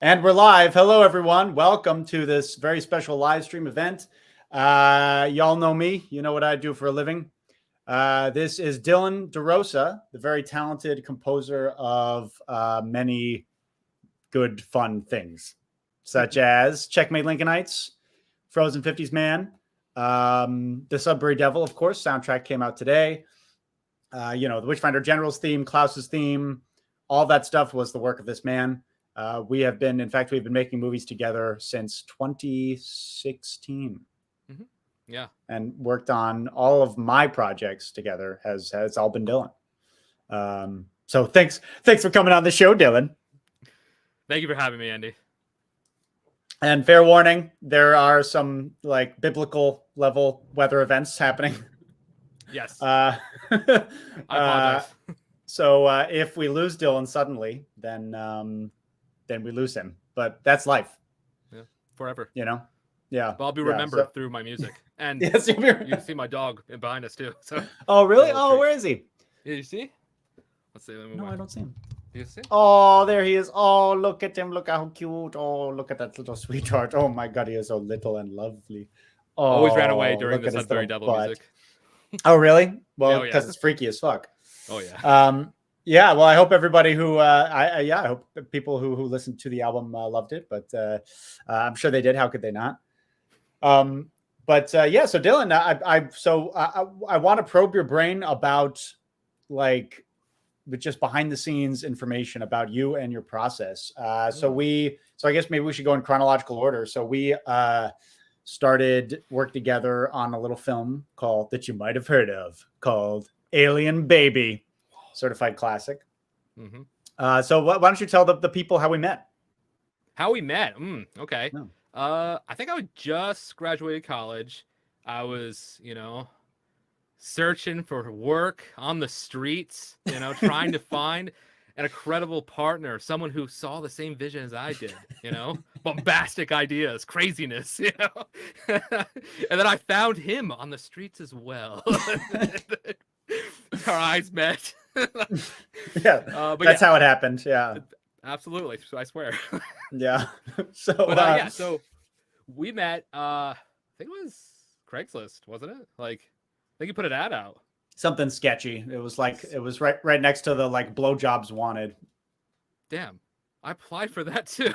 And we're live. Hello, everyone. Welcome to this very special live stream event. Y'all know me. You know what I do for a living. This is Dillon DeRosa, the very talented composer of many good, fun things, such as Checkmate, Lincolnites, Frozen 50s Man, the Sudbury Devil, of course. Soundtrack came out today. The Witchfinder General's theme, Klaus's theme, all that stuff was the work of this man. We've been making movies together since 2016. Mm-hmm. Yeah. And worked on all of my projects together has all been Dillon. So thanks for coming on the show, Dillon. Thank you for having me, Andy. And fair warning, there are some like biblical level weather events happening. Yes. I apologize. So if we lose Dillon suddenly, then we lose him. But that's life. Yeah, forever. You know? Yeah. But I'll be remembered through my music. And yes, you can see my dog behind us too. So. Oh, really? Oh, where is he? Yeah, you see? Let's see. No, I don't see him. You see? Oh, there he is. Oh, look at him. Look how cute. Oh, look at that little sweetheart. Oh my God, he is so little and lovely. Oh, always ran away during the Sudbury Devil music. Oh, really? Well, because it's freaky as fuck. Oh, yeah. Yeah, well, I hope everybody who I hope people who listened to the album loved it, but I'm sure they did. How could they not? So Dillon, I want to probe your brain about like just behind the scenes information about you and your process. So I guess maybe we should go in chronological order. So we started work together on a little film that you might have heard of called Alien Baby. Certified classic. Mm-hmm. So why don't you tell the people how we met? How we met? Okay. No. I think I was just graduated college. I was, searching for work on the streets, trying to find an incredible partner, someone who saw the same vision as I did, bombastic ideas, craziness, and then I found him on the streets as well. Our eyes met. Yeah, that's how it happened. Yeah, absolutely. I swear. Yeah. So we met. I think it was Craigslist, wasn't it? Like, I think you put an ad out. Something sketchy. It was right next to the like blowjobs wanted. Damn, I applied for that too.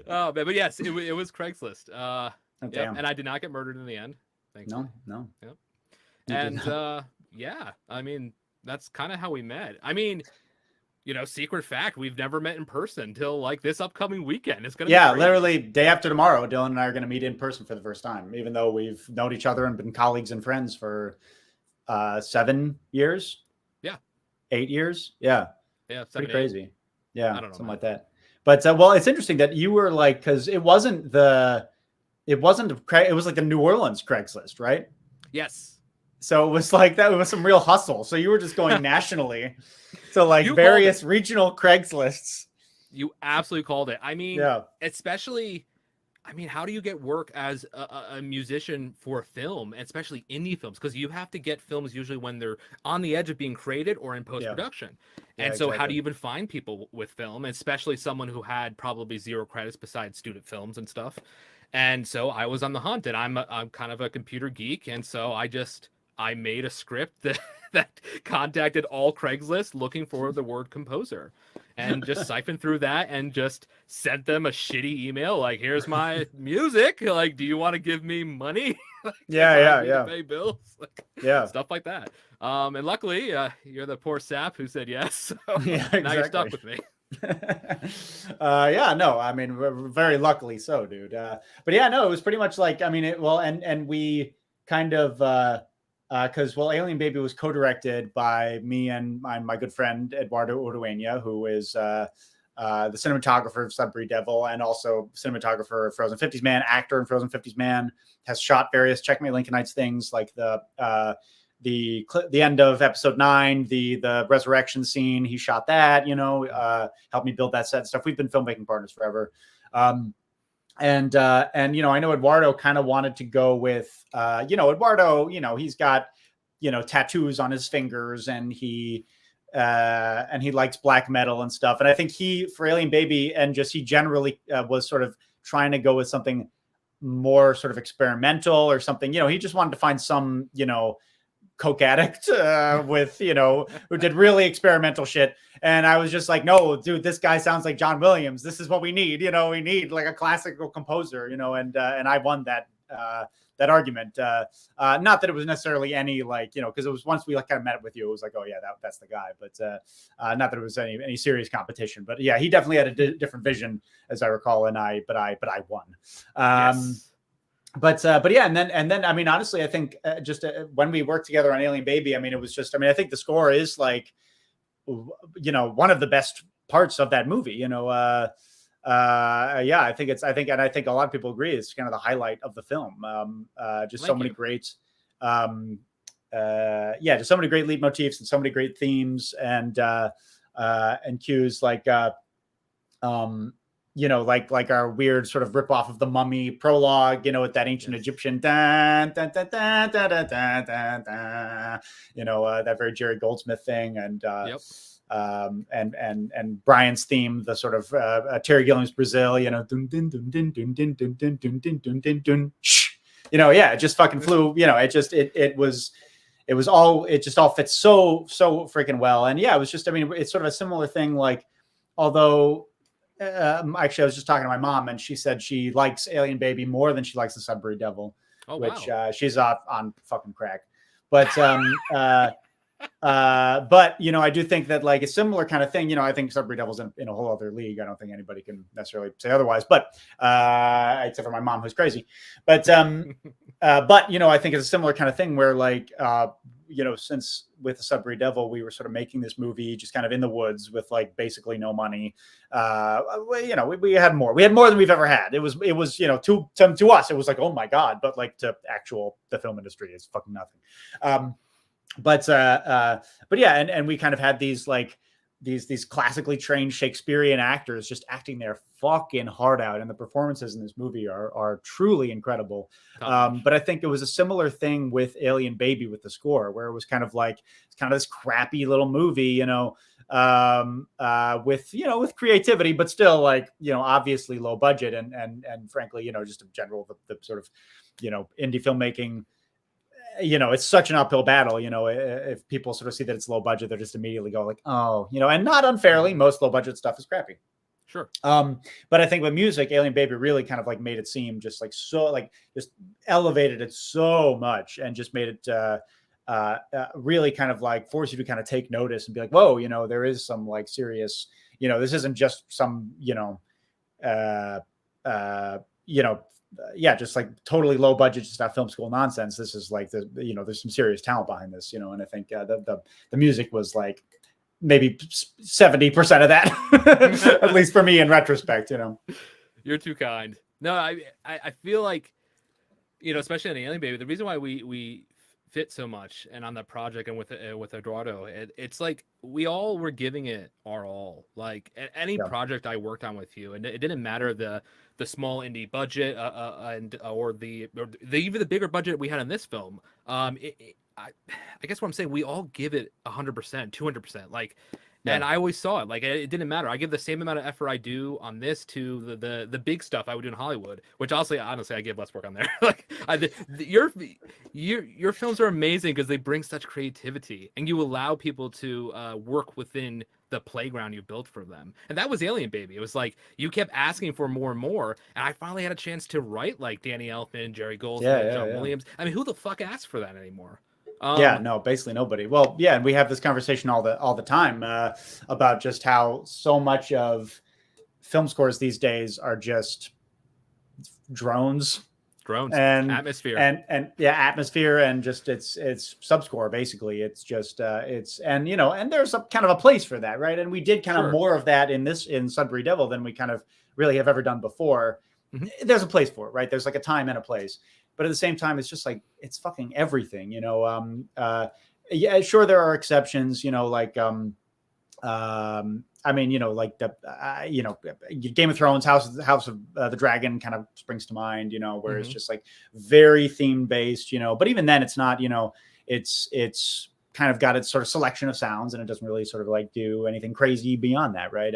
Oh man, but yes, it was Craigslist. Damn. And I did not get murdered in the end. Thankfully. No. Yep. And yeah, I mean, that's kind of how we met. I mean, secret fact, we've never met in person till like this upcoming weekend. It's gonna be literally day after tomorrow, Dillon and I are going to meet in person for the first time, even though we've known each other and been colleagues and friends for 7 years. Yeah. 8 years. Yeah. Yeah. Pretty crazy. Yeah. I don't know, something like that. But well, it's interesting that you were like, because it was like the New Orleans Craigslist, right? Yes. So it was like that. It was some real hustle. So you were just going nationally to like various regional Craigslists. You absolutely called it. I mean, especially, how do you get work as a musician for film, especially indie films? Because you have to get films usually when they're on the edge of being created or in post-production. Yeah. And so exactly. How do you even find people with film, especially someone who had probably 0 credits besides student films and stuff? And so I was on the hunt, and I'm kind of a computer geek. And so I made a script that contacted all Craigslist looking for the word composer, and just siphoned through that and just sent them a shitty email like, here's my music, like, do you want to give me money? Like, yeah pay bills, like, stuff like that. And luckily you're the poor sap who said yes, so exactly. Now you're stuck with me. I mean, very luckily so, dude. But yeah, no, it was pretty much like, I mean, and we kind of because Alien Baby was co-directed by me and my good friend Eduardo Urueña, who is the cinematographer of Sudbury Devil and also cinematographer of Frozen 50s Man, actor in Frozen 50s Man, has shot various Checkmate Lincolnites things like the end of episode 9, the resurrection scene. He shot that, helped me build that set and stuff. We've been filmmaking partners forever. And I know Eduardo kind of wanted to go with, Eduardo, he's got, tattoos on his fingers, and he and he likes black metal and stuff. And I think for Alien Baby, and just he generally was sort of trying to go with something more sort of experimental or something. He just wanted to find some, coke addict with, who did really experimental shit. And I was just like, no, dude, this guy sounds like John Williams. This is what we need. We need like a classical composer, and I won that argument. Not that it was necessarily any because it was once we kind of met with you, it was like, oh yeah, that's the guy. But not that it was any serious competition. But yeah, he definitely had a different vision, as I recall, but I won. Yes. But yeah, and then I mean, honestly, I think just when we worked together on Alien Baby, I mean, it was just, I think the score is like, one of the best parts of that movie. Yeah, I think a lot of people agree it's kind of the highlight of the film. Just so many great, just so many great leitmotifs and so many great themes and cues like like our weird sort of rip off of the Mummy prologue, with that ancient Egyptian, that very Jerry Goldsmith thing, and and Brian's theme, the sort of Terry Gilliam's Brazil, it just fucking flew, it just all fits so freaking well. And yeah, it was just, it's sort of a similar thing, like, although actually I was just talking to my mom and she said she likes Alien Baby more than she likes the Sudbury Devil, which she's on fucking crack. But but I do think that like a similar kind of thing, I think Sudbury Devil's in a whole other league. I don't think anybody can necessarily say otherwise, but except for my mom, who's crazy. But I think it's a similar kind of thing where like since with the Sudbury Devil, we were sort of making this movie just kind of in the woods with like basically no money. We had more than we've ever had. It was to us, it was like, oh my God, but like to the film industry, it's fucking nothing. But yeah, and we kind of had these like these classically trained Shakespearean actors just acting their fucking heart out, and the performances in this movie are truly incredible. But I think it was a similar thing with Alien Baby with the score, where it was kind of like it's kind of this crappy little movie, with creativity, but still like obviously low budget and frankly just in general the sort of indie filmmaking. It's such an uphill battle. If people sort of see that it's low budget, they're just immediately go like, oh, and not unfairly, most low budget stuff is crappy. Sure. But I think with music, Alien Baby really kind of like made it seem just like so, like just elevated it so much and just made it really kind of like force you to kind of take notice and be like, whoa, there is some like serious, this isn't just some, just like totally low budget, just not film school nonsense. This is like there's some serious talent behind this, and I think the music was like maybe 70% of that, at least for me in retrospect. You're too kind. No, I feel like especially on the Alien Baby, the reason why we fit so much and on that project and with Eduardo, it's like we all were giving it our all. Like any project I worked on with you, and it didn't matter the small indie budget or even the bigger budget we had in this film. I guess what I'm saying, we all give it 100%, 200%. Like, and I always saw it. Like, it didn't matter. I give the same amount of effort I do on this to the big stuff I would do in Hollywood, which honestly, I give less work on there. Like, your films are amazing because they bring such creativity and you allow people to work within the playground you built for them. And that was Alien Baby. It was like you kept asking for more and more, and I finally had a chance to write like Danny Elfman, Jerry Goldsmith, John Williams. I mean, who the fuck asks for that anymore? No, basically nobody. Well, yeah, and we have this conversation all the time about just how so much of film scores these days are just drones and atmosphere and atmosphere and just it's subscore basically. It's just and there's a kind of a place for that, right? And we did kind of more of that in Sudbury Devil than we kind of really have ever done before. Mm-hmm. There's a place for it, right? There's like a time and a place. But at the same time, it's just like, it's fucking everything, yeah, sure. There are exceptions, like, like Game of Thrones, House of the Dragon kind of springs to mind, where it's just like very theme based, but even then it's not, it's kind of got its sort of selection of sounds, and it doesn't really sort of like do anything crazy beyond that, right?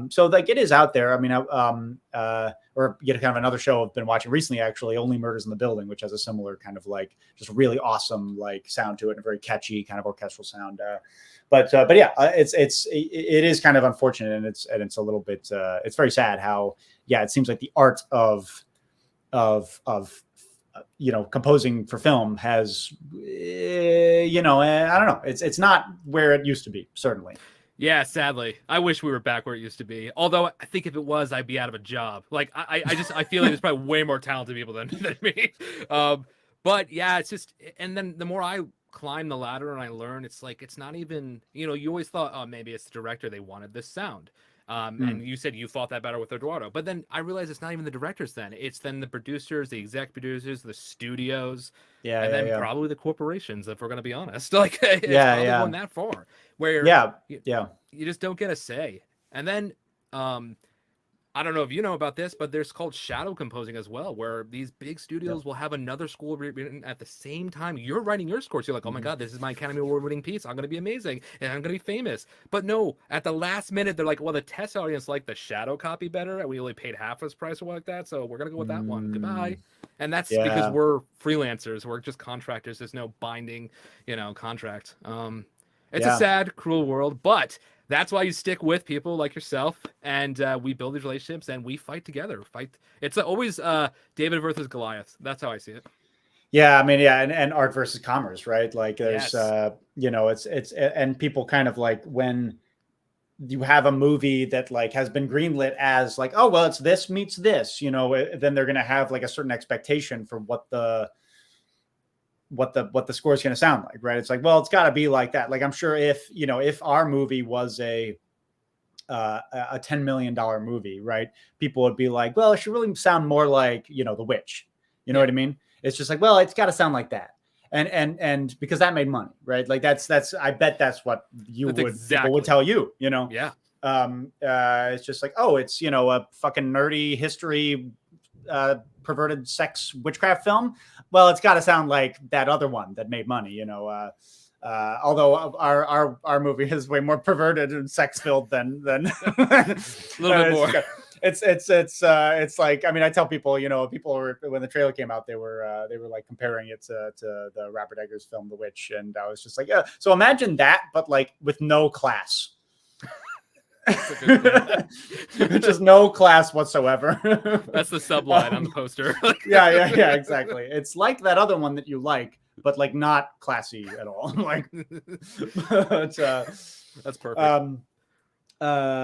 So like it is out there. I mean, or kind of another show I've been watching recently, actually, Only Murders in the Building, which has a similar kind of like just really awesome like sound to it and a very catchy kind of orchestral sound. But yeah, it is kind of unfortunate, and it's a little bit it's very sad how it seems like the art of composing for film has I don't know, it's not where it used to be, certainly. Yeah, sadly, I wish we were back where it used to be. Although I think if it was, I'd be out of a job. Like I feel like there's probably way more talented people than me. But yeah, it's just, and then the more I climb the ladder and I learn, it's like it's not even, you always thought, oh, maybe it's the director, they wanted this sound. And you said you thought that better with Eduardo, but then I realized it's not even the directors. Then it's then the producers, the exec producers, the studios, and then probably the corporations. If we're gonna be honest, like it's probably going that far, where you just don't get a say. And then I don't know if you know about this, but there's called shadow composing as well, where these big studios will have another score written at the same time you're writing your scores. You're like, oh my God, this is my Academy Award winning piece. I'm going to be amazing and I'm going to be famous. But no, at the last minute, they're like, well, the test audience liked the shadow copy better, and we only paid half its price or like that. So we're going to go with that one. Goodbye. And that's because we're freelancers. We're just contractors. There's no binding, contract. It's a sad, cruel world, but that's why you stick with people like yourself, and we build these relationships and we fight together. It's always David versus Goliath. That's how I see it. Yeah, I mean, and art versus commerce, right? Like there's, it's and people kind of like when you have a movie that like has been greenlit as like, oh, well, it's this meets this, then they're going to have like a certain expectation for what the score is going to sound like, right? It's like, well, it's got to be like that. Like, I'm sure if our movie was a $10 million movie, right? People would be like, well, it should really sound more like, The Witch. You know what I mean? It's just like, well, it's got to sound like that. And because that made money, right? Like that's, I bet that's what people would tell you, Yeah. It's just like, oh, it's, a fucking nerdy history, perverted sex witchcraft film. Well, it's got to sound like that other one that made money, although our movie is way more perverted and sex filled than a little bit more. It's like, I mean, I tell people, people were, when the trailer came out, they were like comparing it to the Robert Eggers film, The Witch. And I was just like, yeah. So imagine that, but like with no class. Just no class whatsoever. That's the subline on the poster. yeah, exactly. It's like that other one that you like, but like not classy at all. Like, but, that's perfect. And then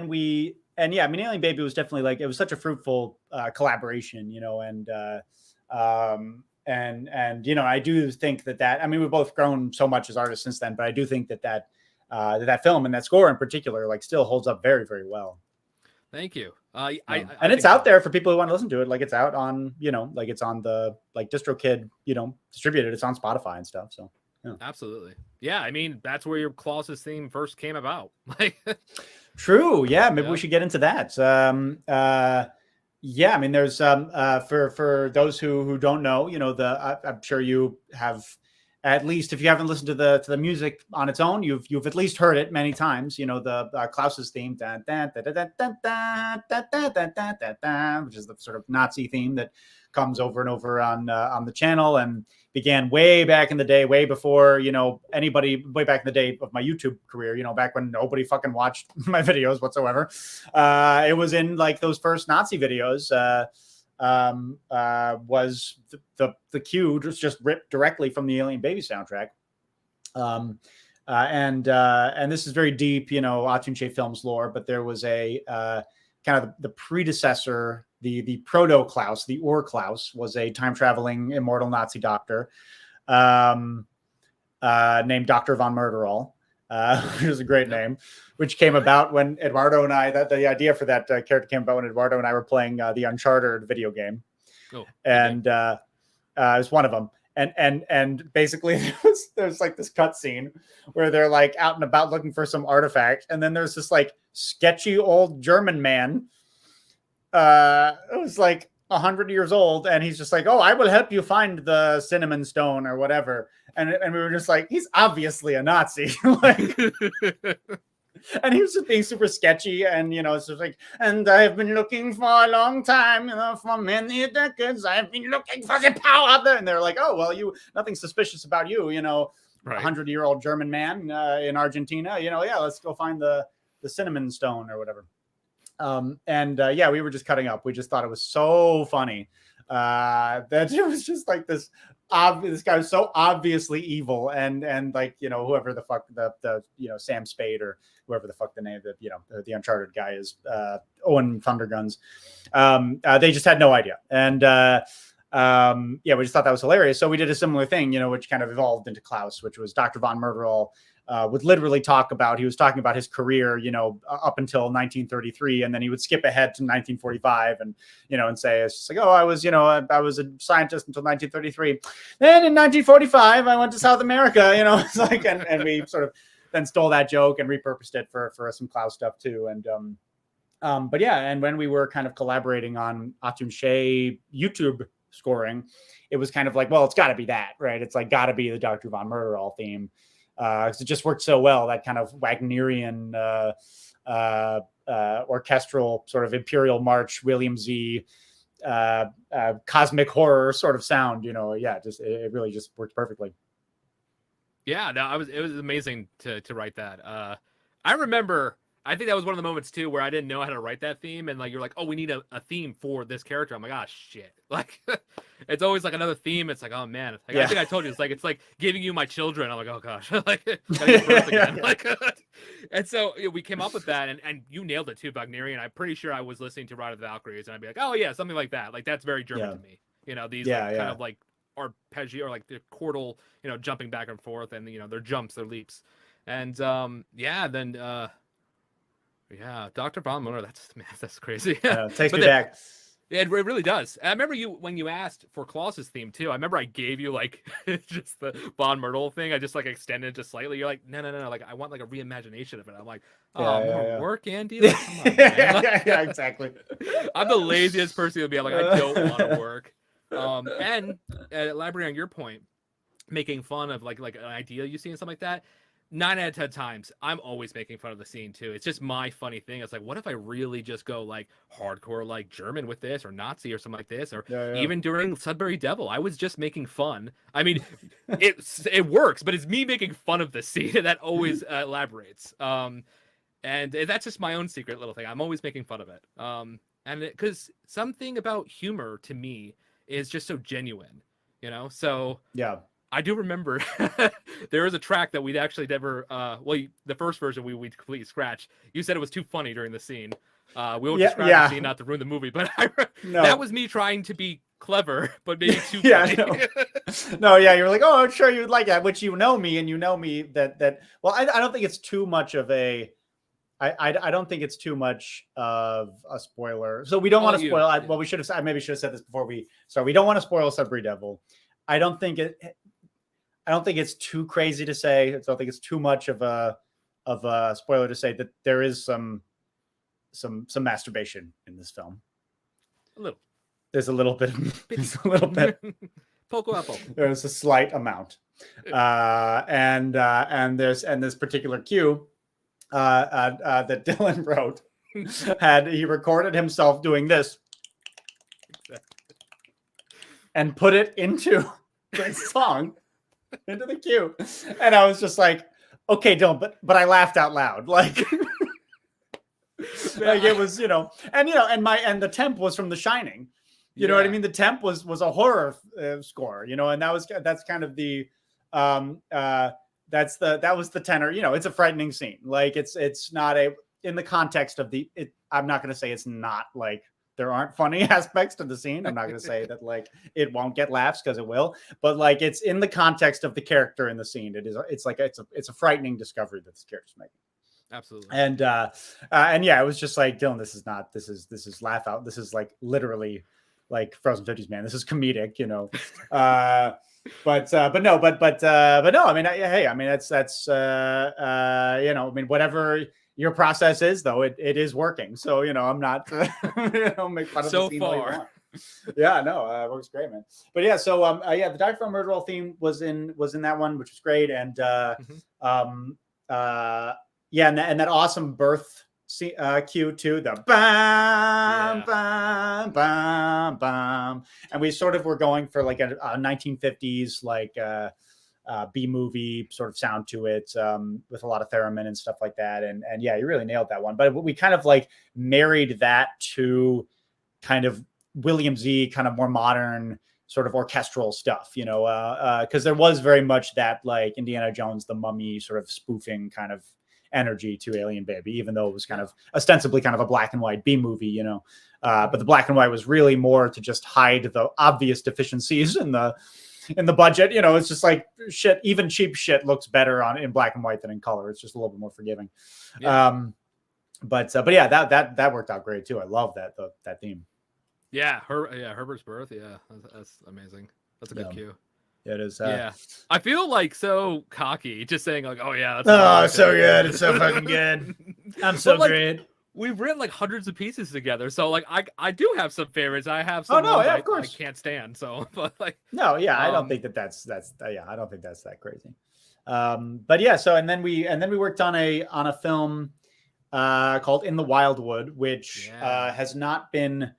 I mean, Alien Baby was definitely like, it was such a fruitful collaboration, and I do think that I mean, we've both grown so much as artists since then, but I do think that film and that score in particular like still holds up very, very well. Thank you. And it's out there for people who want to listen to it. Like it's out on, like it's on the like DistroKid, distributed. It's on Spotify and stuff. So yeah. Absolutely. Yeah. I mean, that's where your Klaus's theme first came about. Like, true. Yeah. Maybe we should get into that. Yeah, I mean, there's for those who don't know, I'm sure you have, at least if you haven't listened to the music on its own, you've at least heard it many times. The Klaus's theme, which is the sort of Nazi theme that comes over and over on the channel and began way back in the day, way before anybody, way back in the day of my YouTube career. Back when nobody fucking watched my videos whatsoever. It was in like those first Nazi videos. Was the cue just ripped directly from the Alien Baby soundtrack. And this is very deep, Atun-Shei Films lore, but there was a kind of the predecessor, the proto Klaus, the Klaus was a time traveling immortal Nazi doctor named Dr. von Murderall, which is a great name, which came about when Eduardo and I, the idea for that character came about when Eduardo and I were playing the Uncharted video game. Oh, and it was one of them. And basically there's like this cut scene where they're like out and about looking for some artifact. And then there's this like sketchy old German man. It was like 100 years old, and he's just like, oh, I will help you find the cinnamon stone or whatever. And we were just like, he's obviously a Nazi. Like, and he was just being super sketchy, and it's just like, and I've been looking for a long time, for many decades, I've been looking for the power there. And they're like, oh, well, nothing suspicious about you, right. 100-year-old German man in Argentina, yeah, let's go find the cinnamon stone or whatever. We were just cutting up. We just thought it was so funny that it was just like this guy was so obviously evil, and like, whoever the fuck the Sam Spade or whoever the fuck the name that the Uncharted guy is, Owen Thunderguns, they just had no idea. And we just thought that was hilarious. So we did a similar thing, which kind of evolved into Klaus, which was Dr. von Murderall would literally he was talking about his career, up until 1933, and then he would skip ahead to 1945 and, and say, it's just like, oh, I was a scientist until 1933. Then in 1945, I went to South America, it's like, and we sort of then stole that joke and repurposed it for some Klaus stuff too. And, and when we were kind of collaborating on Atun-Shei YouTube scoring, it was kind of like, well, it's got to be that, right? It's like got to be the Dr. von Murderall theme. Because it just worked so well, that kind of Wagnerian orchestral sort of Imperial March, William Z, cosmic horror sort of sound. It really just worked perfectly. Yeah, no, it was amazing to write that. I remember, I think that was one of the moments too where I didn't know how to write that theme, and like you're like, oh, we need a theme for this character. I'm like, ah, shit. Like, it's always like another theme. It's like, oh man, like, I think I told you, it's like giving you my children. I'm like, oh gosh, like, gotta give birth again. Like, and so we came up with that, and you nailed it too, Wagnerian. I'm pretty sure I was listening to Ride of the Valkyries, and I'd be like, oh yeah, something like that. Like that's very German to me. These kind of like arpeggio or like the chordal, jumping back and forth, and their jumps, their leaps, and then. Yeah, Dr. Von Muller, that's crazy. Takes me back. It really does. I remember when you asked for Klaus's theme too. I remember I gave you like just the Von Myrtle thing. I just like extended it just slightly. You're like, no. Like I want like a reimagination of it. I'm like, more work, Andy. Like, come on, yeah, exactly. I'm the laziest person to be. I'm like, I don't want to work. And elaborating on your point, making fun of like an idea you see and something like that. 9 out of 10 times, I'm always making fun of the scene too. It's just my funny thing. It's like, what if I really just go like hardcore, like German with this, or Nazi, or something like this, or even during Sudbury Devil, I was just making fun. I mean, it works, but it's me making fun of the scene that always elaborates. And that's just my own secret little thing. I'm always making fun of it. And because something about humor to me is just so genuine, So yeah. I do remember there was a track that we'd actually never, the first version we completely scratched. You said it was too funny during the scene. We won't describe the scene, not to ruin the movie, but that was me trying to be clever, but maybe too funny. No, you were like, oh, I'm sure you would like that, which you know me, and you know me that well, I don't think it's too much of I don't think it's too much of a spoiler. So we don't want to spoil. Well, we should have. I maybe should have said this before we start. We don't want to spoil Sudbury Devil. I don't think it's too crazy to say. I don't think it's too much of a spoiler to say that there is some masturbation in this film. A little. There's a little bit. There's a little bit. Poco apple. There's a slight amount, and this particular cue that Dillon wrote he recorded himself doing this and put it into the song. Into the queue, and I was just like, okay, Dylan, but I laughed out loud, like it was, and the temp was from The Shining, you know what I mean? The temp was a horror score, and that's kind of the that was the tenor, it's a frightening scene, like it's not in the context of I'm not going to say it's not like there aren't funny aspects to the scene. I'm not going to say that like it won't get laughs, because it will, but like it's in the context of the character in the scene. It's a frightening discovery that this character's making. Absolutely. And it was just like, Dylan, this is laugh out. This is like literally like Frozen 50s, man. This is comedic, but no. I mean, hey, I mean, that's I mean, whatever your process is, though, it is working. So, I'm not, make fun of so the scene far. Yeah, no, works great, man. But yeah, so yeah, the Die for a Murder Roll theme was in that one, which was great, and yeah, and that awesome birth cue too, the bam bam bam bam, and we sort of were going for like a 1950s like B movie sort of sound to it, with a lot of theremin and stuff like that, and yeah, you really nailed that one. But we kind of like married that to kind of William Z kind of more modern sort of orchestral stuff, you know, because there was very much that like Indiana Jones, the Mummy sort of spoofing kind of energy to Alien Baby, even though it was kind of ostensibly kind of a black and white B movie, you know, but the black and white was really more to just hide the obvious deficiencies in the budget. You know, it's just like shit, even cheap shit looks better in black and white than in color. It's just a little bit more forgiving. Yeah. But yeah, that worked out great too. I love that theme. Yeah, Herbert's birth. Yeah, that's amazing. That's a good cue. Yeah, it is. Yeah, I feel like so cocky just saying like, oh yeah, that's so good. It's so fucking good. I'm so great. We've written like hundreds of pieces together, so like I do have some favorites. I have some. Of course. I can't stand. So, but like, no, yeah, I don't think that's yeah, I don't think that's that crazy. But yeah, so and then we worked on a film called In the Wildwood, which has not been,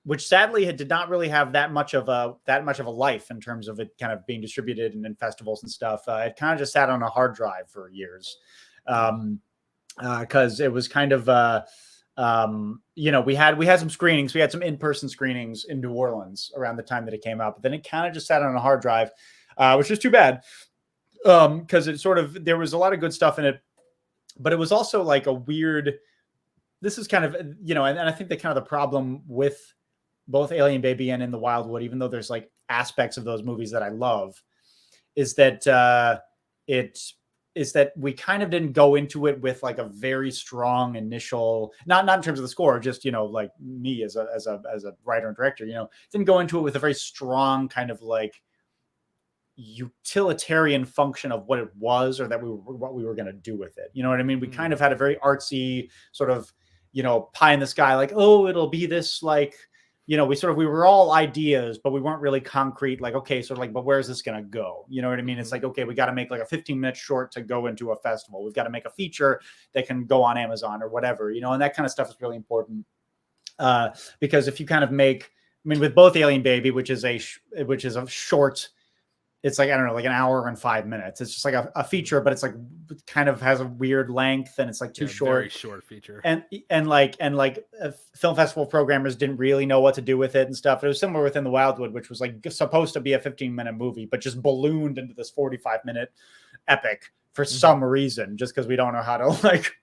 which sadly did not really have that much of a life in terms of it kind of being distributed and in festivals and stuff. It kind of just sat on a hard drive for years, because it was kind of you know, we had some screenings, we had some in-person screenings in New Orleans around the time that it came out, but then it kind of just sat on a hard drive, which is too bad, because it sort of, there was a lot of good stuff in it, but it was also like a weird, this is kind of, you know, and I think that kind of the problem with both Alien Baby and In the Wildwood, even though there's like aspects of those movies that I love, is that that we kind of didn't go into it with like a very strong initial, not in terms of the score, just, you know, like me as a writer and director, you know, didn't go into it with a very strong kind of like utilitarian function of what it was, or that what we were going to do with it. You know what I mean? We kind of had a very artsy sort of, you know, pie in the sky, like, oh, it'll be this like, you know, we were all ideas, but we weren't really concrete. Like, okay, so like, but where's this going to go? You know what I mean? It's like, okay, we got to make like a 15-minute short to go into a festival. We've got to make a feature that can go on Amazon or whatever, you know, and that kind of stuff is really important. Because if you kind of make, I mean, with both Alien Baby, which is a short, it's like, I don't know, like an hour and 5 minutes. It's just like a feature, but it's like kind of has a weird length, and it's like too short. Very short feature. And film festival programmers didn't really know what to do with it and stuff. It was similar with In the Wildwood, which was like supposed to be a 15-minute movie, but just ballooned into this 45-minute epic for some reason, just because we don't know how to like,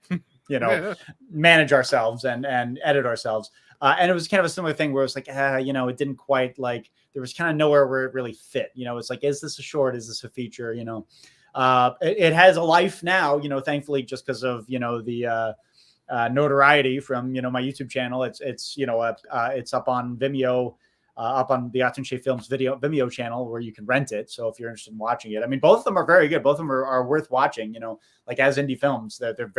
you know, manage ourselves and edit ourselves. And it was kind of a similar thing where it's like, you know, it didn't quite like, there was kind of nowhere where it really fit. You know, it's like, is this a short? Is this a feature? You know, it has a life now, you know, thankfully, just because of, you know, the notoriety from, you know, my YouTube channel. It's you know, it's up on Vimeo, up on the Atun-Shei Films Vimeo channel, where you can rent it. So if you're interested in watching it, I mean, both of them are very good. Both of them are worth watching, you know, like as indie films. They're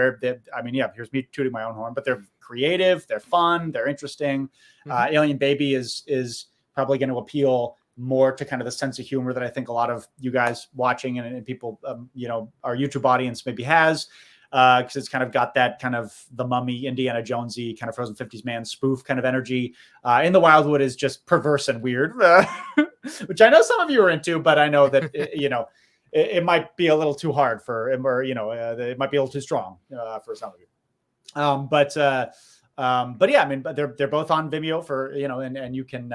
I mean, yeah, here's me tooting my own horn, but they're creative, they're fun, they're interesting. Alien Baby is probably going to appeal more to kind of the sense of humor that I think a lot of you guys watching and people, you know, our YouTube audience maybe has. Because it's kind of got that kind of the Mummy, Indiana Jonesy kind of Frozen 50s man spoof kind of energy. In the Wildwood is just perverse and weird, which I know some of you are into, but I know that you know, it might be a little too hard for, or you know, it might be a little too strong for some of you. But yeah, I mean, but they're both on Vimeo for, you know, and you can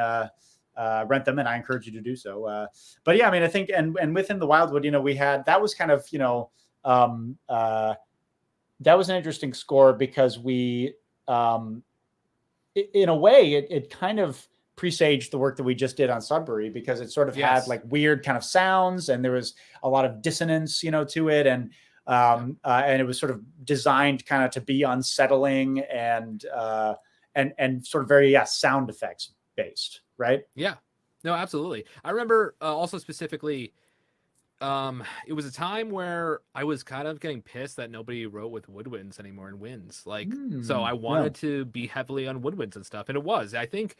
rent them, and I encourage you to do so. But yeah, I mean, I think and within the Wildwood, you know, we had, that was kind of, you know, that was an interesting score because we, in a way, it kind of presaged the work that we just did on Sudbury, because it sort of had like weird kind of sounds, and there was a lot of dissonance, you know, to it, and it was sort of designed kind of to be unsettling and sort of very sound effects based, right? Yeah, no, absolutely. I remember also specifically. It was a time where I was kind of getting pissed that nobody wrote with woodwinds anymore in winds. Like, so I wanted to be heavily on woodwinds and stuff. And it was, I think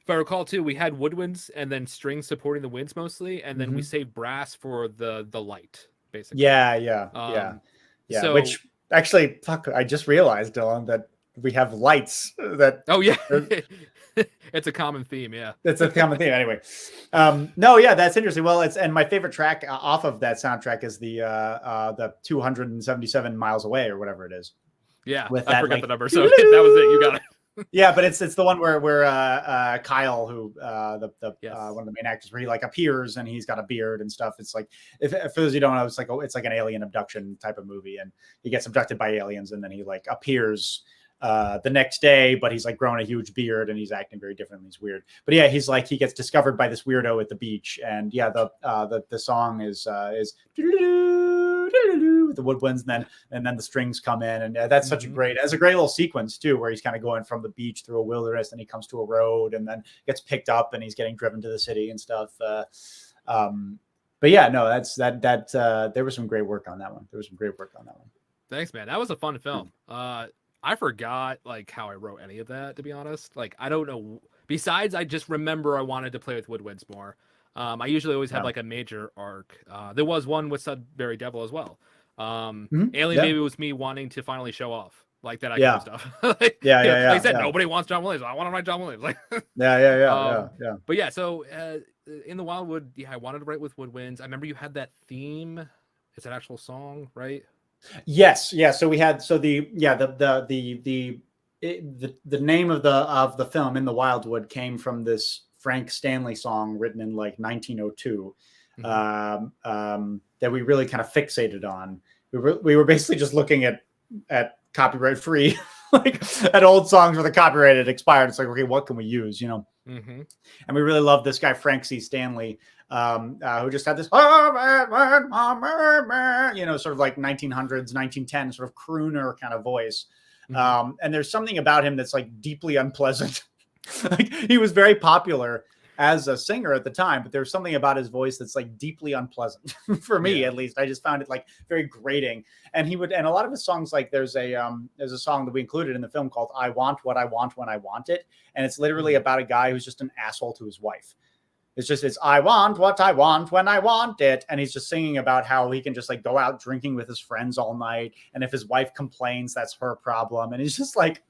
If I recall too, we had woodwinds and then strings supporting the winds mostly, and then we saved brass for the light, basically. Yeah. So, which actually, fuck, I just realized, Dillon, that we have lights that. Oh yeah. It's a common theme. Yeah. It's a common theme anyway. No, yeah, that's interesting. Well, and my favorite track off of that soundtrack is the 277 miles away or whatever it is. Yeah. With I forgot the number. So that was it. You got it. Yeah, but it's the one where Kyle, who the one of the main actors, where he like appears and he's got a beard and stuff. It's like, if for those who don't know, it's like an alien abduction type of movie, and he gets abducted by aliens, and then he like appears the next day, but he's like grown a huge beard and he's acting very different. He's weird, but yeah, he's like, he gets discovered by this weirdo at the beach, and yeah, the song is with the woodwinds, and then the strings come in, and that's such a great little sequence too, where he's kind of going from the beach through a wilderness, and he comes to a road, and then gets picked up, and he's getting driven to the city and stuff. But yeah, no, there was some great work on that one. Thanks, man. That was a fun film. I forgot like how I wrote any of that, to be honest. Like, I don't know. Besides, I just remember I wanted to play with woodwinds more. I usually always have like a major arc. There was one with Sudbury Devil as well. Alien Baby was me wanting to finally show off like that. I can do stuff. Like I said, nobody wants John Williams. I want to write John Williams. Like, yeah. But yeah, so in the Wildwood, I wanted to write with woodwinds. I remember you had that theme. It's an actual song, right? Yes, yeah. So we had the name of the film, In the Wildwood, came from this Frank Stanley song written in like 1902 that we really kind of fixated on. We were basically just looking at copyright free, like at old songs where the copyright had expired. It's like, okay, what can we use, you know? And we really loved this guy Frank C. Stanley, who just had this, sort of like 1900s, 1910 sort of crooner kind of voice. And there's something about him that's like deeply unpleasant. Like, he was very popular as a singer at the time, but there's something about his voice that's like deeply unpleasant for me, at least. I just found it like very grating. And a lot of his songs, like there's a song that we included in the film called I Want What I Want When I Want It. And it's literally about a guy who's just an asshole to his wife. It's I want what I want when I want it. And he's just singing about how he can just like go out drinking with his friends all night. And if his wife complains, that's her problem. And he's just like,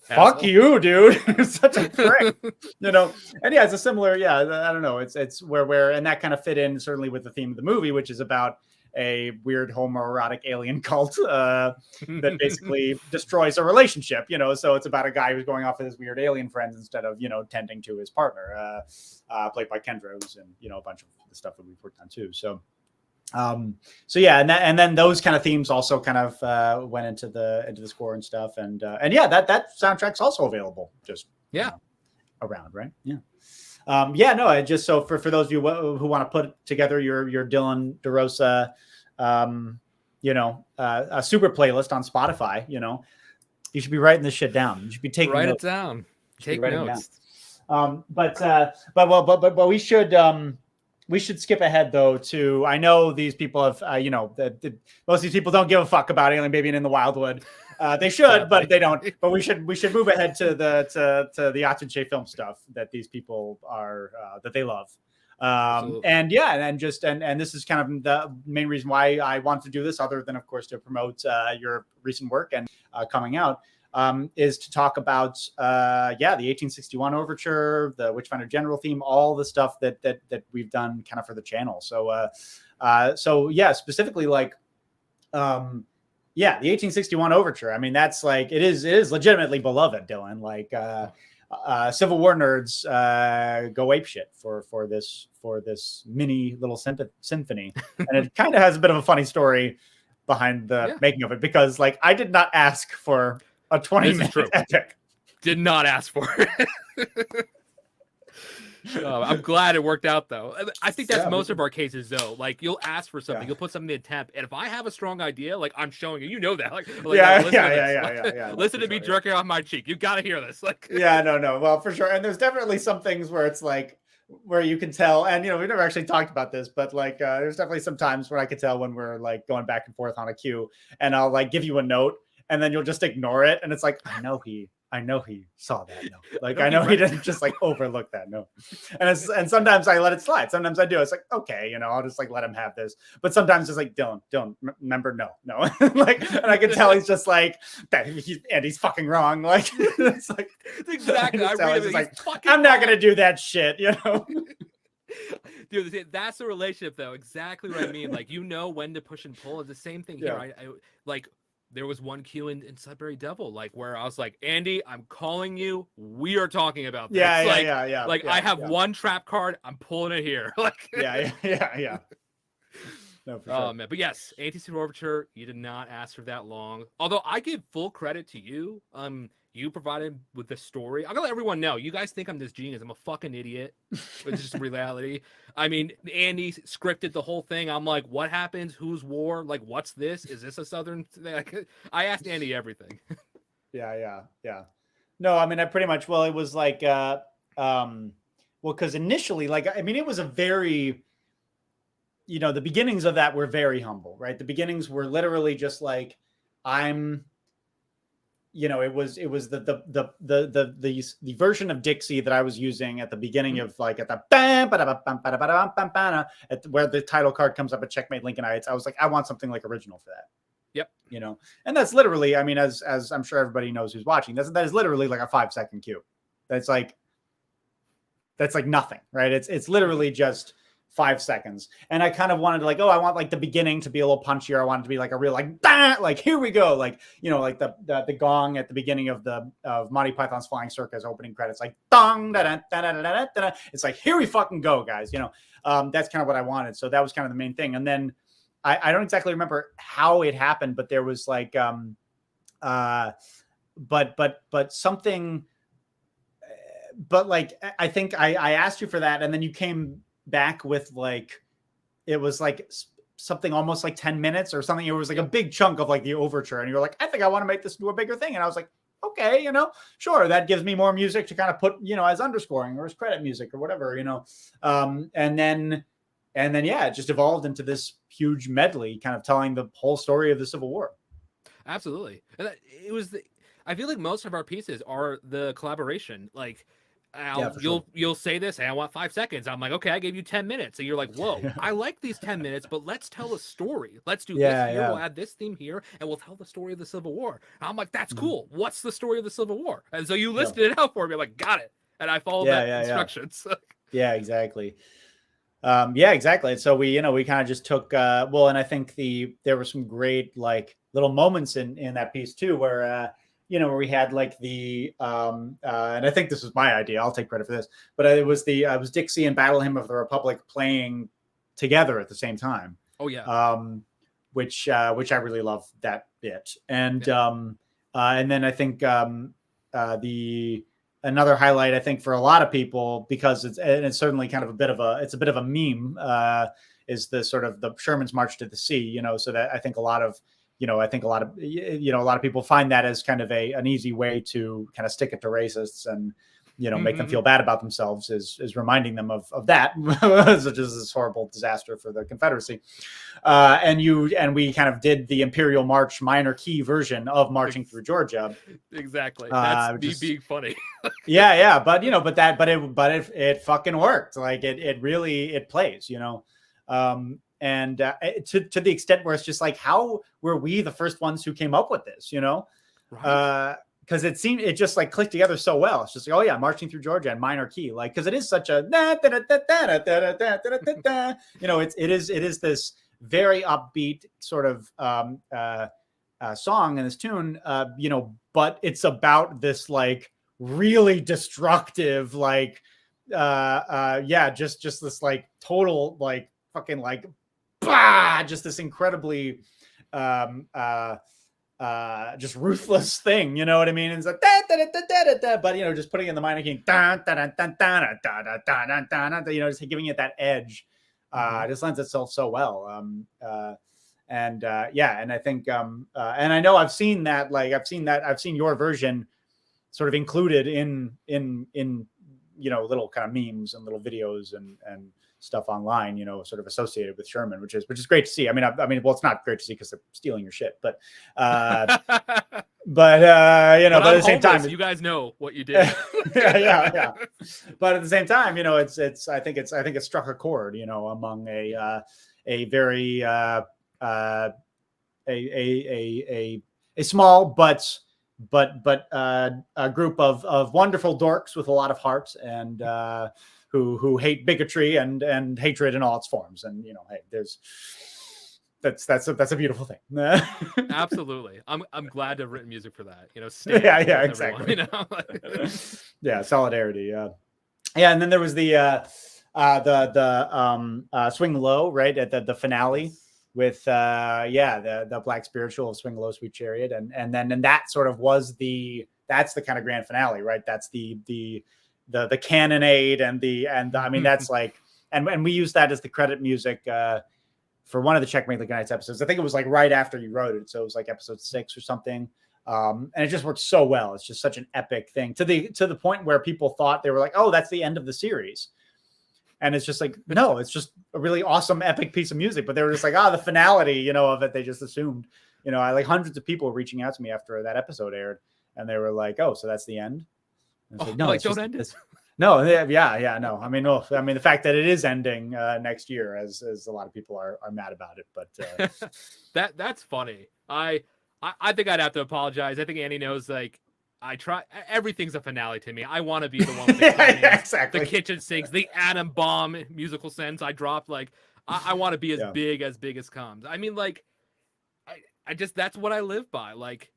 fuck you, dude. You're such a prick, you know? And yeah, it's a similar, I don't know. It's where, and that kind of fit in certainly with the theme of the movie, which is about a weird homoerotic alien cult that basically destroys a relationship, you know? So it's about a guy who's going off with his weird alien friends instead of, you know, tending to his partner, played by Kendra, who's in, you know, a bunch of the stuff that we've worked on too. So yeah, and then those kind of themes also kind of went into the score and stuff, and yeah, that soundtrack's also available just around, right? No, I just, so for those of you who want to put together your Dillon DeRosa a super playlist on Spotify, you know, you should be writing this shit down. You should be taking it notes. Down. Take notes. But we should skip ahead though to, I know these people have, most of these people don't give a fuck about Alien Baby and In the Wildwood. They should, but they don't. But we should move ahead to the Atun-Shei film stuff that these people are that they love. And this is kind of the main reason why I want to do this, other than of course to promote your recent work and coming out. Is to talk about the 1861 Overture, the Witchfinder General theme, all the stuff that we've done kind of for the channel. So specifically like the 1861 Overture. I mean, that's like, it is legitimately beloved, Dillon. Like Civil War nerds go apeshit for this mini little symphony, and it kind of has a bit of a funny story behind the making of it, because like I did not ask for a 20-minute epic. Did not ask for it. I'm glad it worked out, though. I think that's most of our cases, though. Like, you'll ask for something, you'll put something in temp, and if I have a strong idea, like, I'm showing you, you know that. Listen to me jerking off my cheek. You got to hear this. Like, no. Well, for sure. And there's definitely some things where it's like, where you can tell, and we've never actually talked about this, but like, there's definitely some times where I can tell when we're like going back and forth on a cue, and I'll like give you a note, and then you'll just ignore it, and it's like, I know he I know he saw that note. Like, I know he didn't just like overlook that note. And sometimes I let it slide. Sometimes I do. It's like, okay, you know, I'll just like let him have this. But sometimes it's like, Dillon, remember, no. Like, and I can tell he's just like, Andy's fucking wrong. Like, it's like, exactly. I'm not going to do that shit, you know? Dude, that's a relationship, though. Exactly what I mean. Like, you know when to push and pull. It's the same thing here. I like, there was one cue in Sudbury Devil, like, where I was like, Andy, I'm calling you. We are talking about this. Yeah. Like, I have one trap card. I'm pulling it here. Like, yeah. No, for sure. Man. But yes, Antecedent Overture, you did not ask for that long. Although I give full credit to you. You provided with the story. I'm gonna let everyone know. You guys think I'm this genius. I'm a fucking idiot. It's just reality. I mean, Andy scripted the whole thing. I'm like, what happens? Who's war? Like, what's this? Is this a Southern thing? I asked Andy everything. Yeah. No, I mean, I pretty much, well, it was like, because initially, like, I mean, it was a very, you know, the beginnings of that were very humble, right? The beginnings were literally just like, you know, it was the version of Dixie that I was using at the beginning of like at the where the title card comes up at Checkmate Lincolnites. I was like, I want something like original for that. Yep. You know, and that's literally, I mean, as I'm sure everybody knows who's watching, that is literally like a 5-second cue. That's like nothing, right? It's literally just 5 seconds. And I kind of wanted to like, I want like the beginning to be a little punchier. I want it to be like a real like, bah! Like, here we go. Like, you know, like the gong at the beginning of Monty Python's Flying Circus opening credits, like dong, da, da, da, da, da, da, da. It's like, here we fucking go, guys. You know, that's kind of what I wanted. So that was kind of the main thing. And then I don't exactly remember how it happened, but there was like, but something, but like, I think I asked you for that. And then you came back with like, it was like something almost like 10 minutes or something. It was like a big chunk of like the overture. And you were like, I think I want to make this into a bigger thing. And I was like, okay, you know, sure. That gives me more music to kind of put, you know, as underscoring or as credit music or whatever, you know? And then, yeah, it just evolved into this huge medley kind of telling the whole story of the Civil War. Absolutely. And I feel like most of our pieces are the collaboration. Like, you'll say this, hey, I want 5 seconds. I'm like, okay, I gave you 10 minutes. And you're like, whoa, I like these 10 minutes, but let's tell a story. Let's do this here. We'll add this theme here and we'll tell the story of the Civil War. And I'm like, that's cool. What's the story of the Civil War? And so you listed it out for me. I'm like, got it. And I followed that instructions. Yeah, exactly. Exactly. And so we kind of just took, and I think there were some great like little moments in that piece too, where, where we had like and I think this was my idea. I'll take credit for this, but it was Dixie and Battle Hymn of the Republic playing together at the same time. Oh yeah. Which I really love that bit. And then I think another highlight, I think, for a lot of people, because it's certainly kind of a bit of a meme, is the sort of the Sherman's March to the Sea, you know, so that I think a lot of people find that as kind of an easy way to kind of stick it to racists and, you know, make them feel bad about themselves, is reminding them of that, which is this horrible disaster for the Confederacy. And we kind of did the Imperial March minor key version of Marching Through Georgia. Exactly. That's me being funny. yeah. But, it fucking worked. Like it really plays, you know? And to the extent where it's just like, how were we the first ones who came up with this, you know? Right. Because it just like clicked together so well. It's just like, oh yeah, Marching Through Georgia and minor key, like, because it is such a, you know, it is this very upbeat sort of song and this tune, you know, but it's about this like really destructive, like, just this like total like fucking like, just this incredibly just ruthless thing, you know what I mean? And it's like but you know, just putting in the minor key, you know, just giving it that edge, just lends itself so well. And I think and I know I've seen your version sort of included in you know, little kind of memes and little videos and stuff online, you know, sort of associated with Sherman, which is great to see. I mean, well, it's not great to see because they're stealing your shit, but you know, but at the same time, you guys know what you did. yeah. But at the same time, you know, I think it struck a chord, you know, among a very a small but a group of wonderful dorks with a lot of heart and who hate bigotry and hatred in all its forms. And you know, hey, that's a beautiful thing. Absolutely. I'm glad to have written music for that. You know, yeah, exactly. Everyone, you know? Yeah, solidarity. Yeah, and then there was the Swing Low, right, at the finale. Yes. With the Black Spiritual of Swing Low, Sweet Chariot, and then that sort of was that's the kind of grand finale, right? That's the cannonade and I mean that's like and we used that as the credit music for one of the Checkmate Lincolnites episodes. I think it was like right after you wrote it, so it was like episode 6 or something. And it just worked so well. It's just such an epic thing to the point where people thought they were like, oh, that's the end of the series. And it's just like, no, it's just a really awesome, epic piece of music. But they were just like, the finality, you know, of it. They just assumed, you know, I like hundreds of people reaching out to me after that episode aired, and they were like, oh, so that's the end. And I was like, no, like, don't end it. No, no. I mean, the fact that it is ending next year, as a lot of people are mad about it, but that's funny. I think I'd have to apologize. I think Annie knows, like, I try. Everything's a finale to me. I want to be the one with the, exactly. The kitchen sinks, the atom bomb musical sense I dropped. Like, I want to be as big as comes. I mean, like, I just, that's what I live by. Like,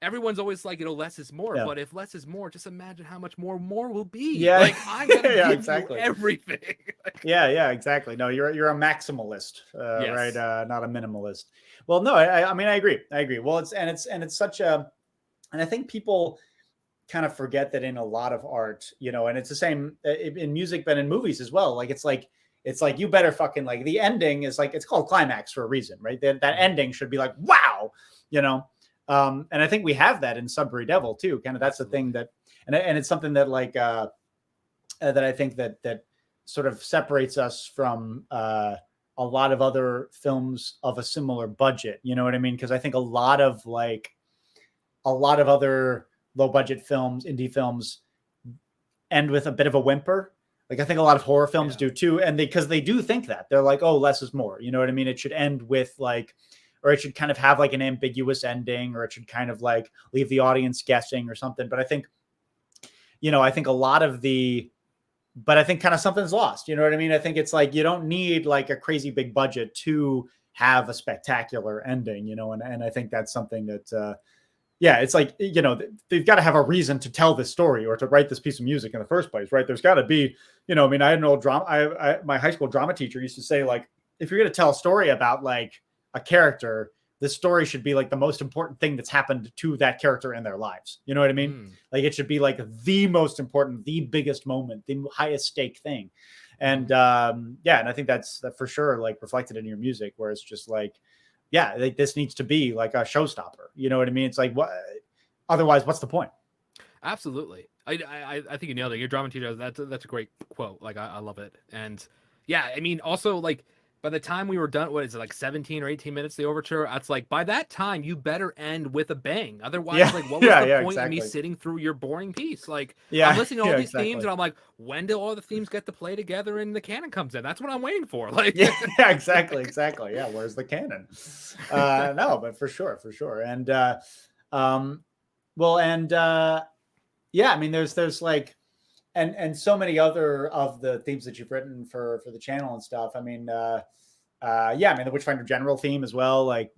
everyone's always like, you know, less is more. But if less is more, just imagine how much more will be. Yeah, like I'm gonna give you everything. yeah, exactly. No, you're a maximalist, yes. Right? Not a minimalist. Well, no, I mean, I agree. Well, it's such a, and I think people kind of forget that in a lot of art, you know, and it's the same in music, but in movies as well. Like, it's like you better fucking, like, the ending is like, it's called climax for a reason, right? That ending should be like, wow, you know. And I think we have that in Sudbury Devil too. Kind of that's the thing that, and it's something that like that I think that sort of separates us from a lot of other films of a similar budget. You know what I mean? Because I think a lot of other low budget films, indie films, end with a bit of a whimper. Like, I think a lot of horror films do too, and because they do think that they're like, oh, less is more. You know what I mean? It should end with like, or it should kind of have like an ambiguous ending, or it should kind of like leave the audience guessing or something. But I think, you know, I think kind of something's lost. You know what I mean? I think it's like, you don't need like a crazy big budget to have a spectacular ending, you know? And I think that's something that, it's like, you know, they've got to have a reason to tell this story or to write this piece of music in the first place, right? There's got to be, you know, I mean, I had an old drama. My high school drama teacher used to say, like, if you're going to tell a story about like a character, this story should be like the most important thing that's happened to that character in their lives. You know what I mean? Like, it should be like the most important, the biggest moment, the highest stake thing. And and I think that's for sure like reflected in your music, where it's just like, like, this needs to be like a showstopper. You know what I mean? It's like, what? Otherwise, what's the point? Absolutely. I think you nailed it. Your drama teacher, that's a great quote. Like, I love it. And yeah, I mean, also, like, by the time we were done, what is it, like 17 or 18 minutes, the overture? It's like, by that time, you better end with a bang. Otherwise, like, what was the point of me sitting through your boring piece? Like, I'm listening to all these themes, and I'm like, when do all the themes get to play together and the canon comes in? That's what I'm waiting for. Like, exactly. Yeah, where's the canon? No, but for sure. And I mean, there's like, and so many other of the themes that you've written for the channel and stuff. I mean, I mean, the Witchfinder General theme as well, like,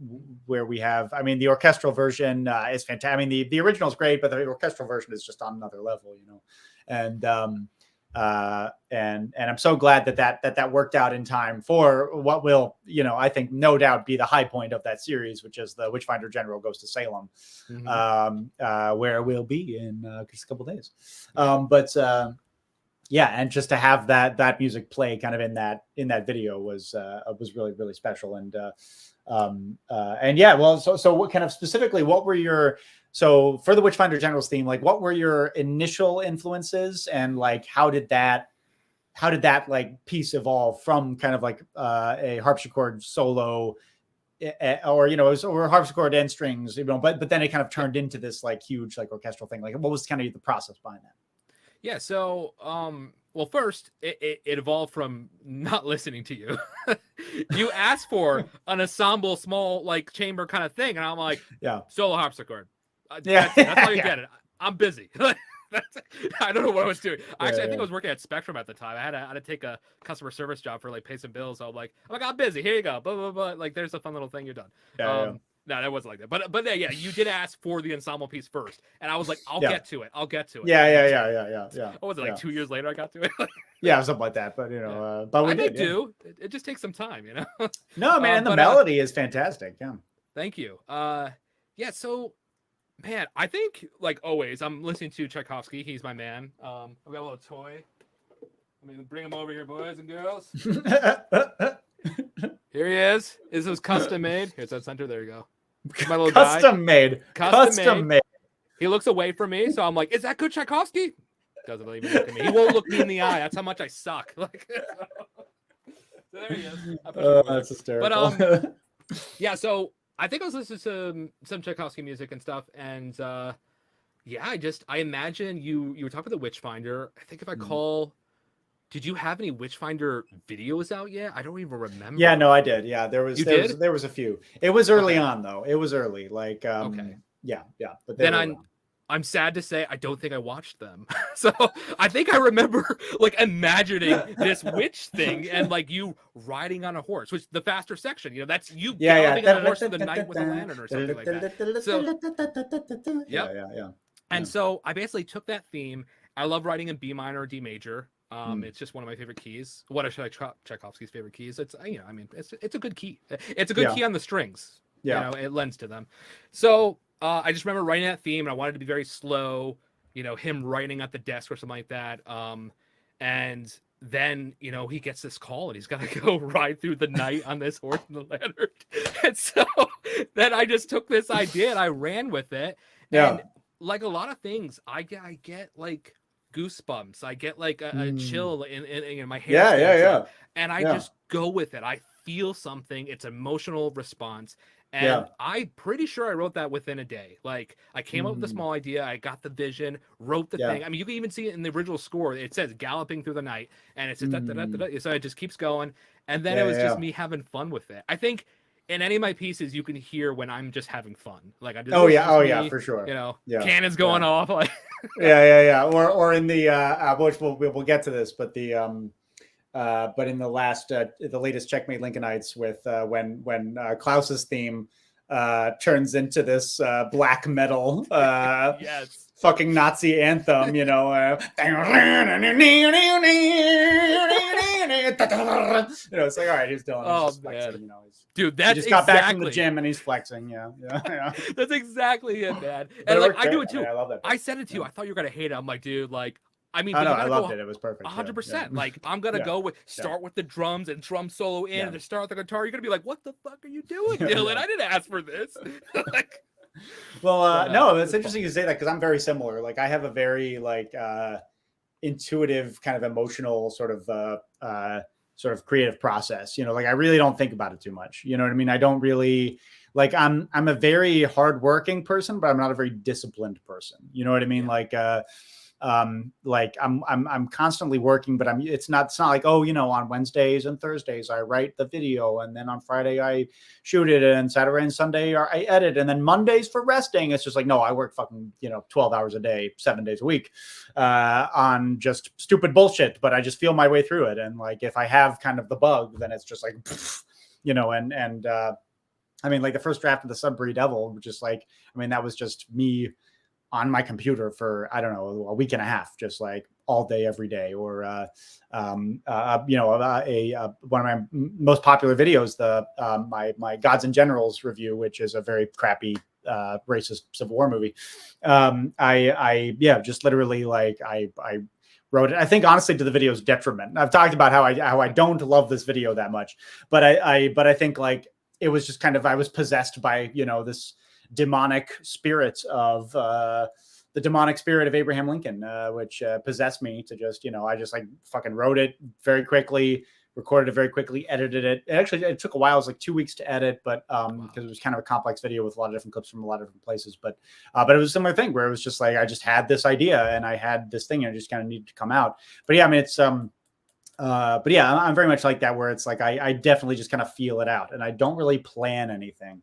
where we have, I mean, the orchestral version is fantastic. I mean, the original is great, but the orchestral version is just on another level, you know. And I'm so glad that worked out in time for what will, you know, I think no doubt be the high point of that series, which is the Witchfinder General Goes to Salem, where we'll be in just a couple of days. And just to have that music play kind of in that video was really, really special. And so what kind of specifically, what were your, so for the Witchfinder General's theme, like, what were your initial influences, and like, how did that like piece evolve from kind of like a harpsichord solo or you know, it was, or harpsichord and strings, you know, but then it kind of turned into this like huge like orchestral thing. Like, what was kind of the process behind that? Yeah, so well, first it evolved from not listening to you. You asked for an ensemble, small like chamber kind of thing, and I'm like, yeah, solo harpsichord. Yeah, that's all you get. I'm busy. I don't know what I was doing. Actually, I think I was working at Spectrum at the time. I had to take a customer service job for like pay some bills. So I'm like, I'm busy. Here you go. Blah blah blah. Like, there's a fun little thing. You're done. Yeah. No, that wasn't like that. But yeah, you did ask for the ensemble piece first, and I was like, I'll get to it. Yeah. What was it, like 2 years later I got to it? Yeah, something like that. But you know, but we did. Do. It just takes some time, you know. No, man, and the melody is fantastic. Yeah. Thank you. Yeah. So, man, I think like always, I'm listening to Tchaikovsky. He's my man. I've got a little toy. Let me bring him over here, boys and girls. Here he is. This was custom made. Here's that center. There you go. My little custom guy. Custom made. He looks away from me, so I'm like, "Is that good, Tchaikovsky?" Doesn't even look at me. He won't look me in the eye. That's how much I suck. Like, so there he is. That's hysterical. But yeah. So I think I was listening to some Tchaikovsky music and stuff, and yeah, I imagine you were talking about the Witchfinder. I think if I call. Did you have any Witchfinder videos out yet? I don't even remember. Yeah, no, I did. Yeah, there was a few. It was early on though. It was early. Like yeah. But then I'm sad to say I don't think I watched them. So I think I remember like imagining this witch thing and like you riding on a horse, which the faster section, you know, that's you galloping on a horse through the night with a lantern or something like that. So yeah. And so I basically took that theme. I love writing in B minor or D major. It's just one of my favorite keys. What I Tchaikovsky's favorite keys. It's it's a good key. It's a good key on the strings. Yeah, you know, it lends to them. So I just remember writing that theme, and I wanted it to be very slow. You know, him writing at the desk or something like that. And then you know he gets this call, and he's got to go ride through the night on this horse in the lantern. And so then I just took this idea and I ran with it. Yeah. And like a lot of things, I get like goosebumps. I get like a chill in my hair. Yeah. And I just go with it. I feel something. It's emotional response. And I'm pretty sure I wrote that within a day. Like I came up with a small idea. I got the vision, wrote the thing. I mean, you can even see it in the original score. It says galloping through the night and it says so it just keeps going. And then it was just me having fun with it. I think in any of my pieces, you can hear when I'm just having fun. Like I just for sure. You know, cannons going off. Like yeah. Or in the which we'll get to this, but the but in the latest Checkmate Lincolnites with when Klaus's theme turns into this black metal fucking Nazi anthem, you know. You know, it's like, all right, he's Dillon. Oh, flexing, you know, dude, that's he just got back from the gym and he's flexing. Yeah. That's exactly it, man. And like I do it too. I love that. I said it to you. I thought you were gonna hate it. I'm like, dude, like. I mean, I loved it. It was perfect. 100%. Like, I'm gonna go with start with the drums and drum solo in, and to start with the guitar. You're gonna be like, "What the fuck are you doing, Dillon? I didn't ask for this." Like, well, no, it's interesting you say that because I'm very similar. Like, I have a very like intuitive, kind of emotional sort of creative process. You know, like I really don't think about it too much. You know what I mean? I don't really like. I'm a very hardworking person, but I'm not a very disciplined person. You know what I mean? Like I'm constantly working, but it's not like, oh, you know, on Wednesdays and Thursdays I write the video, and then on Friday I shoot it, and Saturday and Sunday I edit, and then Mondays for resting. It's just like, no, I work fucking, you know, 12 hours a day, 7 days a week on just stupid bullshit, but I just feel my way through it. And like, if I have kind of the bug, then it's just like, you know, and I mean, like the first draft of the Sudbury Devil, just like, I mean, that was just me on my computer for, I don't know, a week and a half, just like all day, every day. Or, you know, one of my most popular videos, my Gods and Generals review, which is a very crappy, racist Civil War movie. I just literally like, I wrote it. I think honestly to the video's detriment. I've talked about how I don't love this video that much, but I think like, it was just kind of, I was possessed by, you know, this demonic spirit of the demonic spirit of Abraham Lincoln, which possessed me to just, you know, I just like fucking wrote it very quickly, recorded it very quickly, edited it. It took a while. It was like 2 weeks to edit, but because it was kind of a complex video with a lot of different clips from a lot of different places. But it was a similar thing where it was just like I just had this idea and I had this thing and it just kind of needed to come out. But yeah, I mean, it's but yeah, I'm very much like that, where it's like I definitely just kind of feel it out and I don't really plan anything.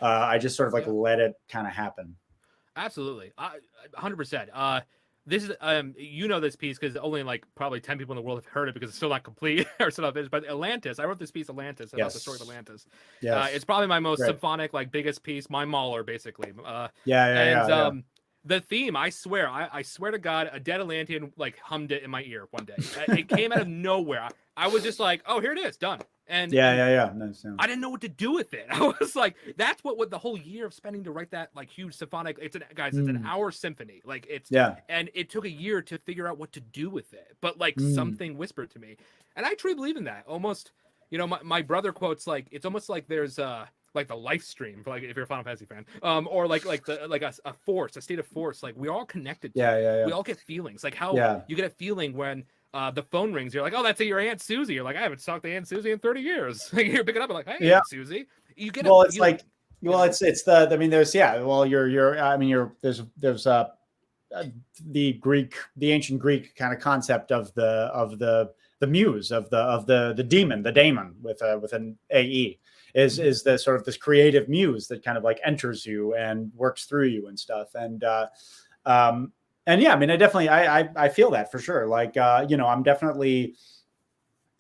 I just sort of like let it kind of happen. Absolutely. 100%. This is this piece because only like probably 10 people in the world have heard it because it's still not complete or still not finished. But Atlantis, I wrote this piece Atlantis about the story of Atlantis. It's probably my most symphonic, like biggest piece, my Mahler basically. The theme, I swear to God, a dead Atlantean like hummed it in my ear one day. It came out of nowhere. I was just like, oh, here it is, done. And Nice, yeah. I didn't know what to do with it. I was like, that's what the whole year of spending to write that like huge symphonic. It's an hour symphony. Like and it took a year to figure out what to do with it. But like something whispered to me, and I truly believe in that. Almost, my brother quotes like it's almost like there's like the life stream, like if you're a Final Fantasy fan, or like a force, a state of force. Like we're all connected. We all get feelings. Like how you get a feeling when the phone rings. You're like, oh, that's your Aunt Susie. You're like, I haven't talked to Aunt Susie in 30 years. Like you're picking up, like, hey, Aunt Susie. You get it's like, it's the. I mean, there's the ancient Greek kind of concept of the muse of the demon, the daemon with an AE. Is the sort of this creative muse that kind of like enters you and works through you and stuff. And yeah, I mean, I feel that for sure. Like, I'm definitely,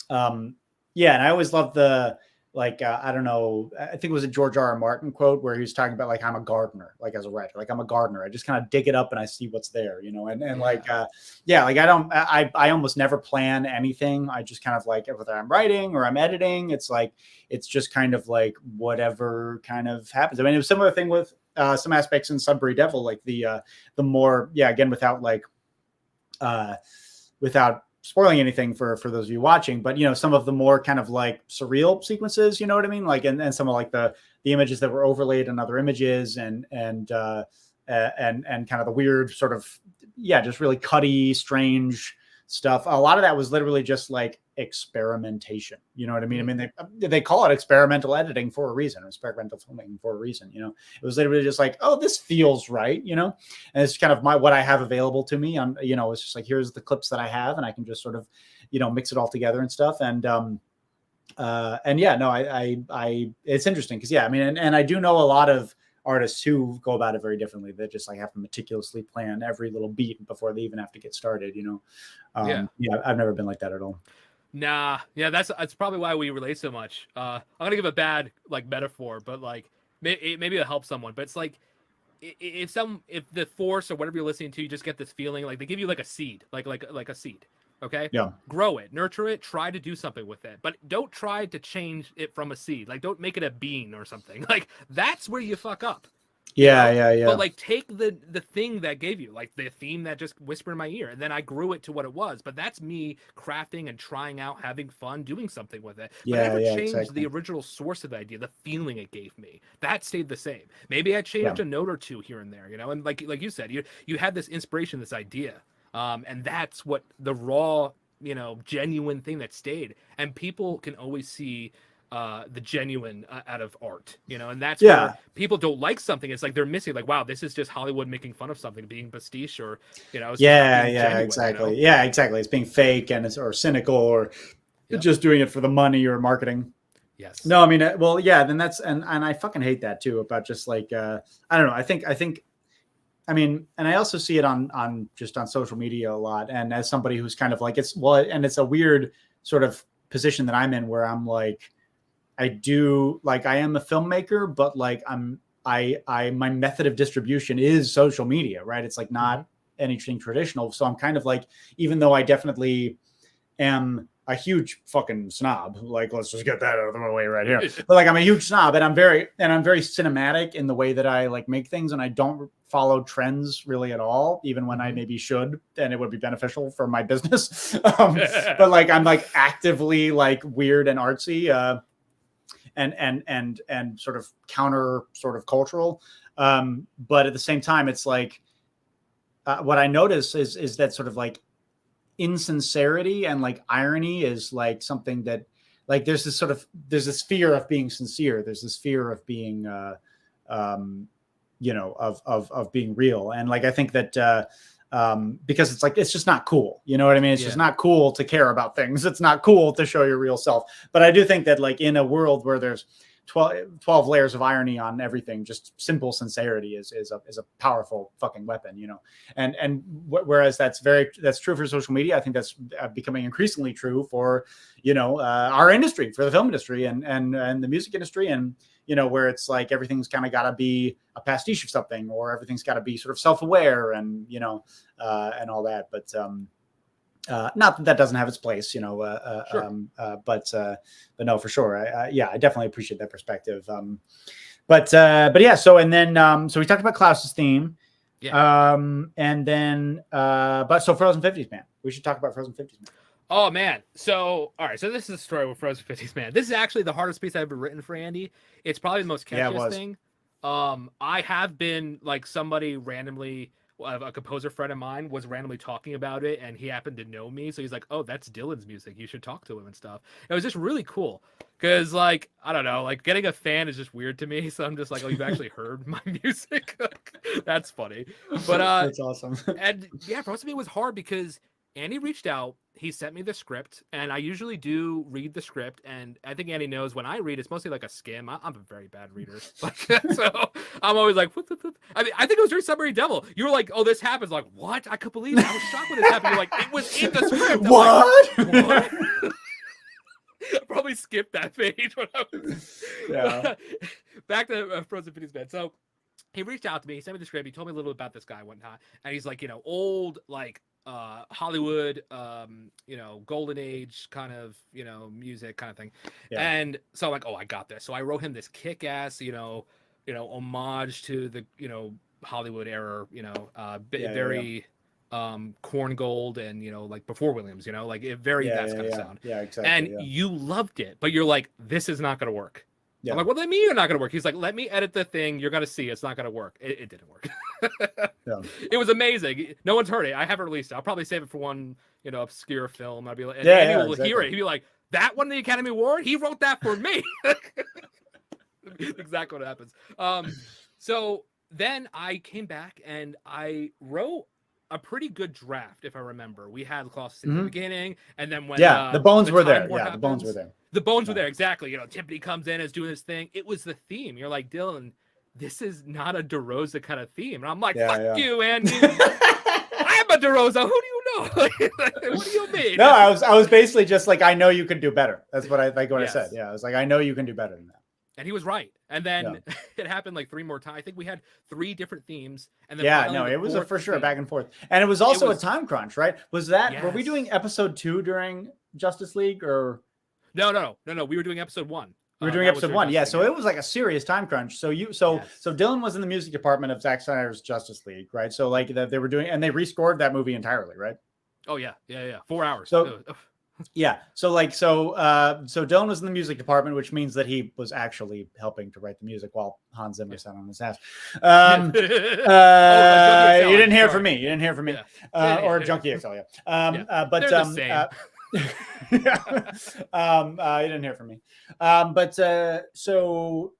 and I always love the, like, I don't know, I think it was a George R.R. Martin quote where he was talking about like, I'm a gardener, like as a writer, like I'm a gardener. I just kind of dig it up and I see what's there, like, like I almost never plan anything. I just kind of like, whether I'm writing or I'm editing, it's like, it's just kind of like whatever kind of happens. I mean, it was a similar thing with some aspects in Sudbury Devil, like the more, again, without spoiling anything for those of you watching, but some of the more kind of like surreal sequences, you know what I mean? Like, and some of like the images that were overlaid on other images and kind of the weird sort of, just really cutty, strange stuff. A lot of that was literally just like experimentation. You know what I mean? I mean, they call it experimental editing for a reason, or experimental filmmaking for a reason. It was literally just like, oh, this feels right. And it's kind of what I have available to me. It's just like, here's the clips that I have, and I can just sort of, mix it all together and stuff. And it's interesting because I mean, and I do know a lot of artists who go about it very differently. They just like have to meticulously plan every little beat before they even have to get started. I've never been like that at all. Nah, that's probably why we relate so much. I'm gonna give a bad like metaphor, but like maybe it'll help someone. But it's like if the force or whatever you're listening to, you just get this feeling like they give you like a seed, like a seed. Okay. Yeah. Grow it, nurture it, try to do something with it, but don't try to change it from a seed. Like don't make it a bean or something. Like that's where you fuck up. Yeah. But like take the thing that gave you, like the theme that just whispered in my ear, and then I grew it to what it was. But that's me crafting and trying out, having fun, doing something with it. But I never changed the original source of the idea, the feeling it gave me. That stayed the same. Maybe I changed a note or two here and there, and like you said, you had this inspiration, this idea. And that's what the raw, genuine thing that stayed. And people can always see the genuine out of art, and that's where people don't like something. It's like they're missing, like, wow, this is just Hollywood making fun of something, being pastiche, or it's genuine, exactly. Exactly. It's being fake or cynical, or just doing it for the money or marketing. Yes. No, I mean, then that's and I fucking hate that too, about just like I don't know. I think I mean, and I also see it on social media a lot. And as somebody who's kind of like, it's a weird sort of position that I'm in, where I'm like, I am a filmmaker, but like my method of distribution is social media, right? It's like not anything traditional. So I'm kind of like, even though I definitely am a huge fucking snob, like, let's just get that out of the way right here. But like, I'm a huge snob, and I'm very cinematic in the way that I like make things. And I don't follow trends really at all, even when I maybe should, and it would be beneficial for my business. But like, I'm like actively like weird and artsy, and sort of counter sort of cultural. But at the same time, it's like, what I notice is that sort of like, insincerity and like irony is like something that like there's this fear of being sincere. There's this fear of being, of being real. And like, I think that, because it's like, it's just not cool. You know what I mean? It's just not cool to care about things. It's not cool to show your real self. But I do think that like in a world where there's 12 layers of irony on everything, just simple sincerity is a powerful fucking weapon, you know? And whereas that's true for social media, I think that's becoming increasingly true for, our industry, for the film industry and the music industry. And, where it's like, everything's kind of got to be a pastiche of something, or everything's got to be sort of self-aware and, and all that. But, not that doesn't have its place, sure. But no, for sure. I definitely appreciate that perspective. But yeah, so, and then, so we talked about Klaus's theme. Yeah. And then, but so Frozen 50s Man, we should talk about Frozen 50s Man. Oh man. So, all right. So this is the story with Frozen 50s Man. This is actually the hardest piece I've ever written for Andy. It's probably the most catchiest thing. I have been like somebody randomly, a composer friend of mine was randomly talking about it, and he happened to know me, so he's like, "Oh, that's Dillon's music. You should talk to him and stuff." It was just really cool because, like, I don't know, like getting a fan is just weird to me. So I'm just like, "Oh, you've actually heard my music? That's funny." But that's awesome. And yeah, for me it was hard because Andy reached out. He sent me the script, and I usually do read the script. And I think Andy knows when I read, it's mostly like a skim. I'm a very bad reader, so I'm always like, I mean, I think it was during Sudbury Devil. You were like, "Oh, this happens." Like, what? I could believe it. I was shocked when this happened. You're like, it was in the script. What? Like, what? I probably skipped that page when I was. Yeah. Back to Frozen 50s Man. So he reached out to me. He sent me the script. He told me a little bit about this guy one time, and he's like, old like. Hollywood, golden age kind of, music kind of thing. Yeah. And so I'm like, oh, I got this. So I wrote him this kick-ass, homage to the, Hollywood era, very corn gold and, like before Williams, like it very, that's kind of sound. Yeah, exactly. And you loved it, but you're like, this is not going to work. Yeah. I'm like, what do you mean you're not going to work? He's like, let me edit the thing. You're going to see it's not going to work. It didn't work. Yeah. It was amazing. No one's heard it. I haven't released it. I'll probably save it for one, obscure film. I'll be like, and Andy will hear it. He'll be like, that won the Academy Award? He wrote that for me. Exactly what happens. So then I came back and I wrote a pretty good draft, if I remember. We had Klaus in the beginning, and then when the bones were there. Yeah, the bones were there. The bones were there, exactly. Tiffany comes in, is doing this thing. It was the theme. You're like, Dillon, this is not a DeRosa kind of theme. And I'm like, fuck you, Andy. I'm a DeRosa. Who do you know? What do you mean? No, I was basically just like, I know you can do better. That's what I said. Yeah, I was like, I know you can do better than that. And he was right. And then it happened like 3 more times. I think we had 3 different themes. And then it was for sure a back and forth. And it was also a time crunch, right? Was that, were we doing episode 2 during Justice League or? No. We were doing episode 1. We were doing episode 1. Yeah. So it was like a serious time crunch. So so Dillon was in the music department of Zack Snyder's Justice League, right? So like they were doing, and they rescored that movie entirely, right? Oh yeah. 4 hours. So yeah. So Dillon was in the music department, which means that he was actually helping to write the music while Hans Zimmer sat on his ass. You didn't hear from me. You didn't hear from me. Or Junkie XL. Yeah. But they're the same. You didn't hear from me. So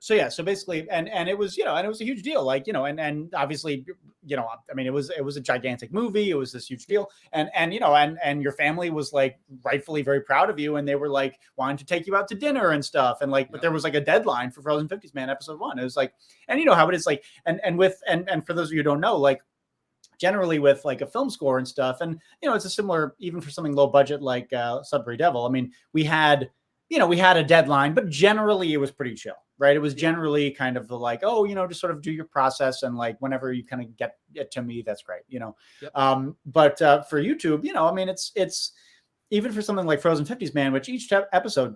basically, and it was, and it was a huge deal, like, and obviously, I mean, it was a gigantic movie. It was this huge deal. And your family was like rightfully very proud of you. And they were like wanting to take you out to dinner and stuff. And like, but there was like a deadline for Frozen 50s Man episode 1. It was like, and how it is like, and for those of you who don't know, like, generally with like a film score and stuff. And, it's a similar, even for something low budget, like Sudbury Devil. I mean, we had a deadline, but generally it was pretty chill, right? It was generally kind of the like, just sort of do your process. And like, whenever you kind of get it to me, that's great, Yep. But for YouTube, I mean, it's even for something like Frozen 50s Man, which each episode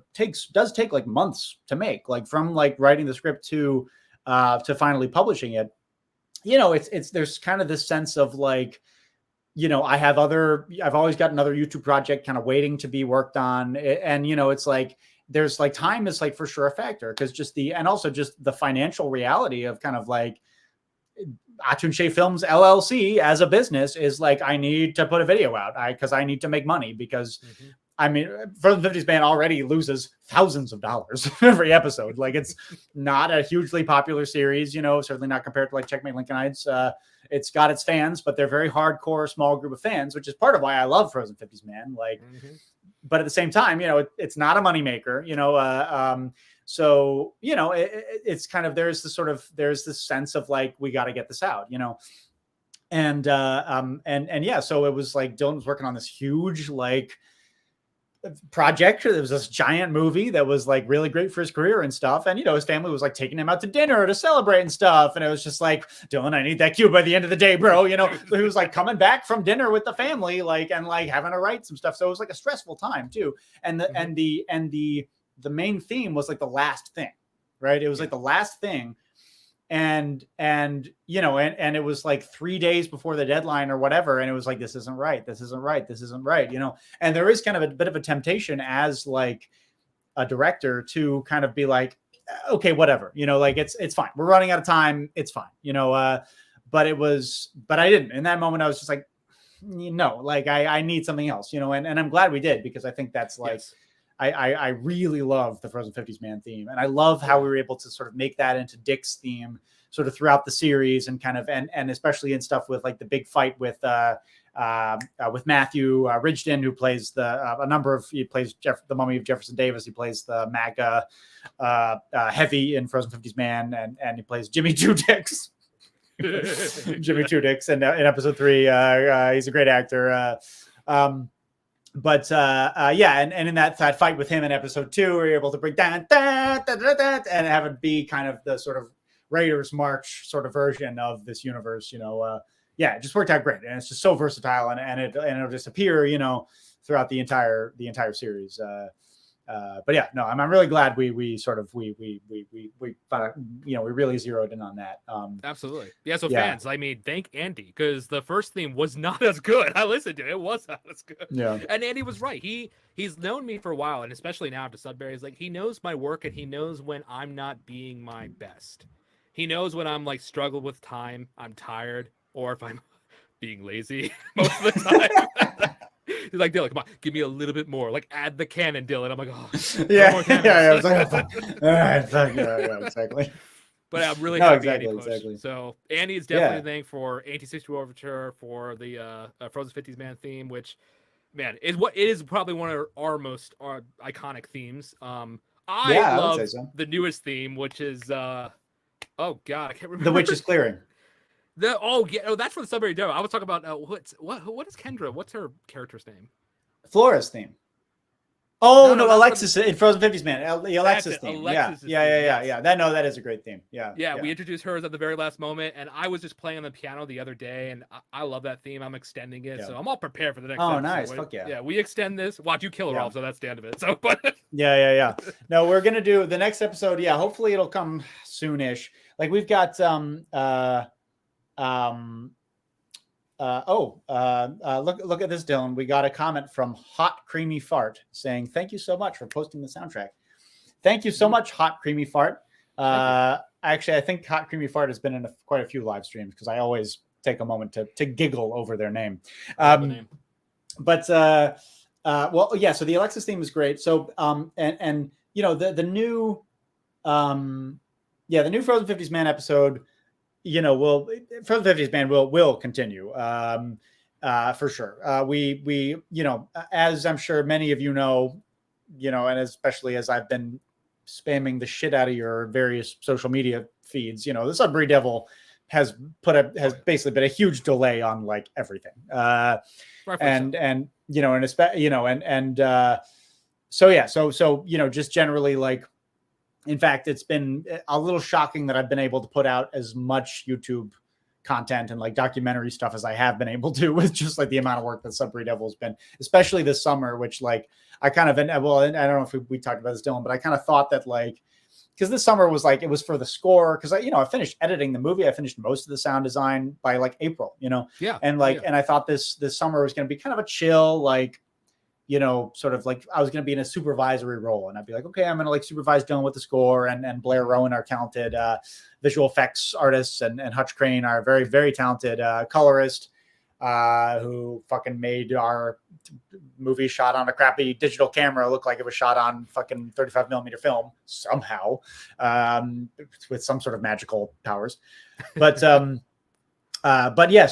does take like months to make, like from like writing the script to finally publishing it. There's kind of this sense of like, I've always got another YouTube project kind of waiting to be worked on. And, it's like, there's like time is like for sure a factor, because also just the financial reality of kind of like, Atun-Shei Films LLC as a business is like, I need to put a video out because I need to make money because I mean, Frozen 50s Man already loses thousands of dollars every episode. Like, it's not a hugely popular series, you know, certainly not compared to like Checkmate Lincolnites. It's got its fans, but they're very hardcore, small group of fans, which is part of why I love Frozen 50s Man. Like, but at the same time, you know, it's not a moneymaker, you know. So, you know, it's kind of, there's this sense of like, we got to get this out, you know. And yeah, so it was like Dillon was working on this huge like project. There was this giant movie that was like really great for his career and stuff. And, you know, his family was like taking him out to dinner to celebrate and stuff. And it was just like, Dillon, I need that cue by the end of the day, bro. You know, so he was like coming back from dinner with the family, like, and like having to write some stuff. So it was like a stressful time too. And the main theme was like the last thing, right? It was like the last thing. And you know, and it was like 3 days before the deadline or whatever. And it was like, this isn't right. This isn't right. This isn't right. You know, and there is kind of a bit of a temptation as like a director to kind of be like, okay, whatever, you know, like it's fine. We're running out of time. It's fine. You know, but I didn't. In that moment, I was just like, no, like I need something else, you know, and I'm glad we did, because I think that's like, yes. I really love the Frozen 50s Man theme. And I love how we were able to sort of make that into Dick's theme sort of throughout the series, and kind of, and especially in stuff with like the big fight with Matthew Ridgden, who plays he plays the Mummy of Jefferson Davis. He plays the MAGA heavy in Frozen 50s Man, and he plays Jimmy Two Dicks. Jimmy Two Dicks in episode 3. He's a great actor. But yeah, and in that fight with him in episode 2, we're able to bring and have it be kind of the sort of Raiders March sort of version of this universe, you know. Yeah, it just worked out great, and it's just so versatile, and it'll just appear, you know, throughout the entire series. But yeah, no, I'm really glad we really zeroed in on that. Absolutely. Yeah. So fans, I mean, thank Andy, because the first theme was not as good. I listened to it. It was not as good. Yeah. And Andy was right. He's known me for a while, and especially now after Sudbury, is like, he knows my work, and he knows when I'm not being my best. He knows when I'm like struggled with time, I'm tired, or if I'm being lazy most of the time. He's like, Dillon, come on, give me a little bit more. Like, add the cannon, Dillon. I'm like, oh, yeah, yeah. It's like, all right, yeah, exactly. But I'm really happy exactly, Andy pushed. Exactly. So Andy is definitely a thing for 1862 Overture, for the Frozen 50s Man theme, which, man, is probably one of our most iconic themes. I love the newest theme, which is oh god, I can't remember. The Witch is Clearing. That's from the Sudbury Devil. I was talking about what is Kendra? What's her character's name? Flora's theme. Oh no, Alexis in Frozen 50s Man. The Alexis theme. Yeah. That is a great theme. Yeah. We introduced hers at the very last moment, and I was just playing on the piano the other day, and I love that theme. I'm extending it, so I'm all prepared for the next. Oh, episode. Nice. Fuck yeah. Yeah, we extend this. Watch you kill her off, so that's the end of it. So, but yeah. No, we're gonna do the next episode. Yeah, hopefully it'll come soonish. Like we've got look at this, Dillon. We got a comment from Hot Creamy Fart saying, thank you so much for posting the soundtrack. Thank you so much, Hot Creamy Fart. Actually, I think Hot Creamy Fart has been in quite a few live streams, because I always take a moment to giggle over their name. But well, yeah, so the Alexis theme is great. So and you know, the new the new Frozen 50s Man episode, you know, Frozen 50s Man will continue for sure. We you know, as I'm sure many of you know, and especially as I've been spamming the shit out of your various social media feeds, you know, the Sudbury Devil has basically been a huge delay on like everything. And you know, so you know, just generally, like, in fact, it's been a little shocking that I've been able to put out as much YouTube content and like documentary stuff as I have been able to, with just like the amount of work that Sudbury Devil has been, especially this summer, which like I kind of, I don't know if we talked about this, Dillon, but I kind of thought that like, because this summer was like, it was for the score, because I finished editing the movie, I finished most of the sound design by like April, you know, and like, and I thought this summer was going to be kind of a chill, like, you know, sort of like I was going to be in a supervisory role, and I'd be like, okay, I'm going to like supervise Dillon with the score, and Blair Rowan, our talented visual effects artists, and Hutch Crane, our very, very talented colorist, who fucking made our movie shot on a crappy digital camera look like it was shot on fucking 35 millimeter film somehow, with some sort of magical powers. But yeah,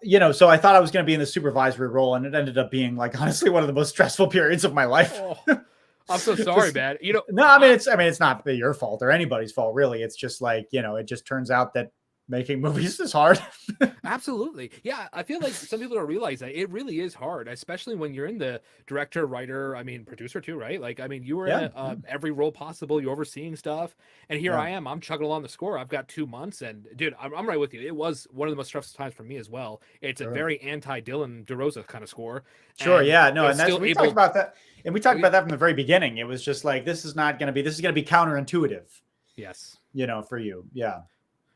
you know, so I thought I was going to be in the supervisory role, and it ended up being like, honestly, one of the most stressful periods of my life. Oh, I'm so sorry, man. You know, no, I mean, it's not your fault or anybody's fault, really. It's just like, you know, it just turns out that making movies is hard. Absolutely. Yeah. I feel like some people don't realize that it really is hard, especially when you're in the director, writer, I mean, producer too, right? Like, I mean, you were in every role possible, you're overseeing stuff. And here I am, I'm chugging along the score. I've got 2 months, and dude, I'm right with you. It was one of the most stressful times for me as well. It's a very anti-Dillon DeRosa kind of score. Sure. And yeah. No. And that's, we talked about that. And we talked about that from the very beginning. It was just like, this is going to be counterintuitive. Yes. You know, for you. Yeah.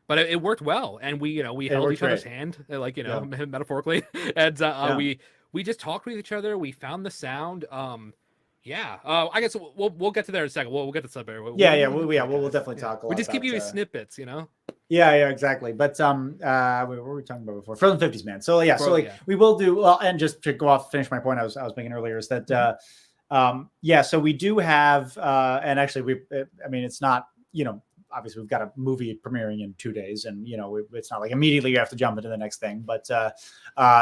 But it worked well, and we held each other's hand, like, you know, metaphorically, and we just talked with each other. We found the sound. I guess we'll get to there in a second. We'll get to Sudbury. We'll definitely talk a lot. We just about, give you snippets, you know. Yeah, exactly. But what were we talking about before? Frozen 50s, man. So yeah, we will do well. And just to go off, finish my point I was making earlier is that so we do have and actually it's not, you know, obviously we've got a movie premiering in 2 days, and you know, it's not like immediately you have to jump into the next thing, but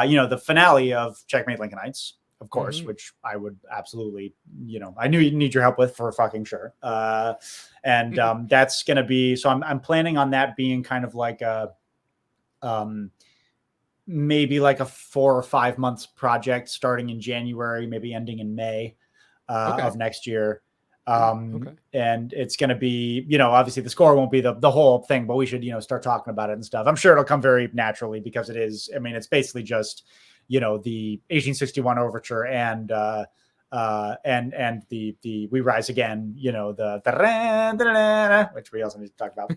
you know, the finale of Checkmate Lincolnites, of course, which I would absolutely, you know, I knew you'd need your help with for fucking sure. And that's going to be, so I'm planning on that being kind of like a, maybe like a 4 or 5 months project starting in January, maybe ending in May of next year. And it's going to be, you know, obviously the score won't be the whole thing, but we should, you know, start talking about it and stuff. I'm sure it'll come very naturally because it is, I mean, it's basically just, you know, the 1861 overture and the We Rise Again, you know, which we also need to talk about.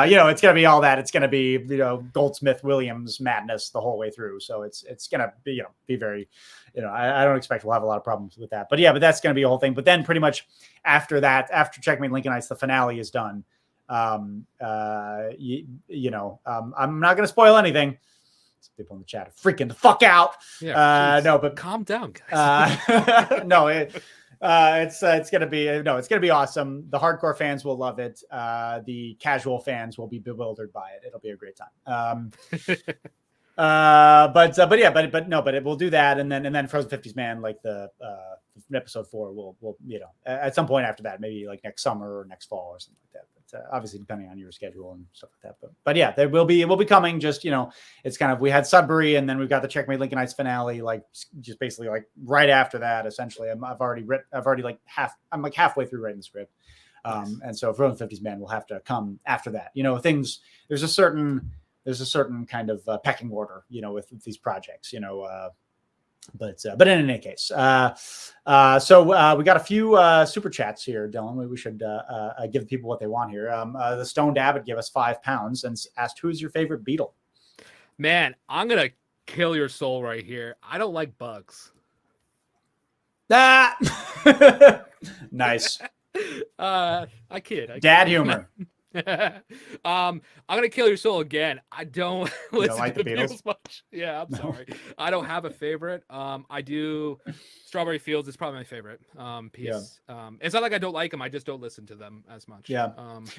You know, it's going to be all that. It's going to be, you know, Goldsmith Williams madness the whole way through. So it's going to be, you know, be very, you know, I don't expect we'll have a lot of problems with that. But yeah, but that's going to be a whole thing. But then pretty much after that, after Checkmate Lincolnites, the finale is done. You know, I'm not going to spoil anything. People in the chat are freaking the fuck out. No, but calm down, guys. No, it's gonna be awesome. The hardcore fans will love it. The casual fans will be bewildered by it. It'll be a great time. But it will do that, and then Frozen 50s, man, like the episode 4 will you know, at some point after that, maybe like next summer or next fall or something like that. But obviously depending on your schedule and stuff like that. But yeah, it will be coming. Just, you know, it's kind of, we had Sudbury, and then we've got the Checkmate Lincolnites finale, like just basically like right after that. Essentially, I'm like halfway through writing the script. And so Frozen 50s, man, will have to come after that. You know, there's a certain kind of pecking order, you know, with these projects, you know, but in any case, so we got a few super chats here, Dillon. We should give people what they want here. The Stoned Abbott gave us £5 and asked, who's your favorite Beatle? Man, I'm gonna kill your soul right here. I don't like bugs. Nice. I kid. Dad humor. I'm gonna kill your soul again. I don't listen like to the Beatles much. Yeah, I'm sorry. I don't have a favorite. I do. Strawberry Fields is probably my favorite piece. It's not like I don't like them. I just don't listen to them as much. Yeah.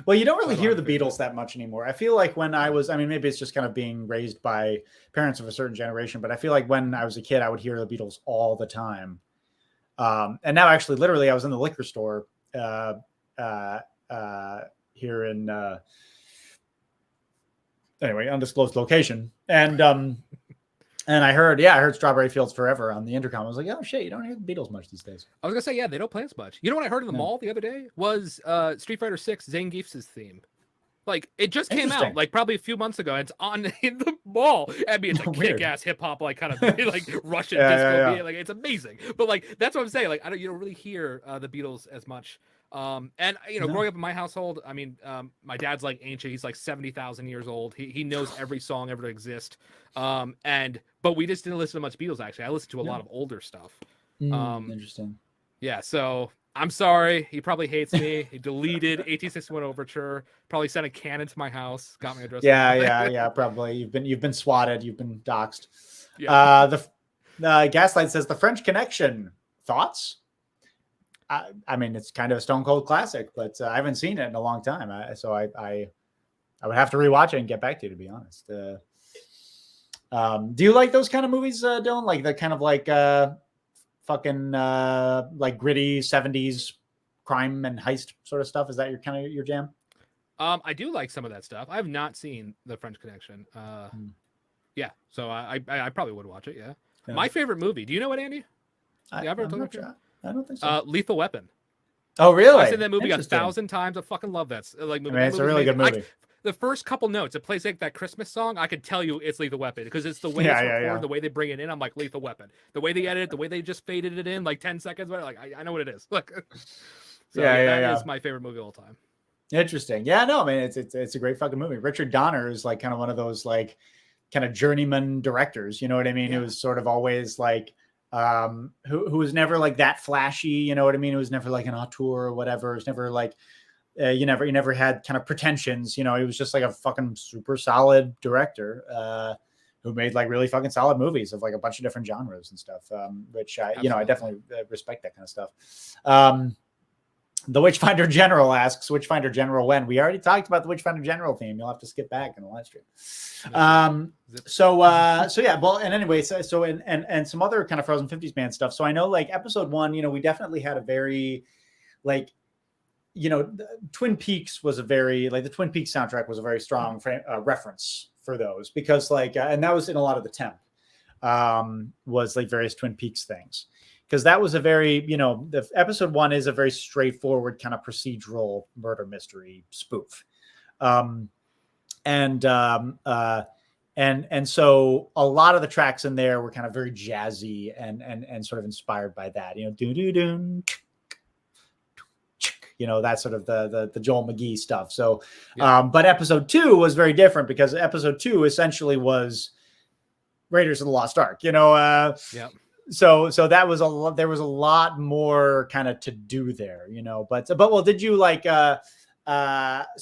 Well, you don't really hear the Beatles that much anymore. I feel like when I was, I mean, maybe it's just kind of being raised by parents of a certain generation, but I feel like when I was a kid, I would hear the Beatles all the time. And now, actually, literally, I was in the liquor store here in anyway, undisclosed location, and I heard Strawberry Fields Forever on the intercom. I was like, oh shit, you don't hear the Beatles much these days. I was gonna say, yeah, they don't play as much. You know what I heard in the mall the other day was Street Fighter 6 Zangief's theme. Like, it just came out like probably a few months ago. It's on in the mall. I mean, it's a kick-ass hip-hop, like kind of like Russian disco. Like, it's amazing. But like, that's what I'm saying. Like, you don't really hear the Beatles as much. And growing up in my household, I mean, my dad's like ancient. He's like 70,000 years old. He knows every song ever to exist. But we just didn't listen to much Beatles. Actually, I listened to a lot of older stuff. Interesting. Yeah. So I'm sorry. He probably hates me. He deleted 1861 Overture. Probably sent a cannon to my house. Got my address. Yeah. Probably you've been swatted. You've been doxxed. Yeah. The Gaslight says The French Connection. Thoughts? I mean, it's kind of a stone cold classic, but I haven't seen it in a long time. So I would have to rewatch it and get back to you, to be honest. Do you like those kind of movies, Dylan? Like the kind of like fucking like gritty 70s crime and heist sort of stuff? Is that your jam? I do like some of that stuff. I have not seen The French Connection. Yeah, so I probably would watch it. Yeah. My favorite movie. Do you know it, Andy? I don't think so. Lethal Weapon. Oh, really? I've seen that movie 1,000 times. I fucking love that movie. I mean, it's a really good movie. The first couple notes, it plays like that Christmas song. I could tell you it's Lethal Weapon because it's the way it's recorded, the way they bring it in. I'm like, Lethal Weapon. The way they edit it, the way they just faded it in like 10 seconds. Like I know what it is. Look. That is my favorite movie of all time. Interesting. Yeah, no, I mean, it's a great fucking movie. Richard Donner is like kind of one of those like kind of journeyman directors. You know what I mean? It was sort of always like, who was never like that flashy, you know what I mean? It was never like an auteur or whatever. It was never like, you never had kind of pretensions, you know. He was just like a fucking super solid director, who made like really fucking solid movies of like a bunch of different genres and stuff. Which I definitely respect that kind of stuff. The Witchfinder General asks, Witchfinder General when? We already talked about the Witchfinder General theme. You'll have to skip back in the live stream. So yeah, well, and anyway, so and some other kind of Frozen 50s band stuff. So I know like episode 1, we definitely had a very like, Twin Peaks was a very, like the Twin Peaks soundtrack was a very strong reference for those because like, and that was in a lot of the temp, was like various Twin Peaks things. Because that was a very, the episode 1 is a very straightforward kind of procedural murder mystery spoof. And so a lot of the tracks in there were kind of very jazzy and sort of inspired by that, that sort of the Joel McGee stuff. So, but episode 2 was very different because episode 2 essentially was Raiders of the Lost Ark, So that was there was a lot more kind of to do there, but well, did you like, so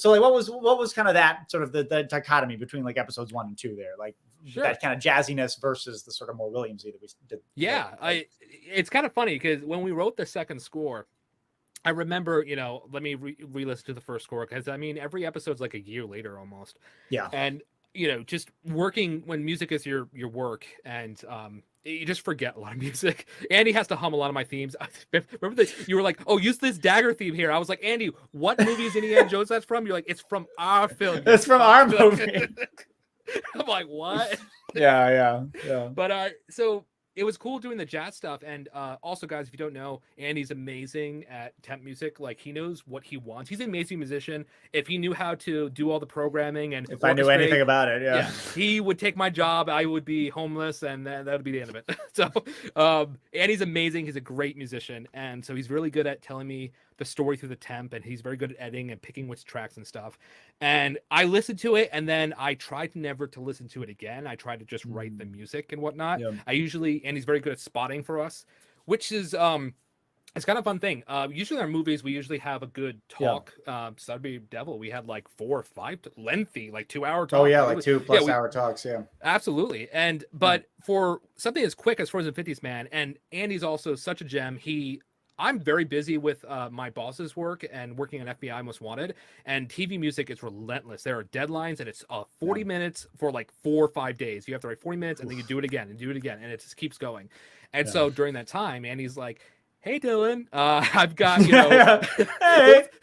like, what was kind of that sort of the dichotomy between like episodes 1 and 2 there, like that kind of jazziness versus the sort of more Williamsy that we did? Yeah. It's kind of funny because when we wrote the second score, I remember, let me re-listen to the first score because I mean, every episode's like a year later almost. Yeah. And, just working when music is your work and, you just forget a lot of music. Andy has to hum a lot of my themes. Remember that you were like, "Oh, use this dagger theme here." I was like, "Andy, what movie is Indiana Jones that's from?" You're like, "It's from our film." It's from our movie. I'm like, "What?" Yeah. But so it was cool doing the jazz stuff. And also, guys, if you don't know, Andy's amazing at temp music. Like, he knows what he wants. He's an amazing musician. If he knew how to do all the programming and if I knew anything about it, yeah, he would take my job. I would be homeless, and that would be the end of it. So Andy's amazing. He's a great musician. And so he's really good at telling me the story through the temp, and he's very good at editing and picking which tracks and stuff. And I listened to it, and then I tried never to listen to it again. I tried to just write the music and whatnot. Yeah. And he's very good at spotting for us, which is it's kind of a fun thing. Usually in our movies, we usually have a good talk. Sudbury Devil, we had like 4 or 5 lengthy, like 2-hour talks. Oh yeah, like 2+ hour talks. Yeah, absolutely. And but for something as quick as Frozen 50s, man, and Andy's also such a gem. I'm very busy with my boss's work and working on FBI Most Wanted, and TV music is relentless. There are deadlines, and it's 40 minutes for like 4 or 5 days. You have to write 40 minutes, and then you do it again, and it just keeps going. And so during that time, Andy's like, "Hey, Dillon, I've got, hey, like,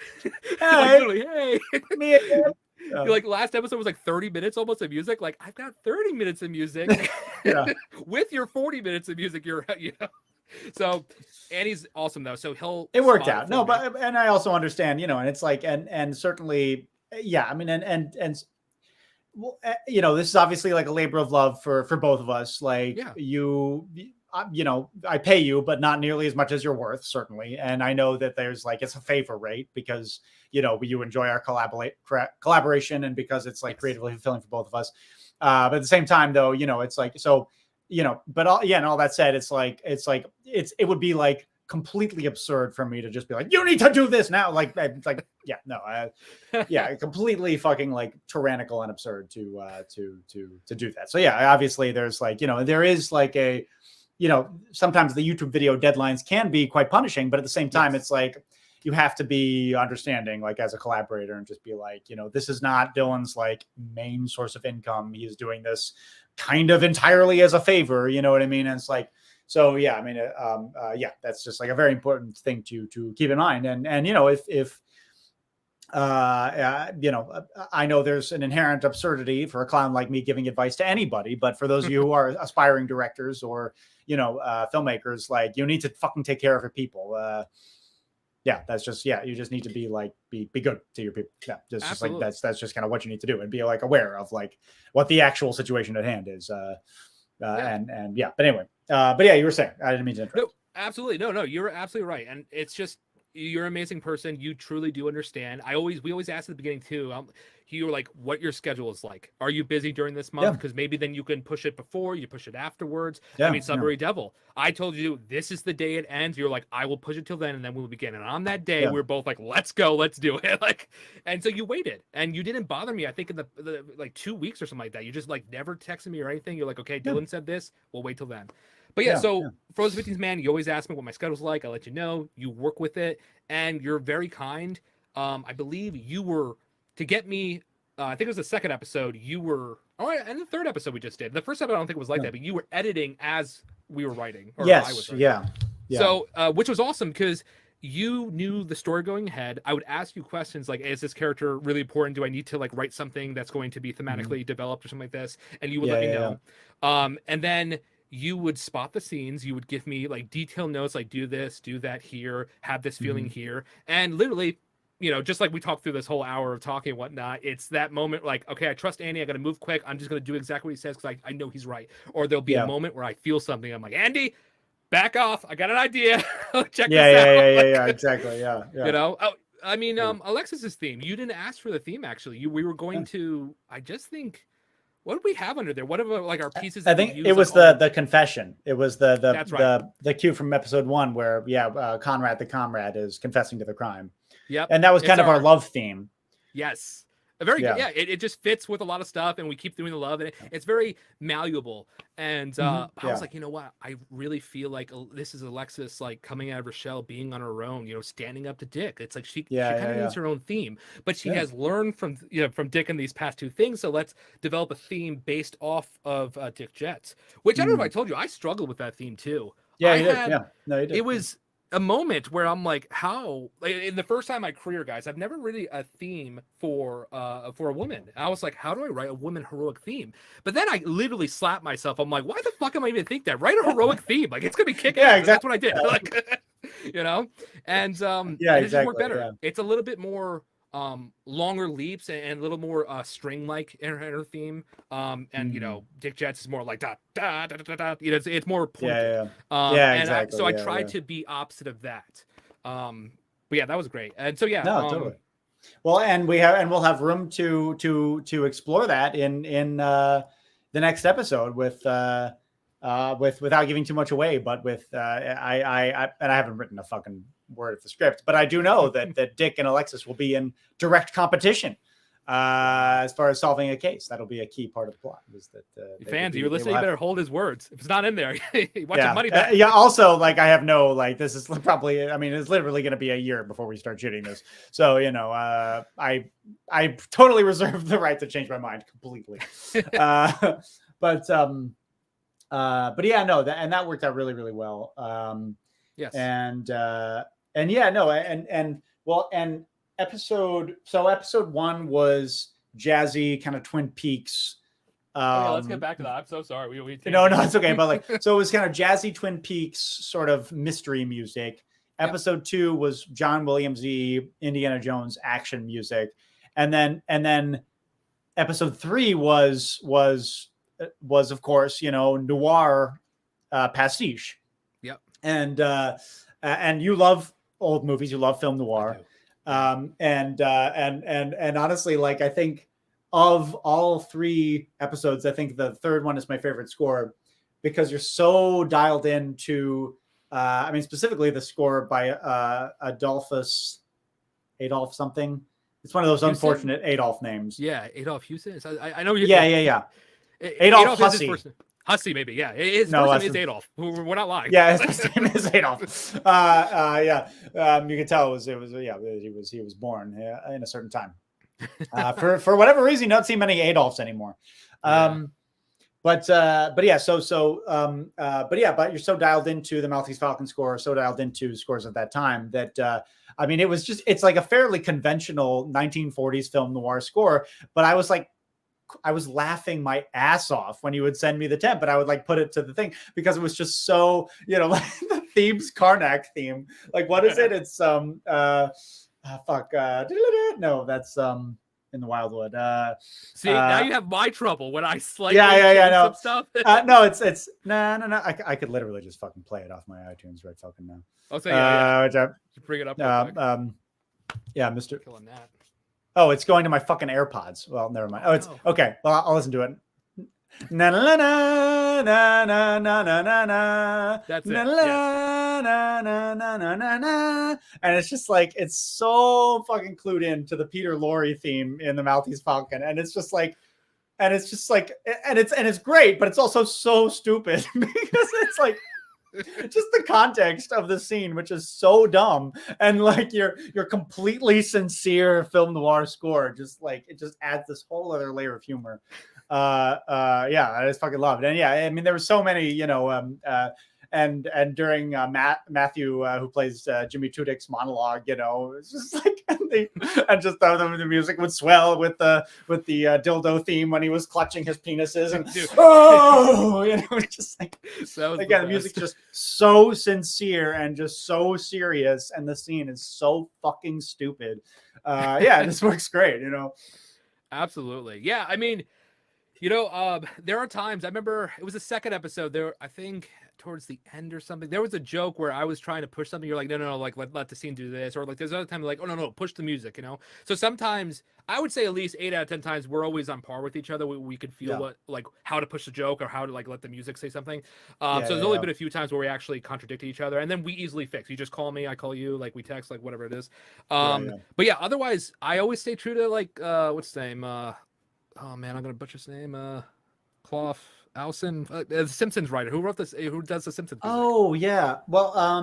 literally, hey." Me again. Like last episode was like 30 minutes almost of music. Like, I've got 30 minutes of music. With your 40 minutes of music, So Andy's awesome though. So it worked out. No, but and I also understand, and it's like, and certainly, yeah, I mean, and well, this is obviously like a labor of love for both of us. Like you you know, I pay you, but not nearly as much as you're worth, certainly. And I know that there's like, it's a favor rate because, you know, you enjoy our collaboration and because it's like creatively fulfilling for both of us. But at the same time, though, you know, it's like, so, you know, but and all that said, it would be like completely absurd for me to just be like, you need to do this now. Like, completely fucking like tyrannical and absurd to do that. So yeah, obviously there's like, you know, there is like a, you know, sometimes the YouTube video deadlines can be quite punishing, but at the same time, it's like, you have to be understanding, like as a collaborator, and just be like, you know, this is not Dillon's like main source of income. He's doing this kind of entirely as a favor. You know what I mean? And it's like, so yeah, I mean, that's just like a very important thing to keep in mind. And you know, if you know, I know there's an inherent absurdity for a clown like me giving advice to anybody, but for those of you who are aspiring directors or, you know, filmmakers, like you need to fucking take care of your people. That's just, you just need to be like, be good to your people. Yeah. Just like, that's just kind of what you need to do, and be like aware of like what the actual situation at hand is. But anyway, you were saying, I didn't mean to interrupt. No, absolutely. No, you're absolutely right. And it's just, you're an amazing person. You truly do understand. We always ask at the beginning too. You were like, what your schedule is like. Are you busy during this month? Because maybe then you can push it before, you push it afterwards. I mean, Sudbury Devil. I told you this is the day it ends. You're like, I will push it till then, and then we'll begin. And on that day, we were both like, let's go, let's do it. Like, and so you waited, and you didn't bother me. I think in the like 2 weeks or something like that. You just like never texted me or anything. You're like, okay, Dillon said this. We'll wait till then. But Frozen 15's man, you always ask me what my schedule's like. I let you know. You work with it, and you're very kind. I believe you were to get me. I think it was the second episode. You were and the third episode we just did. The first episode I don't think it was like that, but you were editing as we were writing. Or I was writing. Yeah. So, which was awesome because you knew the story going ahead. I would ask you questions like, is this character really important? Do I need to like write something that's going to be thematically developed or something like this? And you would let me know. And then you would spot the scenes. You would give me like detailed notes, like do this, do that here, have this feeling here. And literally, you know, just like we talked through this whole hour of talking and whatnot, it's that moment like, okay, I trust Andy. I got to move quick. I'm just going to do exactly what he says because I know he's right. Or there'll be a moment where I feel something. I'm like, Andy, back off. I got an idea. Check this out. Exactly. Yeah. You know, I mean, Alexis's theme, you didn't ask for the theme, actually. We were going to, I just think, what did we have under there? What about like our pieces? I think it was the confession. It was the cue from episode 1 where Conrad the comrade is confessing to the crime. Yep. And that was kind of our love theme. Yes. A very good. Yeah. It just fits with a lot of stuff, and we keep doing the love, and it's very malleable. And I was like, you know what? I really feel like this is Alexis like coming out of her shell, being on her own, you know, standing up to Dick. It's like she kind of needs her own theme, but she has learned from Dick in these past 2 things. So let's develop a theme based off of Dick Jets, which I don't know if I told you, I struggled with that theme too. Yeah, you did. No, you did. It was a moment where I'm like, how in the first time in my career, guys, I've never really a theme for a woman. I was like, how do I write a woman heroic theme? But then I literally slapped myself. I'm like, why the fuck am I even think that? Write a heroic theme. Like, it's gonna be kicking ass. Exactly. That's what I did. Like, you know, and it just worked better. It's a little bit more longer leaps and a little more string like in her theme. And you know, Dick Jets is more like da da da da da. You know, it's more pointed. Exactly. So I tried to be opposite of that. But yeah, that was great. And so totally. Well, and we'll have room to explore that in the next episode with without giving too much away, but with I haven't written a fucking word of the script, but I do know that Dick and Alexis will be in direct competition as far as solving a case. That'll be a key part of the plot. Is that fans, you're listening, you better hold his words. If it's not in there, you want your money back. Also, like, I have no, like, this is probably, I mean, it's literally going to be a year before we start shooting this. So, you know, I totally reserve the right to change my mind completely. But yeah, no, that worked out really, really well. Yes. And episode 1 was jazzy, kind of Twin Peaks. Let's get back to that. I'm so sorry. No, it's okay. But like, so it was kind of jazzy Twin Peaks sort of mystery music. Episode 2 was John Williams-y Indiana Jones action music, and then episode 3 was of course, you know, noir pastiche. Yep. And you love old movies, you love film noir. And honestly, like, I think of all 3 episodes, I think the third one is my favorite score, because you're so dialed into, I mean, specifically the score by Adolf something. It's one of those Houston? Unfortunate Adolf names. Yeah, Adolf Houston. I know. Yeah. Adolf Hussey. Hussey, maybe. Yeah, his No, first name is Adolf. We're not lying. Yeah, his first name is Adolf. Yeah. You can tell he was born in a certain time. For whatever reason, you don't see many Adolfs anymore. But you're so dialed into the Maltese Falcon score, so dialed into scores at that time that I mean, it's like a fairly conventional 1940s film noir score. But I was laughing my ass off when you would send me the temp, but I would like put it to the thing because it was just so, like the theme's Karnak theme. Like, what is it? It's no, that's in the Wildwood. See, now you have my trouble when I slightly no. some stuff. No, it's no. I could literally just fucking play it off my iTunes right fucking now. I'll say yeah. Bring it up. Yeah, Mr. Killing that. Oh, it's going to my fucking AirPods. Well, never mind. Oh, it's okay. Well, I'll listen to it. Na na na na na na na na na. That's it. Na na na na na na na. And it's just like, it's so fucking clued in to the Peter Lorre theme in the Maltese Falcon, and it's great, but it's also so stupid because it's like, just the context of the scene, which is so dumb, and like your completely sincere film noir score, just like it just adds this whole other layer of humor. I just fucking love it. And yeah, I mean, there were so many, and during Matthew, who plays Jimmy Tudyk's monologue, it's just like, and just the music would swell with the dildo theme when he was clutching his penises, and just like, again, the music's just so sincere and just so serious, and the scene is so fucking stupid. This works great, Absolutely. Yeah, I mean, there are times, I remember it was the second episode there, I think towards the end or something, there was a joke where I was trying to push something. You're like, no, like let the scene do this. Or like there's other time like, oh no, push the music, So sometimes I would say at least 8 out of 10 times we're always on par with each other. We could feel like how to push the joke or how to like let the music say something. So there's only been a few times where we actually contradict each other, and then we easily fix. You just call me, I call you, like we text, like whatever it is. But yeah, otherwise I always stay true to like what's his name? Oh man, I'm gonna butcher his name. Klaus Alson, the Simpsons writer. Who wrote this? Who does the Simpsons music? Oh yeah. Well, I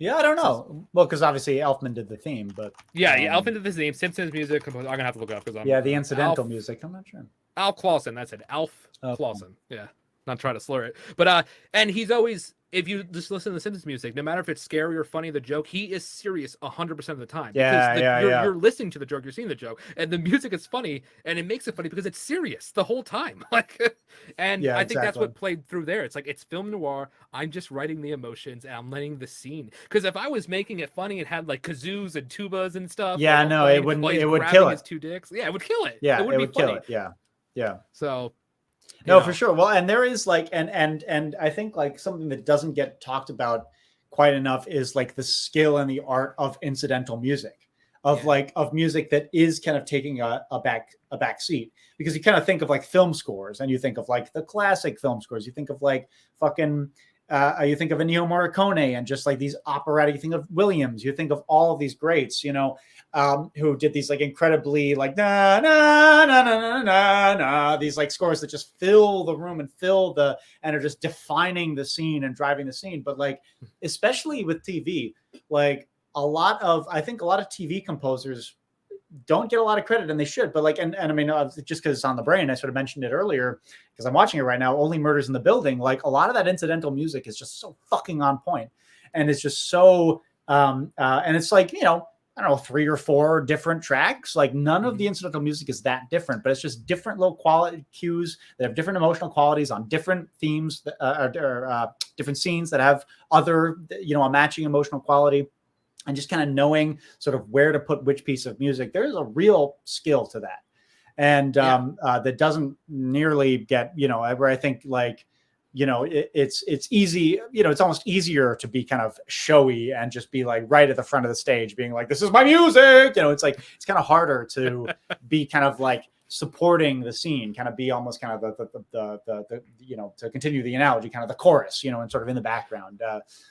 don't know. Well, because obviously Elfman did the theme, but Elfman did the theme. Simpsons music. I'm gonna have to look it up because the incidental music. I'm not sure. Alf Clausen. That's it. Alf Clausen. Yeah. Not trying to slur it, but and he's always, if you just listen to the Simpsons music, no matter if it's scary or funny, the joke, he is serious 100% of the time. You're listening to the joke, you're seeing the joke, and the music is funny, and it makes it funny because it's serious the whole time. Like, and I think that's what played through there. It's like, it's film noir. I'm just writing the emotions and I'm letting the scene. Because if I was making it funny, it had like kazoos and tubas and stuff. It wouldn't. It would kill it. His 2 dicks. Yeah, it would kill it. Yeah, it would kill it. Yeah. So. No, for sure. Well, and there is like, and I think like something that doesn't get talked about quite enough is like the skill and the art of incidental music, of music that is kind of taking a back seat, because you kind of think of like film scores, and you think of like the classic film scores. You think of like fucking, you think of Ennio Morricone and just like these operatic. You think of Williams. You think of all of these greats, who did these like incredibly like na na na na na na these like scores that just fill the room and and are just defining the scene and driving the scene. But like, especially with TV, like I think a lot of TV composers don't get a lot of credit, and they should. But like, and I mean, just because it's on the brain, I sort of mentioned it earlier because I'm watching it right now. Only Murders in the Building. Like, a lot of that incidental music is just so fucking on point, and it's just so and it's like, I don't know, 3 or 4 different tracks. Like, none of the incidental music is that different, but it's just different low quality cues that have different emotional qualities on different themes, different scenes that have other, a matching emotional quality, and just kind of knowing sort of where to put which piece of music. There's a real skill to that. And that doesn't nearly get, where I think like, it's easy, it's almost easier to be kind of showy and just be like right at the front of the stage being like, this is my music. It's like, it's kind of harder to be kind of like supporting the scene, kind of be almost kind of the to continue the analogy, kind of the chorus, and sort of in the background.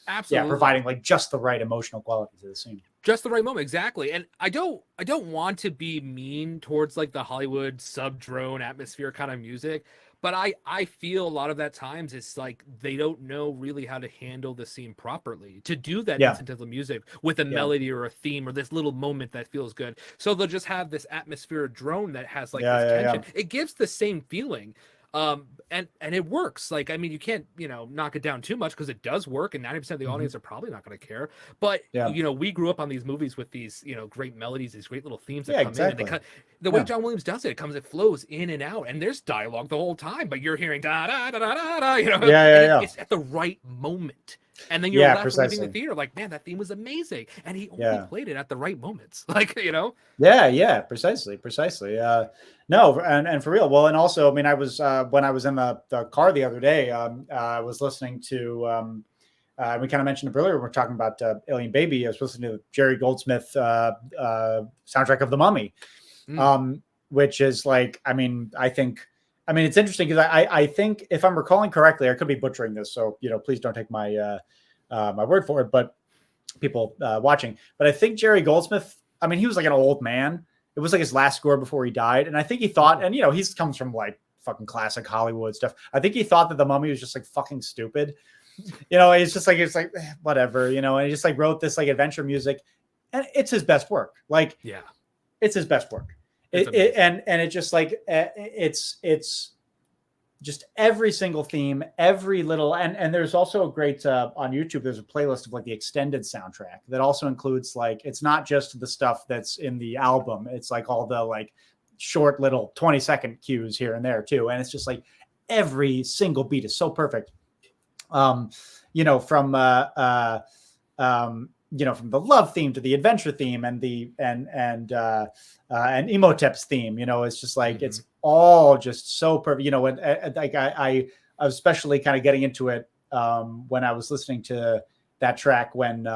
Absolutely. Yeah, providing like just the right emotional quality to the scene. Just the right moment, exactly. And I don't want to be mean towards like the Hollywood sub-drone atmosphere kind of music, but I feel a lot of that times it's like they don't know really how to handle the scene properly to do that incidental music with a melody or a theme or this little moment that feels good. So they'll just have this atmospheric drone that has like this tension. It gives the same feeling. And it works. Like, I mean, you can't, knock it down too much because it does work, and 90% of the audience are probably not going to care. But we grew up on these movies with these, great melodies, these great little themes that come in. And the way John Williams does it, it flows in and out, and there's dialogue the whole time, but you're hearing da da da da da da, it's at the right moment. And then you're left leaving the theater like, man, that theme was amazing. And he only played it at the right moments. Like, Yeah, precisely. No, and for real. Well, and also, I mean, I was, when I was in the car the other day, I was listening to, we kind of mentioned it earlier, when we're talking about Alien Baby. I was listening to the Jerry Goldsmith soundtrack of The Mummy, which is like, it's interesting because I think, if I'm recalling correctly, I could be butchering this, so please don't take my my word for it, but people watching. But I think Jerry Goldsmith, he was like an old man. It was like his last score before he died, and I think he thought, and he comes from like fucking classic Hollywood stuff. I think he thought that The Mummy was just like fucking stupid. It's like whatever, and he just like wrote this like adventure music, and it's his best work. Like, it's his best work. And it just like it's just every single theme, every little, and there's also a great on YouTube, there's a playlist of like the extended soundtrack that also includes like, it's not just the stuff that's in the album, it's like all the like short little 20-second cues here and there too, and it's just like every single beat is so perfect. From from the love theme to the adventure theme and the and Emotep's theme, it's just like it's all just so perfect. Like I was especially kind of getting into it when I was listening to that track when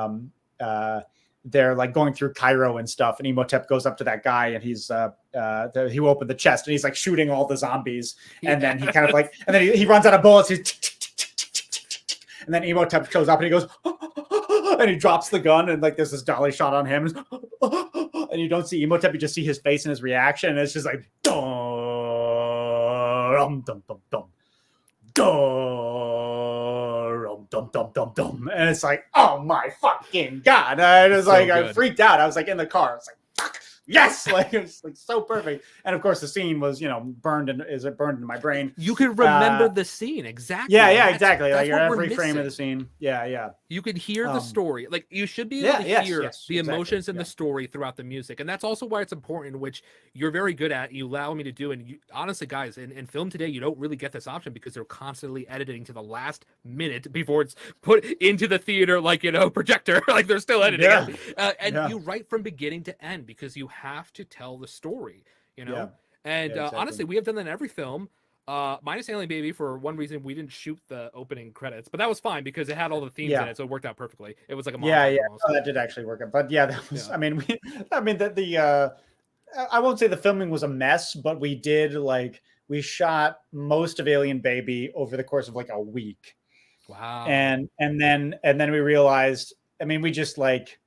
they're like going through Cairo and stuff, and Emotep goes up to that guy and he's he opened the chest and he's like shooting all the zombies, and then he kind of like, and then he runs out of bullets, and then Emotep shows up and he goes and he drops the gun, and like there's this dolly shot on him, and you don't see Emotep, you just see his face and his reaction, and it's just like dum dum dum dum dum dum dum dum, and it's like, oh my fucking god! And it's so like good. I freaked out. I was like in the car. It's like, fuck. Yes, like it was like so perfect. And of course the scene was burned into my brain. You can remember the scene exactly. Yeah, exactly. That's like every frame of the scene. Yeah. You could hear the story. Like you should be able to hear the emotions in the story throughout the music, and that's also why it's important, which you're very good at. You allow me to do, and honestly, guys, in film today, you don't really get this option because they're constantly editing to the last minute before it's put into the theater, like projector. Like they're still editing, you write from beginning to end because you have to tell the story, and exactly. Honestly, we have done that in every film, minus Alien Baby. For one reason, we didn't shoot the opening credits, but that was fine because it had all the themes in it, so it worked out perfectly. It was like a that did actually work out. But that was, I won't say the filming was a mess, but we shot most of Alien Baby over the course of like a week. Wow. And then we realized, we just like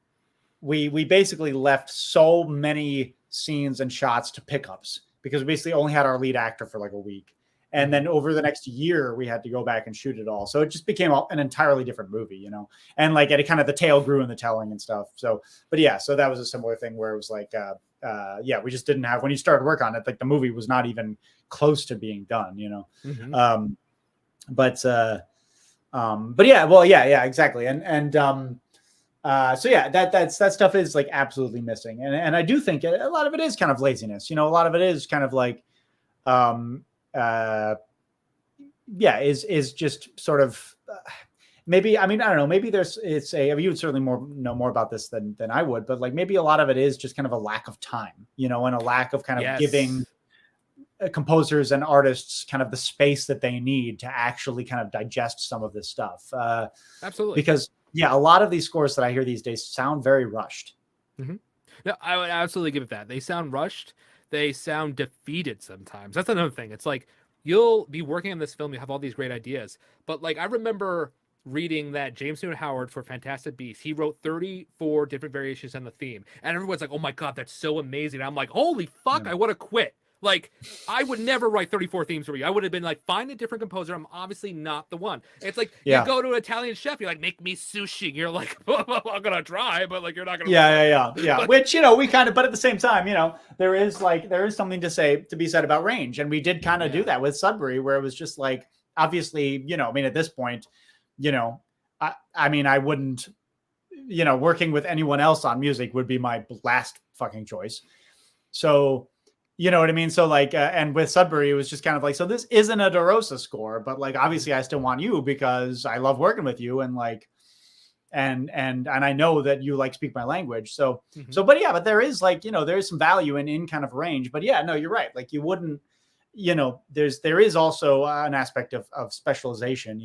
we basically left so many scenes and shots to pickups because we basically only had our lead actor for like a week. And then over the next year, we had to go back and shoot it all. So it just became an entirely different movie, and like it kind of, the tale grew in the telling and stuff. So, but yeah, so that was a similar thing where it was like, we just didn't have, when you started work on it, like the movie was not even close to being done, but yeah, well, yeah, exactly. So yeah, that stuff is like absolutely missing, and I do think a lot of it is kind of laziness. A lot of it is kind of like, is just sort of maybe. I don't know. Maybe you would certainly know more about this than I would, but like maybe a lot of it is just kind of a lack of time, and a lack of kind of giving composers and artists kind of the space that they need to actually kind of digest some of this stuff. Absolutely. Because a lot of these scores that I hear these days sound very rushed. Mm-hmm. No, I would absolutely give it that. They sound rushed. They sound defeated sometimes. That's another thing. It's like, you'll be working on this film, you have all these great ideas, but like, I remember reading that James Newton Howard for Fantastic Beasts, he wrote 34 different variations on the theme, and everyone's like, oh my god, that's so amazing. I'm like, holy fuck, I would have quit. Like, I would never write 34 themes for you. I would have been like, find a different composer. I'm obviously not the one. It's like, you go to an Italian chef, you're like, make me sushi. You're like, well, I'm gonna try, but like, you're not gonna. Yeah. Which, we kind of, but at the same time, there is something to be said about range, and we did kind of do that with Sudbury, where it was just like, obviously, at this point, I wouldn't, working with anyone else on music would be my last fucking choice. So. You know what I mean? So like, and with Sudbury, it was just kind of like, so this isn't a DeRosa score, but like, obviously I still want you because I love working with you, and like, and I know that you like speak my language. So, but there is like, there is some value in kind of range, but no, you're right. Like you wouldn't, there is also an aspect of specialization,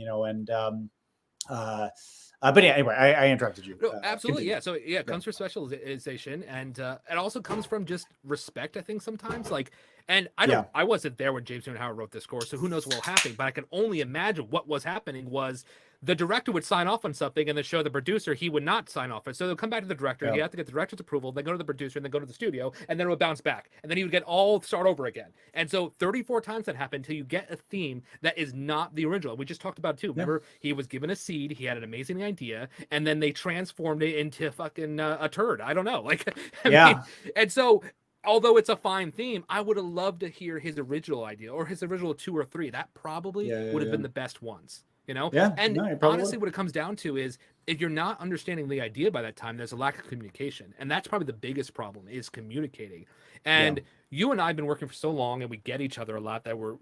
but anyway, I interrupted you. No, absolutely. Continue. Yeah. So it comes from specialization, and it also comes from just respect, I think, sometimes. Like, and I wasn't there when James Newton Howard wrote the score, so who knows what will happen, but I can only imagine what was happening was the director would sign off on something and then show the producer he would not sign off on. So they'll come back to the director, you have to get the director's approval, then go to the producer, and then go to the studio, and then it would bounce back. And then he would start over again. And so 34 times that happened until you get a theme that is not the original. We just talked about it too. Remember, he was given a seed, he had an amazing idea, and then they transformed it into fucking a turd. I don't know. Like, I mean, and so although it's a fine theme, I would have loved to hear his original idea or his original 2 or 3. That probably would have been the best ones. Honestly, what it comes down to is if you're not understanding the idea by that time, there's a lack of communication. And that's probably the biggest problem is communicating. And you and I have been working for so long, and we get each other a lot that we're,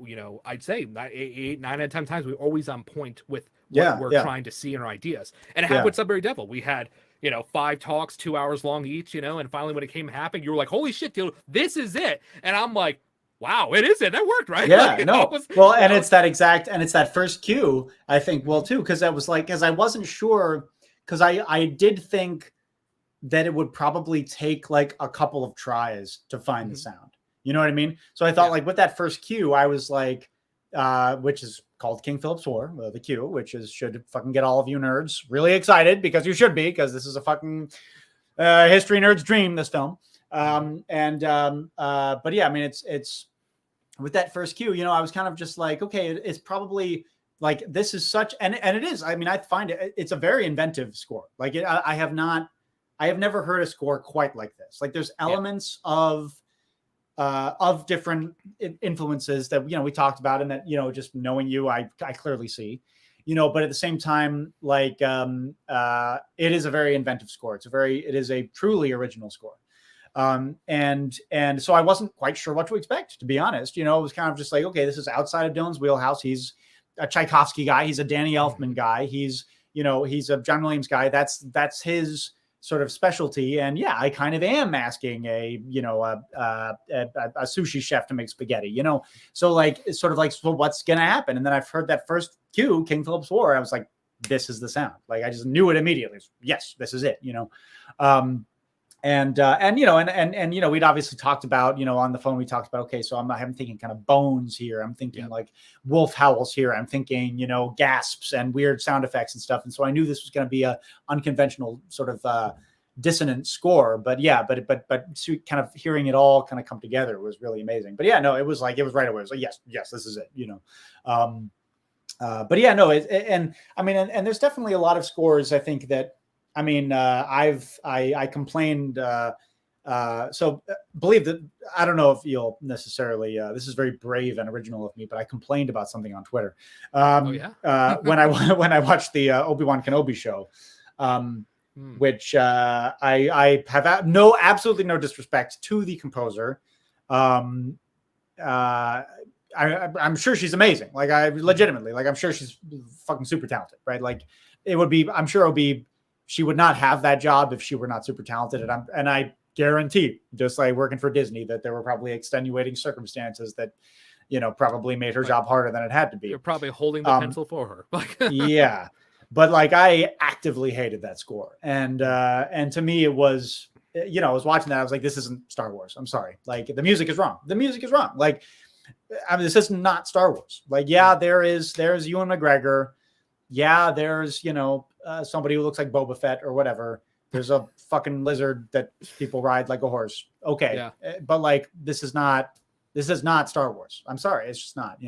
I'd say 9 out of 10 times we're always on point with what we're trying to see in our ideas. And it happened with Sudbury Devil. We had 5 talks, 2 hours long each, and finally when it came happen, you were like, holy shit, dude, this is it. And I'm like, wow, it is it. That worked, right? It's that first cue, I think, too, because I was like, because I wasn't sure, because I did think that it would probably take like a couple of tries to find the sound. You know what I mean? So I thought like with that first cue, I was like, which is called King Philip's War, the cue, which should fucking get all of you nerds really excited, because you should be, because this is a fucking history nerd's dream, this film. But I mean, it's with that first cue, I was kind of just like, okay, it's probably like, this is such, and it is, I mean, I find it's a very inventive score. Like I have never heard a score quite like this. Like there's elements of different influences that, we talked about, and that, just knowing you, I clearly see, but at the same time, like, it is a very inventive score. It is a truly original score. And so I wasn't quite sure what to expect, to be honest. It was kind of just like, okay, this is outside of Dillon's wheelhouse. He's a Tchaikovsky guy. He's a Danny Elfman guy. He's a John Williams guy. That's his sort of specialty. And I kind of am asking a sushi chef to make spaghetti, so like, it's sort of like, so what's going to happen? And then I've heard that first cue, King Philip's War. I was like, this is the sound. Like, I just knew it immediately. Yes, this is it, And we'd obviously talked about, on the phone, we talked about, okay, so I'm thinking kind of bones here. I'm thinking like wolf howls here. I'm thinking, gasps and weird sound effects and stuff. And so I knew this was going to be a unconventional sort of dissonant score, but kind of hearing it all kind of come together was really amazing. But it was right away. It was like, yes, this is it, and there's definitely a lot of scores, I think, that, I mean, I complained. So believe that, I don't know if you'll necessarily, this is very brave and original of me, but I complained about something on Twitter. When I watched the Obi-Wan Kenobi show, which I have absolutely no disrespect to the composer. I'm sure she's amazing. Like, I'm sure she's fucking super talented, right? Like, I'm sure it would be, she would not have that job if she were not super talented. And I guarantee, just like working for Disney, that there were probably extenuating circumstances that probably made her job harder than it had to be. You're probably holding the pencil for her. Yeah. But like, I actively hated that score. And to me, it was, I was watching that. I was like, this isn't Star Wars. I'm sorry. Like, the music is wrong. The music is wrong. Like, I mean, this is not Star Wars. Like, yeah, there's Ewan McGregor. Yeah, there's, somebody who looks like Boba Fett or whatever. There's a fucking lizard that people ride like a horse. Okay. Yeah. But like, this is not Star Wars. I'm sorry. It's just not,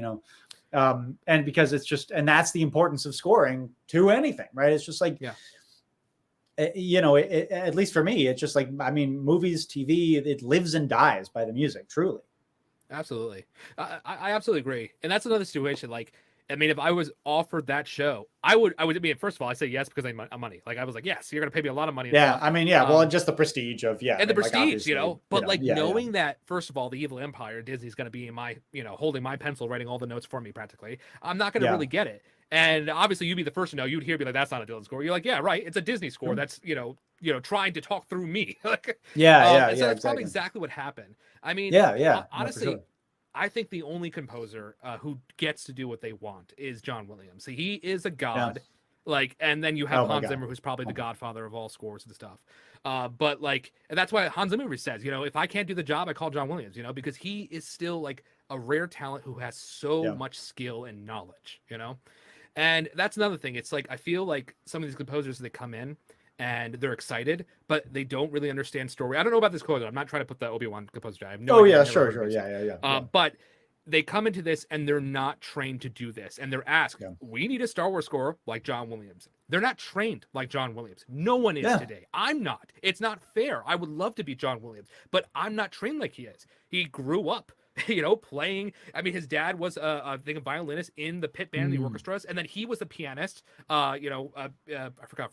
and because it's just, and that's the importance of scoring to anything, right? It's just like, at least for me, it's just like, I mean, movies, TV, it lives and dies by the music, truly. Absolutely. I absolutely agree. And that's another situation. Like, I mean, if I was offered that show, I would, first of all, I say yes because I'm money. Like, I was like, yes, you're going to pay me a lot of money. Yeah. I mean, well, just the prestige of, and the prestige, but knowing that, first of all, the evil empire, Disney's going to be in my, holding my pencil, writing all the notes for me practically. I'm not going to really get it. And obviously you'd be the first to know. You'd hear, be like, that's not a Dillon score. You're like, yeah, right. It's a Disney score. That's, trying to talk through me. So that's probably exactly what happened. I mean, honestly, no, I think the only composer who gets to do what they want is John Williams. He is a god. Like, and then you have Hans Zimmer, who's probably the godfather of all scores and stuff. But like, and that's why Hans Zimmer says, if I can't do the job, I call John Williams, because he is still like a rare talent who has so much skill and knowledge, And that's another thing. It's like, I feel like some of these composers, they come in and they're excited, but they don't really understand story. I don't know about this composer. I'm not trying to put the Obi-Wan composer down. I have no idea. Sure. Yeah. But they come into this and they're not trained to do this. And they're asked, we need a Star Wars score like John Williams. They're not trained like John Williams. No one is today. I'm not. It's not fair. I would love to be John Williams, but I'm not trained like he is. He grew up playing. I mean, his dad was a violinist in the pit band, the orchestras, and then he was a pianist. I forgot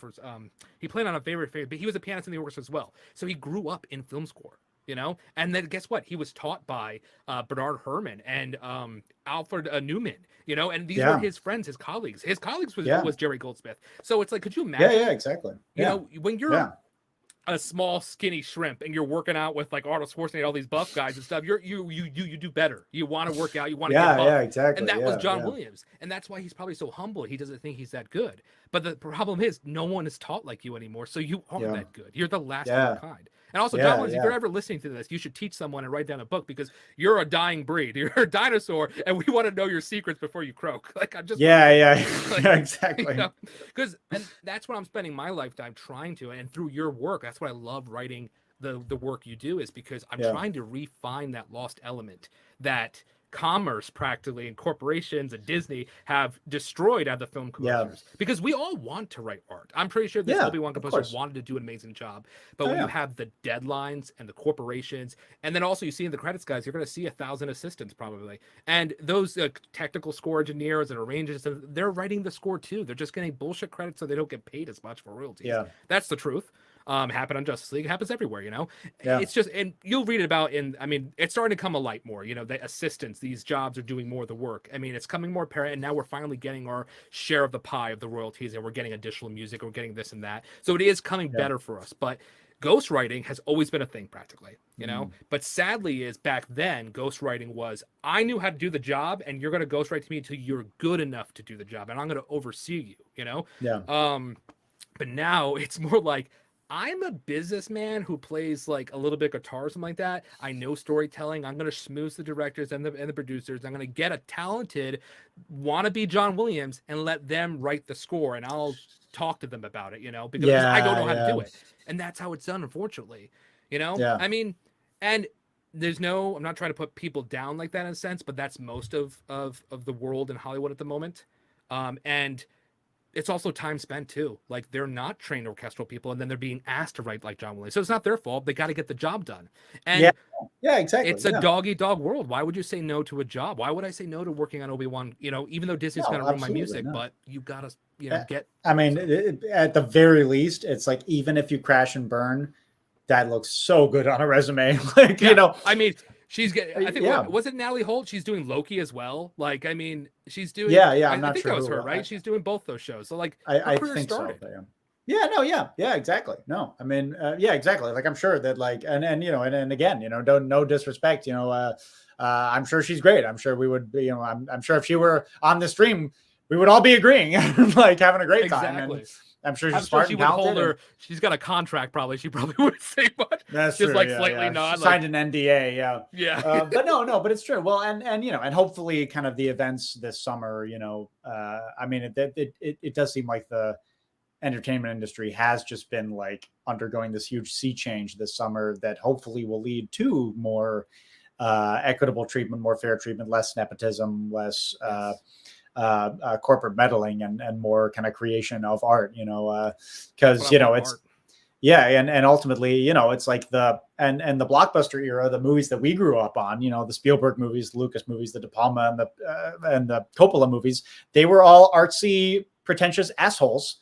he played on a favorite, but he was a pianist in the orchestra as well. So he grew up in film score, and then guess what? He was taught by Bernard Herrmann and Alfred Newman, and these were his friends, his colleagues. His colleagues was Jerry Goldsmith. So it's like, could you imagine? Yeah, exactly. When you're a small skinny shrimp and you're working out with like Arnold Schwarzenegger, all these buff guys and stuff, you do better. You want to work out, you want to get buff. Exactly. And that was John Williams. And that's why he's probably so humble. He doesn't think he's that good. But the problem is no one is taught like you anymore. So you are that good. You're the last of your kind. And also, John Williams, if you're ever listening to this, you should teach someone and write down a book because you're a dying breed. You're a dinosaur, and we want to know your secrets before you croak. Like, I'm just exactly. Because and that's what I'm spending my lifetime trying to, and through your work, that's what I love writing the work you do, is because I'm trying to refine that lost element that commerce practically and corporations and Disney have destroyed out of the film composers, because we all want to write art. I'm pretty sure this Obi-Wan composer wanted to do an amazing job, but when you have the deadlines and the corporations, and then also you see in the credits, guys, you're going to see 1,000 assistants probably, and those technical score engineers and arrangers, they're writing the score too. They're just getting bullshit credits so they don't get paid as much for royalties. That's the truth. Happened on Justice League. It happens everywhere, It's just, and you'll read it about it's starting to come alight more, the assistants, these jobs are doing more of the work. I mean, it's coming more apparent, and now we're finally getting our share of the pie of the royalties, and we're getting additional music, we're getting this and that. So it is coming better for us, but ghostwriting has always been a thing practically, but sadly is back then ghostwriting was, I knew how to do the job and you're going to ghostwrite to me until you're good enough to do the job. And I'm going to oversee you, but now it's more like, I'm a businessman who plays like a little bit of guitar or something like that. I know storytelling. I'm going to schmooze the directors and the producers. I'm going to get a talented wannabe John Williams and let them write the score, and I'll talk to them about it, because I don't know how to do it. And that's how it's done, unfortunately, I mean, and I'm not trying to put people down like that in a sense, but that's most of the world in Hollywood at the moment. And it's also time spent too. Like, they're not trained orchestral people, and then they're being asked to write like John Williams. So it's not their fault. They got to get the job done. And exactly. It's a dog-eat-dog world. Why would you say no to a job? Why would I say no to working on Obi-Wan? Even though Disney's going to run my music, but you got to, get. I mean, at the very least, it's like, even if you crash and burn, that looks so good on a resume. Like, I mean, she's getting, I think, was it Natalie Holt? She's doing Loki as well. Like, I mean, she's doing, I'm not I think sure that was her, right? She's doing both those shows. So like, I think started. So. Exactly. No, I mean, exactly. Like, I'm sure that like, and again, no disrespect, I'm sure she's great. I'm sure we would, I'm sure if she were on the stream, we would all be agreeing, like having a great time. And I'm sure she's smart and talented. She's got a contract, probably. She probably wouldn't say much. That's just true. Like slightly nod. Signed an NDA. Yeah. Yeah. But but it's true. Well, and hopefully kind of the events this summer, I mean, it does seem like the entertainment industry has just been like undergoing this huge sea change this summer that hopefully will lead to more equitable treatment, more fair treatment, less nepotism, less corporate meddling, and more kind of creation of art, because it's art. Yeah, and ultimately, it's like the blockbuster era, the movies that we grew up on, the Spielberg movies, the Lucas movies, the De Palma and the Coppola movies, they were all artsy, pretentious assholes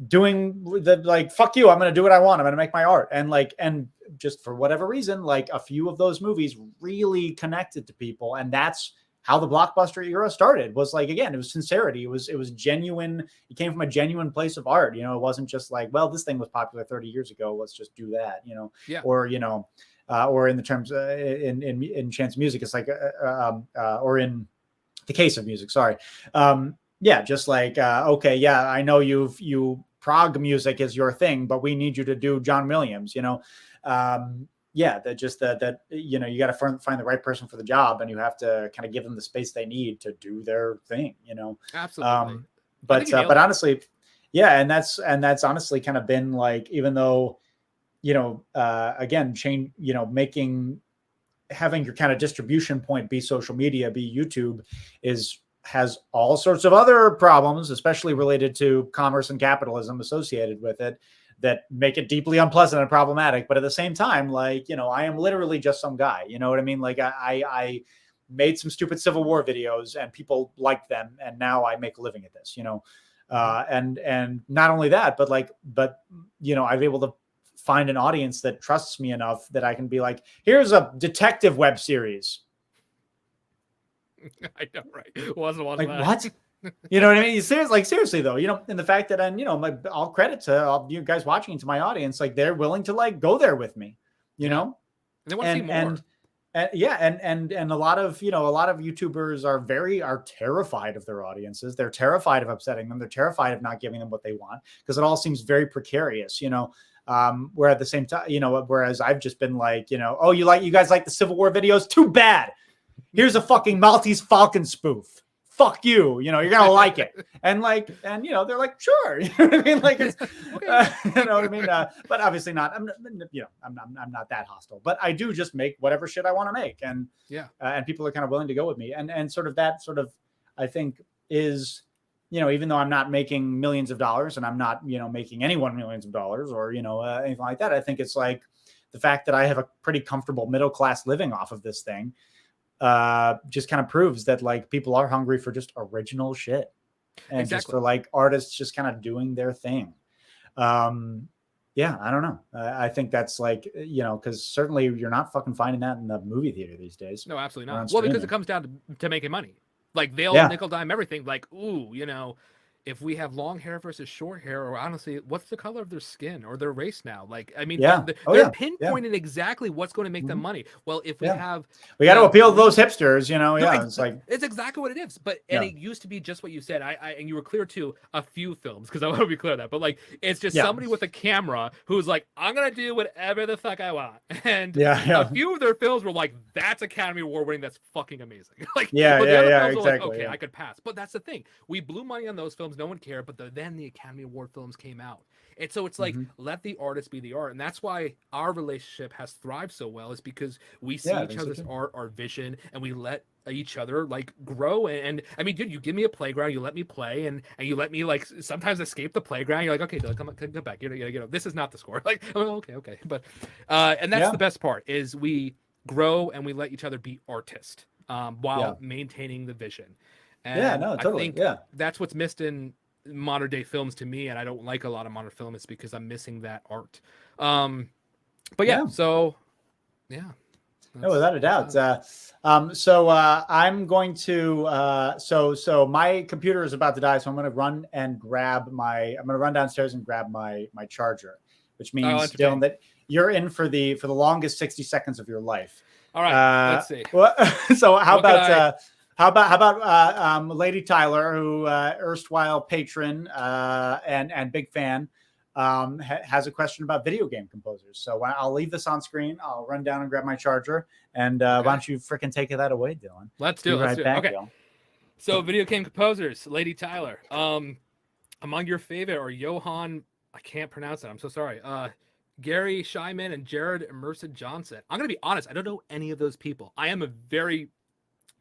doing the like, fuck you, I'm going to do what I want, I'm going to make my art. And just for whatever reason, like a few of those movies really connected to people, and that's how the blockbuster era started. Was like, again, it was sincerity. It was genuine. It came from a genuine place of art. It wasn't just like, well, this thing was popular 30 years ago, let's just do that. Yeah. Or or in the terms in chance music, it's like or in the case of music, sorry. Yeah, just like okay, yeah, I know you prog music is your thing, but we need you to do John Williams. Yeah, that you got to find the right person for the job, and you have to kind of give them the space they need to do their thing, Absolutely. But honestly, yeah, and that's honestly kind of been like, even though, again, change, having your kind of distribution point be social media, be YouTube, has all sorts of other problems, especially related to commerce and capitalism associated with it, that make it deeply unpleasant and problematic. But at the same time, like, I am literally just some guy, you know what I mean? Like I made some stupid Civil War videos and people liked them, and now I make a living at this, and not only that, but I'm able to find an audience that trusts me enough that I can be like, here's a detective web series. I know, right? Wasn't one like that. What? You know what I mean? Seriously though, and the fact that all credit to all you guys watching, to my audience, like they're willing to like go there with me, And they want to see more. And a lot of YouTubers are terrified of their audiences. They're terrified of upsetting them. They're terrified of not giving them what they want, because it all seems very precarious, where at the same time, whereas I've just been like, oh, you guys like the Civil War videos? Too bad. Here's a fucking Maltese Falcon spoof. Fuck you, you're gonna like it, and they're like, sure, you know what I mean, like it's, okay. You know what I mean, but obviously not. I'm not that hostile, but I do just make whatever shit I want to make, and and people are kind of willing to go with me, and I think is, even though I'm not making millions of dollars, and I'm not making anyone millions of dollars, or anything like that, I think it's like the fact that I have a pretty comfortable middle class living off of this thing. Just kind of proves that like people are hungry for just original shit, and just for like artists just kind of doing their thing. I don't know. I think that's like, because certainly you're not fucking finding that in the movie theater these days. No, absolutely not. Well, because it comes down to making money. Like they'll nickel dime everything. Like, ooh, if we have long hair versus short hair, or honestly, what's the color of their skin or their race now? Like, I mean, they're pinpointing exactly what's going to make them money. Well, if we got to appeal to those hipsters, it's like, it's exactly what it is. But and it used to be just what you said. And you were clear to a few films, because I want to be clear on that. But like, it's just somebody with a camera who's like, I'm gonna do whatever the fuck I want. And a few of their films were like, that's Academy Award winning. That's fucking amazing. Like, exactly. Like, okay, I could pass. But that's the thing. We blew money on those films. No one cared, but then the Academy Award films came out, and so it's like, let the artist be the art, and that's why our relationship has thrived so well, is because we see each other's art, our vision, and we let each other like grow. And I mean, dude, you give me a playground, you let me play, and you let me like sometimes escape the playground. You're like, okay, Dylan, come back. This is not the score. Like, oh, okay, but and that's the best part, is we grow and we let each other be artists while maintaining the vision. And totally. I think that's what's missed in modern day films to me, and I don't like a lot of modern film, is because I'm missing that art. But so no, without a doubt. So I'm going to so my computer is about to die, so I'm going to run downstairs and grab my charger, which means, Dylan, that you're in for the longest 60 seconds of your life. All right, let's see. So how about Lady Tyler, who erstwhile patron and big fan, has a question about video game composers. So I'll leave this on screen. I'll run down and grab my charger, and why don't you freaking take that away, Dylan? Let's do it. Okay. So video game composers, Lady Tyler. Among your favorite are Johann, I can't pronounce it. I'm so sorry. Gary Scheinman and Jared Emerson Johnson. I'm going to be honest. I don't know any of those people. I am a very,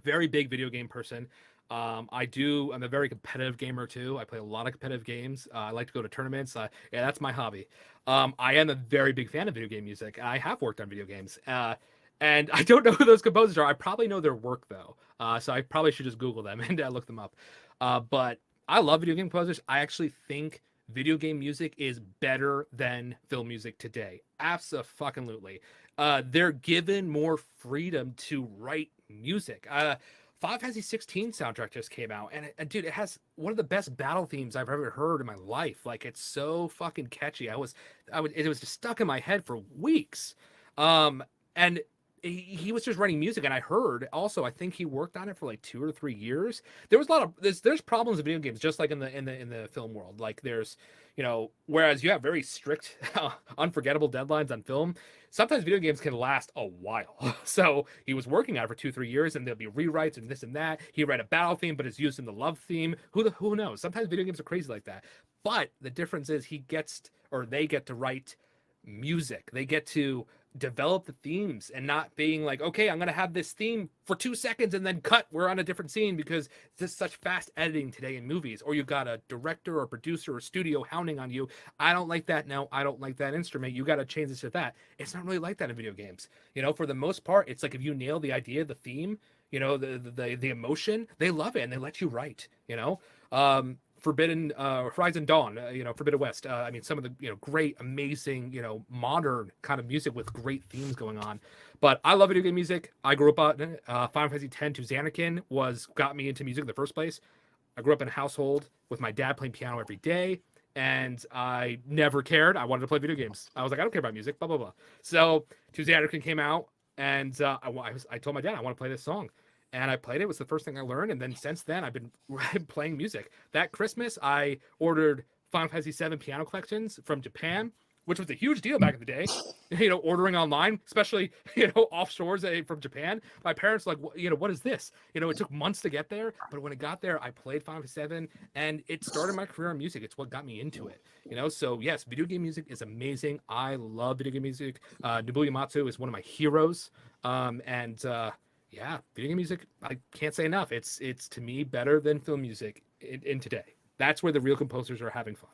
very big video game person. I'm a very competitive gamer too. I play a lot of competitive games. I like to go to tournaments. Yeah, that's my hobby. I am a very big fan of video game music. I have worked on video games. And I don't know who those composers are. I probably know their work though. So I probably should just Google them and look them up. But I love video game composers. I actually think video game music is better than film music today. Abso-fucking-lutely. They're given more freedom to write music. Final Fantasy 16 soundtrack just came out, and dude, it has one of the best battle themes I've ever heard in my life. Like, it's so fucking catchy. It was just stuck in my head for weeks. And he was just writing music, and I heard also, I think he worked on it for like 2 or 3 years. There was a lot of there's problems in video games, just like in the film world. Like, there's, whereas you have very strict, unforgettable deadlines on film, sometimes video games can last a while. So he was working on it for 2-3 years, and there'll be rewrites and this and that. He write a battle theme, but it's used in the love theme. Who knows? Sometimes video games are crazy like that. But the difference is they get to write music. They get to develop the themes, and not being like, okay, I'm going to have this theme for 2 seconds and then cut, we're on a different scene, because there's such fast editing today in movies, or you've got a director or producer or studio hounding on you. I don't like that. No, I don't like that instrument. You got to change this to that. It's not really like that in video games. For the most part, it's like, if you nail the idea, the theme, the emotion, they love it and they let you write. Forbidden Horizon Dawn, Forbidden West. I mean, some of the great, amazing, modern kind of music with great themes going on. But I love video game music. I grew up on Final Fantasy X to Xanakin got me into music in the first place. I grew up in a household with my dad playing piano every day, and I never cared. I wanted to play video games. I was like, I don't care about music, blah blah blah. So To Xanakin came out, and I told my dad I want to play this song. And I played it. It was the first thing I learned. And then since then, I've been playing music. That Christmas, I ordered Final Fantasy VII piano collections from Japan, which was a huge deal back in the day. Ordering online, especially, offshores from Japan. My parents were like, what is this? It took months to get there. But when it got there, I played Final Fantasy VII, and it started my career in music. It's what got me into it. So yes, video game music is amazing. I love video game music. Nobuo Uematsu is one of my heroes. Yeah, video game music, I can't say enough. It's to me better than film music in today. That's where the real composers are having fun.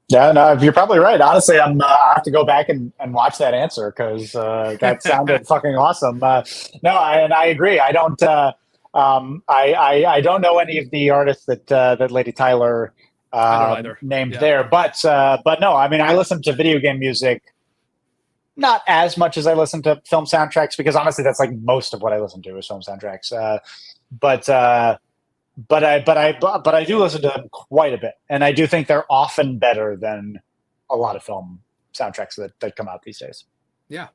Yeah, no, you're probably right. Honestly, I have to go back and watch that answer, because that sounded fucking awesome. I agree. I don't I don't know any of the artists that Lady Tyler named there, but no, I mean, I listen to video game music not as much as I listen to film soundtracks, because honestly, that's like most of what I listen to is film soundtracks. But I do listen to them quite a bit, and I do think they're often better than a lot of film soundtracks that come out these days. Yeah.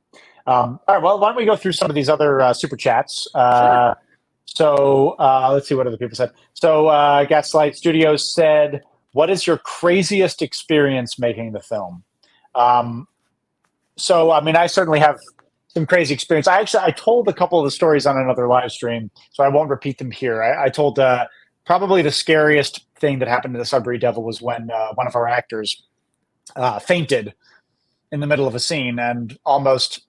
All right. Well, why don't we go through some of these other super chats? Sure. So let's see what other people said. So Gaslight Studios said, "What is your craziest experience making the film?" So, I mean, I certainly have some crazy experience. I told a couple of the stories on another live stream, so I won't repeat them here. I told probably the scariest thing that happened to the Sudbury Devil was when one of our actors fainted in the middle of a scene and almost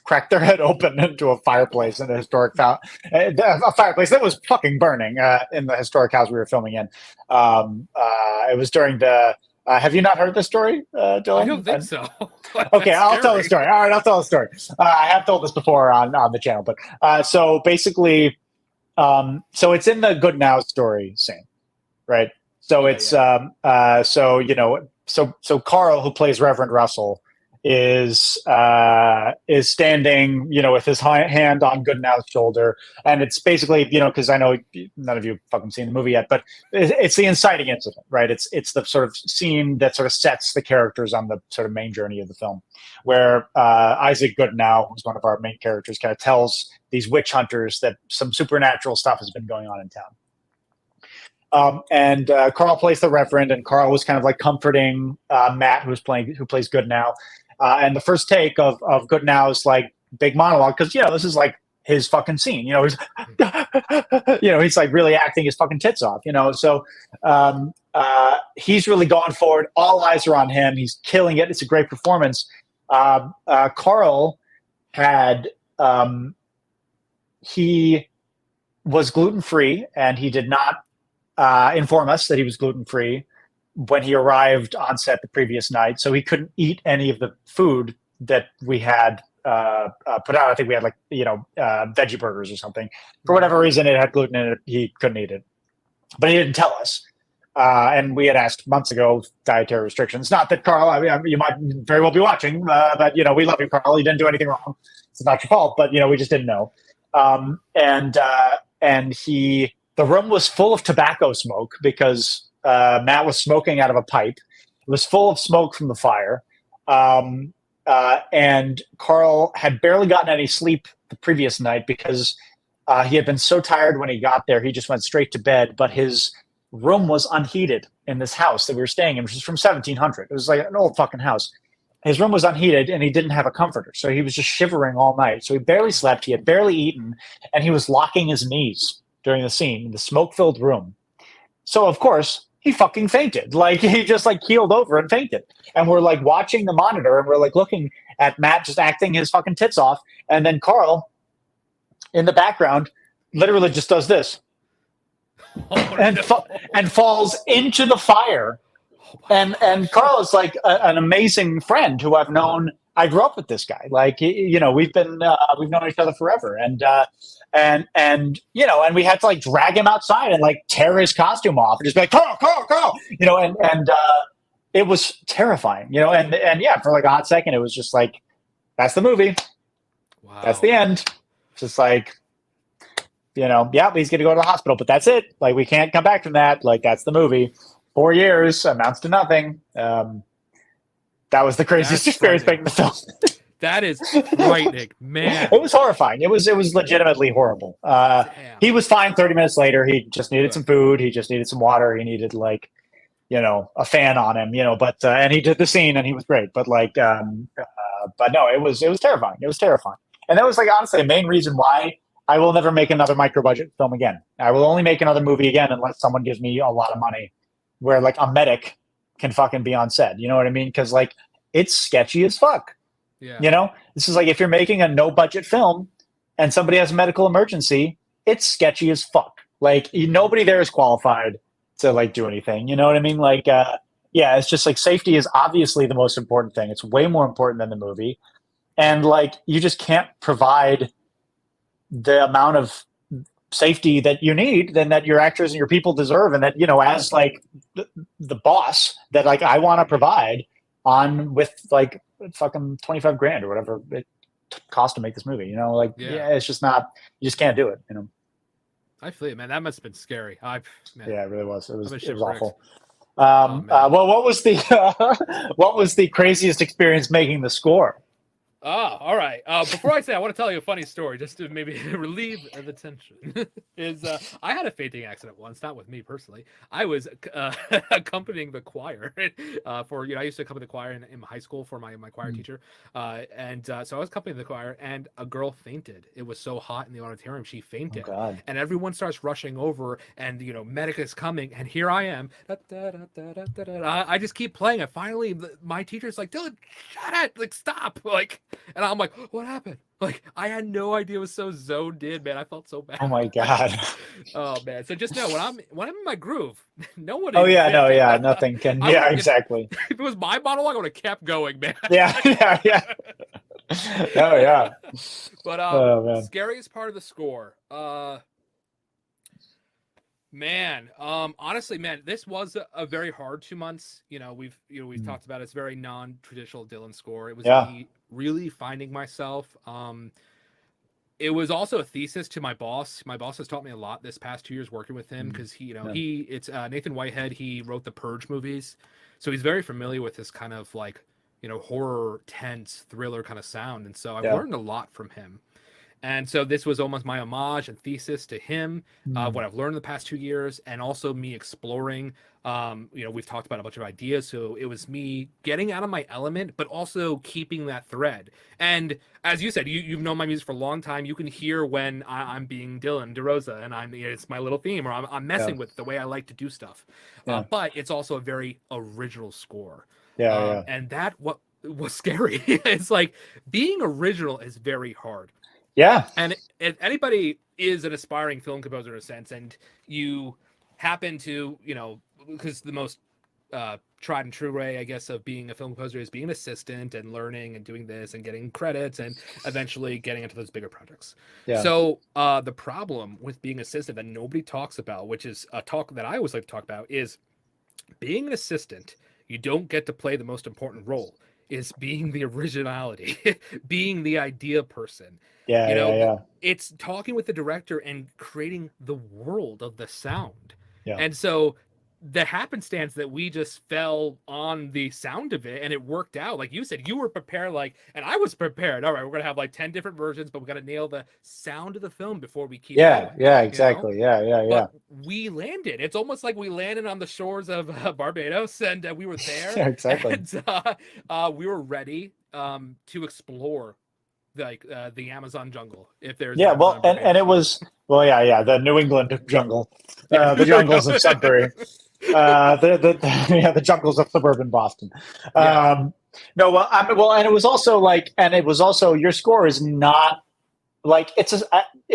cracked their head open into a fireplace in a historic a fireplace that was fucking burning in the historic house we were filming in. It was during the have you not heard this story, Dillon? I don't think so. Okay, I'll tell the story. All right, I'll tell the story. I have told this before on the channel, but so basically, so it's in the Good Now story scene, right? So it's so Carl, who plays Reverend Russell, is standing, with his hand on Goodnow's shoulder, and it's basically, because I know none of you fucking seen the movie yet, but it's the inciting incident, right? It's the sort of scene that sort of sets the characters on the sort of main journey of the film, where Isaac Goodnow, who's one of our main characters, kind of tells these witch hunters that some supernatural stuff has been going on in town. And Carl plays the Reverend, and Carl was kind of like comforting Matt, who plays Goodnow. And the first take of Goodnow's like big monologue, because this is like his fucking scene. He's he's like really acting his fucking tits off. So he's really going forward. All eyes are on him. He's killing it. It's a great performance. Carl had he was gluten-free, and he did not inform us that he was gluten-free when he arrived on set the previous night. So he couldn't eat any of the food that we had put out. I think we had veggie burgers or something. For whatever reason, it had gluten in it. He couldn't eat it, but he didn't tell us. And we had asked months ago, dietary restrictions. Not that Carl, you might very well be watching, but we love you, Carl. You didn't do anything wrong. It's not your fault, but we just didn't know. And the room was full of tobacco smoke because Matt was smoking out of a pipe. It was full of smoke from the fire. And Carl had barely gotten any sleep the previous night because he had been so tired when he got there. He just went straight to bed, but his room was unheated in this house that we were staying in, which was from 1700. It was like an old fucking house. His room was unheated, and he didn't have a comforter. So he was just shivering all night. So he barely slept. He had barely eaten, and he was locking his knees during the scene in the smoke-filled room. So, of course, he fucking fainted. Like, he just, keeled over and fainted. And we're, watching the monitor, and we're, looking at Matt just acting his fucking tits off. And then Carl, in the background, literally just does this. And falls into the fire. And Carl is an amazing friend who I've known. I grew up with this guy. We've known each other forever. And we had to drag him outside and tear his costume off and just be like, Carl, and it was terrifying, and yeah, for a hot second, it was just that's the movie. Wow. That's the end. Just yeah, he's going to go to the hospital, but that's it. We can't come back from that. That's the movie. 4 years amounts to nothing. That was the craziest experience making the film. That is frightening, man. It was horrifying. It was legitimately horrible. He was fine 30 minutes later. He just needed some food. He just needed some water. He needed a fan on him, but and he did the scene and he was great. But but no, it was terrifying. It was terrifying. And that was honestly the main reason why I will never make another micro budget film again. I will only make another movie again unless someone gives me a lot of money where a medic can fucking be on set. You know what I mean? Because it's sketchy as fuck. Yeah. This is if you're making a no budget film and somebody has a medical emergency, it's sketchy as fuck. Nobody there is qualified to do anything. You know what I mean? Yeah, it's just safety is obviously the most important thing. It's way more important than the movie. And you just can't provide the amount of safety that you need, then that your actors and your people deserve, and that as the boss that I want to provide on with fucking $25,000 or whatever it cost to make this movie. Yeah, it's just not. You just can't do it. I feel it, man. That must have been scary. Yeah, it really was. It was awful. Well, what was the craziest experience making the score? Oh, all right. Before I say, I want to tell you a funny story, just to maybe relieve the tension. I had a fainting accident once, not with me personally. I was accompanying the choir for I used to accompany the choir in high school for my choir teacher, and so I was accompanying the choir, and a girl fainted. It was so hot in the auditorium, she fainted, and everyone starts rushing over, and medic is coming, and here I am. I just keep playing, and finally my teacher's like, "Dillon, shut it! Stop!" And I'm like, what happened? I had no idea. It was so zoned in, man. I felt so bad. Oh my god. Oh man. So just know when I'm in my groove, no one. Oh yeah, no, yeah, nothing can. Yeah, exactly. If it was my monologue, I would have kept going, man. Yeah. Oh yeah. But scariest part of the score. Man, honestly, man, this was a very hard 2 months. We've talked about it's very non-traditional Dillon score. It was me really finding myself. It was also a thesis to my boss. My boss has taught me a lot this past 2 years working with him because it's Nathan Whitehead. He wrote the Purge movies, so he's very familiar with this kind of like horror, tense, thriller kind of sound, and so I've learned a lot from him. And so this was almost my homage and thesis to him, what I've learned in the past 2 years, and also me exploring. We've talked about a bunch of ideas, so it was me getting out of my element, but also keeping that thread. And as you said, you've known my music for a long time. You can hear when I'm being Dillon, DeRosa, and it's my little theme, or I'm messing with the way I like to do stuff. But it's also a very original score. And that what was scary. It's like being original is very hard. Yeah. And if anybody is an aspiring film composer in a sense, and you happen to, because the most tried and true way, I guess, of being a film composer is being an assistant and learning and doing this and getting credits and eventually getting into those bigger projects. So the problem with being assistant that nobody talks about, which is a talk that I always like to talk about, is being an assistant. You don't get to play the most important role, is being the originality, being the idea person. It's talking with the director and creating the world of the sound. And so the happenstance that we just fell on the sound of it and it worked out, like you said, you were prepared, and I was prepared. All right, we're gonna have like 10 different versions, but we got to nail the sound of the film before we keep going, exactly. But we landed. It's almost like we landed on the shores of Barbados, and we were there. Exactly. And we were ready to explore the Amazon jungle, if there's and it was the New England jungle, the jungles of Sudbury, the jungles of suburban Boston. And it was also your score is not like it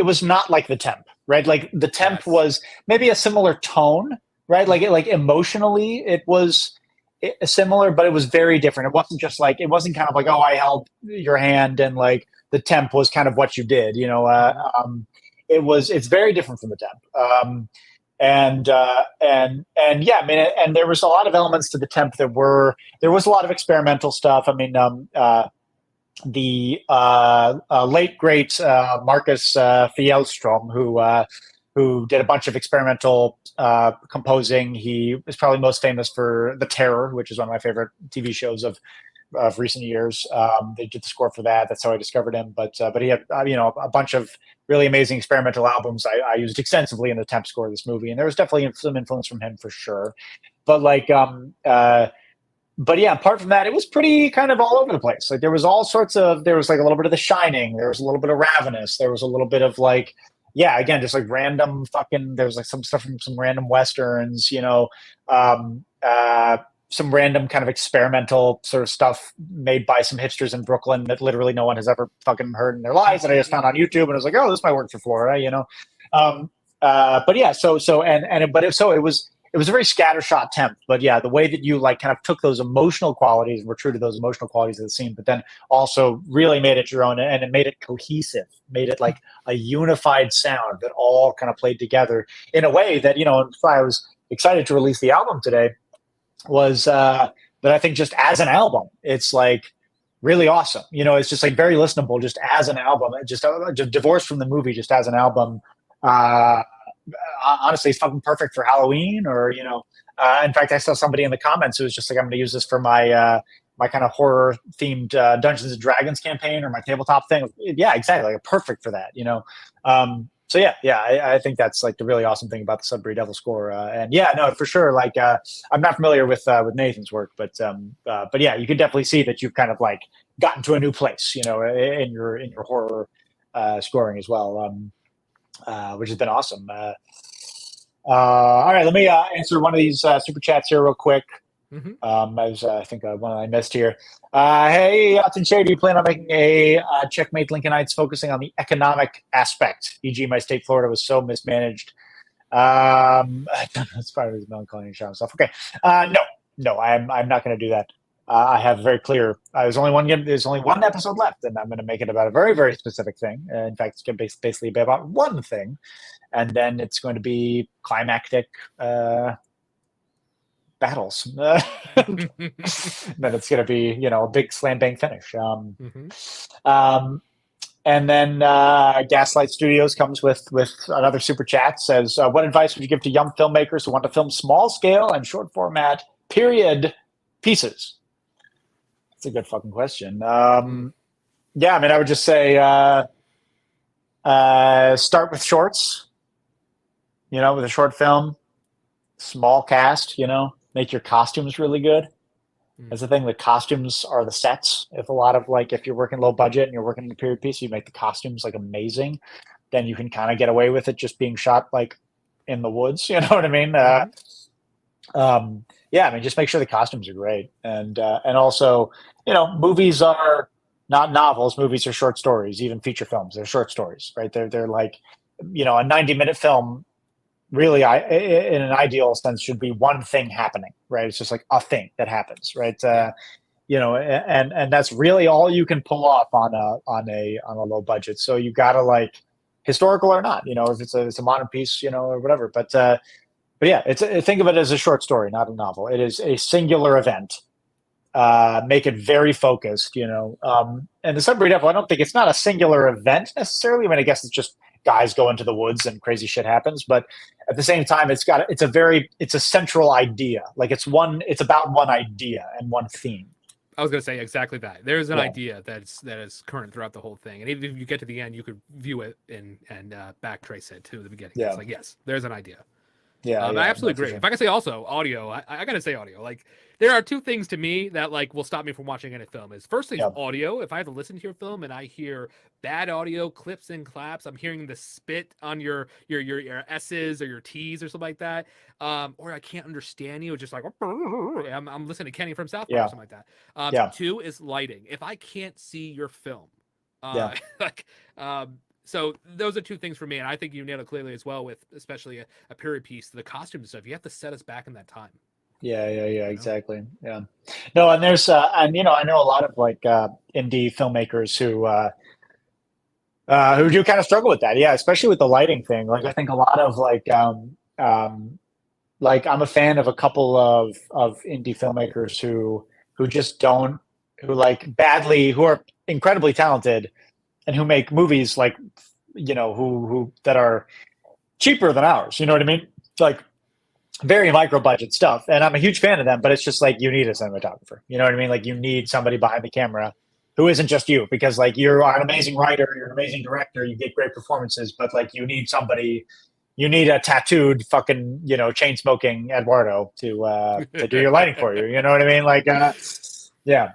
was not like the temp, right? Like the temp was maybe a similar tone, right? Like emotionally it was similar, but it was very different. It wasn't just like, it wasn't kind of like, oh, I held your hand and like the temp was kind of what you did, it's very different from the temp. And there was a lot of elements to the temp there was a lot of experimental stuff. I mean, the late great Marcus Fjellstrom, who did a bunch of experimental composing. He is probably most famous for The Terror, which is one of my favorite TV shows of recent years. They did the score for that. That's how I discovered him. But he had a bunch of really amazing experimental albums I used extensively in the temp score of this movie, and there was definitely some influence from him for sure. But apart from that, it was pretty kind of all over the place. Like there was all sorts of, there was like a little bit of The Shining, there was a little bit of Ravenous, there was a little bit of like, again, just like random there was like some stuff from some random Westerns, some random kind of experimental sort of stuff made by some hipsters in Brooklyn that literally no one has ever fucking heard in their lives. And I just found on YouTube and I was like, oh, this might work for Florida, it was a very scattershot temp, but the way that you like kind of took those emotional qualities and were true to those emotional qualities of the scene, but then also really made it your own, and it made it cohesive, made it like a unified sound that all kind of played together in a way that, I was excited to release the album today, was that I think just as an album, it's like really awesome. It's just like very listenable just as an album, just divorced from the movie, just as an album. Honestly, it's fucking perfect for Halloween, or in fact, I saw somebody in the comments who was just like, I'm going to use this for my my kind of horror themed Dungeons and Dragons campaign or my tabletop thing. Yeah, exactly, like perfect for that. I think that's like the really awesome thing about the Sudbury Devil score. For sure. Like I'm not familiar with Nathan's work, but you can definitely see that you've kind of like gotten to a new place, in your horror scoring as well. Which has been awesome. All right, let me answer one of these super chats here real quick. I think one I missed here. Hey, Atun-Shei, do you plan on making a Checkmate Lincolnites focusing on the economic aspect? E.g., my state, Florida, was so mismanaged. That's part of his melancholy and charm stuff. Okay, no, I'm not going to do that. I have very clear. There's only one episode left, and I'm going to make it about a very, very specific thing. In fact, it's going to basically be about one thing, and then it's going to be climactic battles. Then it's going to be a big slam bang finish. And then Gaslight Studios comes with another super chat. Says, what advice would you give to young filmmakers who want to film small scale and short format period pieces? That's a good fucking question. Yeah, I mean, I would just say start with shorts, with a short film, small cast, make your costumes really good. That's the thing. The costumes are the sets. If you're working low budget and you're working in a period piece, you make the costumes like amazing, then you can kind of get away with it just being shot like in the woods. You know what I mean? Yeah, I mean, just make sure the costumes are great. And also, movies are not novels. Movies are short stories, even feature films. They're short stories, right? They're like, a 90-minute film really, in an ideal sense, should be one thing happening, right? It's just like a thing that happens, right? And that's really all you can pull off on a low budget. So you gotta like historical or not, if it's a modern piece, or whatever. But yeah, think of it as a short story, not a novel. It is a singular event. Make it very focused, and the Sudbury Devil, I don't think it's not a singular event necessarily. I mean, I guess it's just guys go into the woods and crazy shit happens, but at the same time, it's a central idea. Like it's about one idea and one theme. I was going to say exactly that. There's an idea that is current throughout the whole thing, and even if you get to the end, you could view it and backtrace it to the beginning. Yeah. It's like, yes, there's an idea. Yeah, I absolutely agree. Sure. If I can say also audio, I gotta say audio. Like there are two things to me that like will stop me from watching any film. Is firstly audio. If I have to listen to your film and I hear bad audio clips and claps, I'm hearing the spit on your S's or your T's or something like that. Or I can't understand you. It's just like I'm listening to Kenny from South Park or something like that. Two is lighting. If I can't see your film, so those are two things for me, and I think you nailed it clearly as well with especially a period piece, the costume stuff. You have to set us back in that time. Yeah, exactly. Yeah. No, and there's I know a lot of like indie filmmakers who do kind of struggle with that. Yeah, especially with the lighting thing. Like I think a lot of like I'm a fan of a couple of indie filmmakers who are incredibly talented and who make movies like, who that are cheaper than ours. You know what I mean? Like very micro budget stuff. And I'm a huge fan of them, but it's just like, you need a cinematographer. You know what I mean? Like you need somebody behind the camera who isn't just you, because like you're an amazing writer, you're an amazing director, you get great performances, but like you need a tattooed fucking, chain smoking Eduardo to do your lighting for you. You know what I mean? Like, yeah.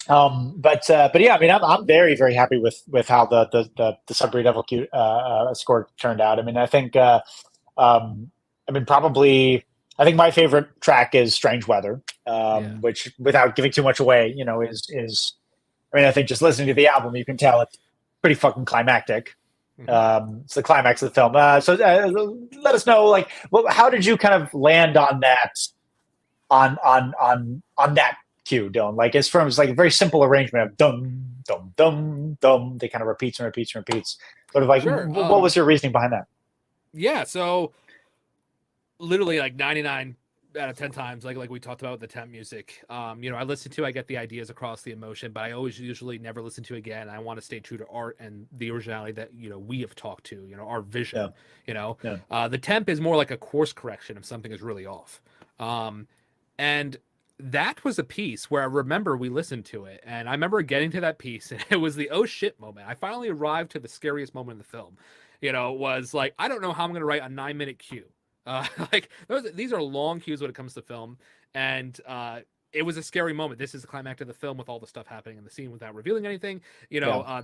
But yeah, I mean, I'm very, very happy with how the Sudbury Devil score turned out. I mean, I think, I think my favorite track is Strange Weather, which, without giving too much away, is I think just listening to the album, you can tell it's pretty fucking climactic. It's the climax of the film. So let us know, like, how did you kind of land on that, on that cue, Dillon? Like, it's like a very simple arrangement of dum, dum, dum, dum. They kind of repeats and repeats and repeats. Sort of like, sure. What was your reasoning behind that? Yeah, so literally like 99 out of 10 times, like we talked about with the temp music, I listen to, I get the ideas across the emotion, but I usually never listen to it again. I want to stay true to art and the originality that we have talked to, our vision. The temp is more like a course correction if something is really off, and that was a piece where I remember we listened to it, and I remember getting to that piece, and it was the oh shit moment. I finally arrived to the scariest moment in the film. Was like, I don't know how I'm going to write a 9-minute cue. These are long cues when it comes to film, and it was a scary moment. This is the climax of the film with all the stuff happening in the scene without revealing anything.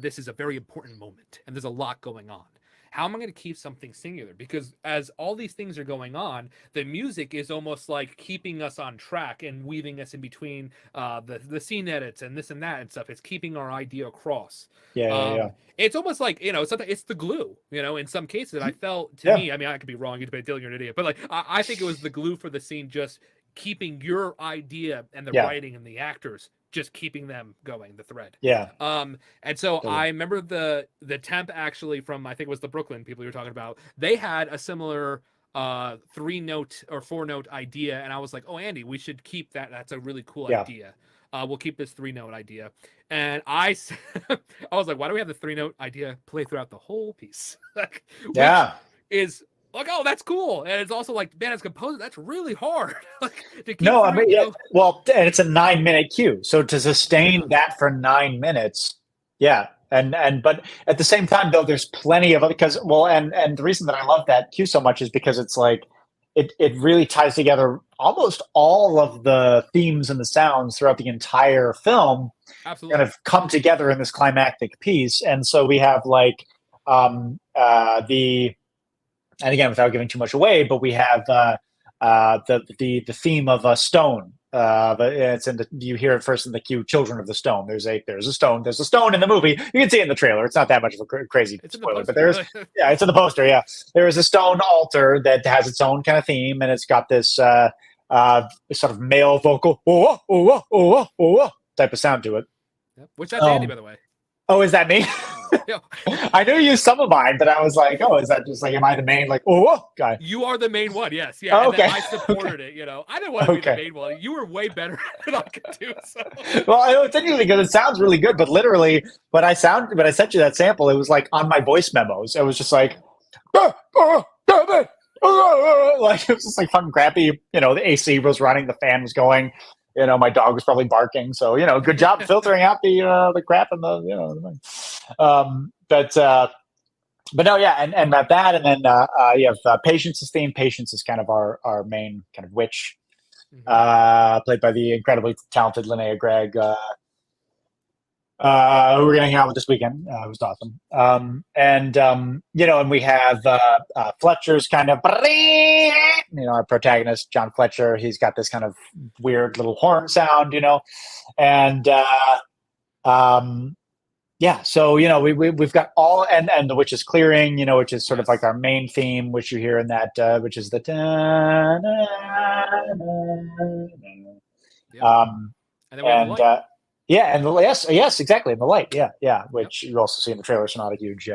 This is a very important moment, and there's a lot going on. How am I going to keep something singular? Because as all these things are going on, the music is almost like keeping us on track and weaving us in between the scene edits and this and that and stuff. It's keeping our idea across. It's almost like, it's the glue, in some cases. I felt, to me, I mean, I could be wrong. You'd be Dillon, you're an idiot. But like, I think it was the glue for the scene just keeping your idea and the writing and the actors, just keeping them going, the thread. Yeah. And so I remember the temp actually from, I think it was the Brooklyn people you were talking about. They had a similar 3-note or 4-note idea, and I was like, oh, Andy, we should keep that. That's a really cool idea. We'll keep this 3-note idea. And I was like, why do we have the 3-note idea play throughout the whole piece? Like, which is like, oh, that's cool. And it's also like, man, as a composer, that's really hard. Like, to keep well, and it's a 9-minute cue. So to sustain that for 9 minutes, but at the same time, though, there's plenty of other, and the reason that I love that cue so much is because it's like, it really ties together almost all of the themes and the sounds throughout the entire film. Absolutely. Kind of come together in this climactic piece. And so we have like and again, without giving too much away, but we have the theme of a stone. It's you hear it first in the cue, "Children of the Stone." There's a stone. There's a stone in the movie. You can see it in the trailer. It's not that much of a crazy spoiler, but there's it's in the poster. Yeah, there is a stone altar that has its own kind of theme, and it's got this sort of male vocal type of sound to it. Yep. Which that's Andy, by the way. Oh, is that me? I knew you used some of mine, but I was like, oh, is that just like, am I the main guy? You are the main one, yes. Yeah. Oh, okay. And I supported it, you know. I didn't want to be the main one. You were way better than I could do. So. Well, it's interesting because it sounds really good, but literally when I sent you that sample, it was like on my voice memos. It was just like, like it was just like fucking crappy. You know, the AC was running, the fan was going. You know, my dog was probably barking. So, you know, good job filtering out the crap and the, you know, but no, yeah. And that, and then you have Patience's theme. Patience is kind of our main kind of witch, played by the incredibly talented Linnea Gregg, who we're going to hang out with this weekend. It was awesome. You know, and we have Fletcher's kind of, you know, our protagonist, John Fletcher. He's got this kind of weird little horn sound, you know, and so, you know, we've got all, and the Witch's Clearing, you know, which is sort of like our main theme, which you hear in that, which is the and then we have the light. And yes, exactly, and the light, which you also see in the trailer, so not a huge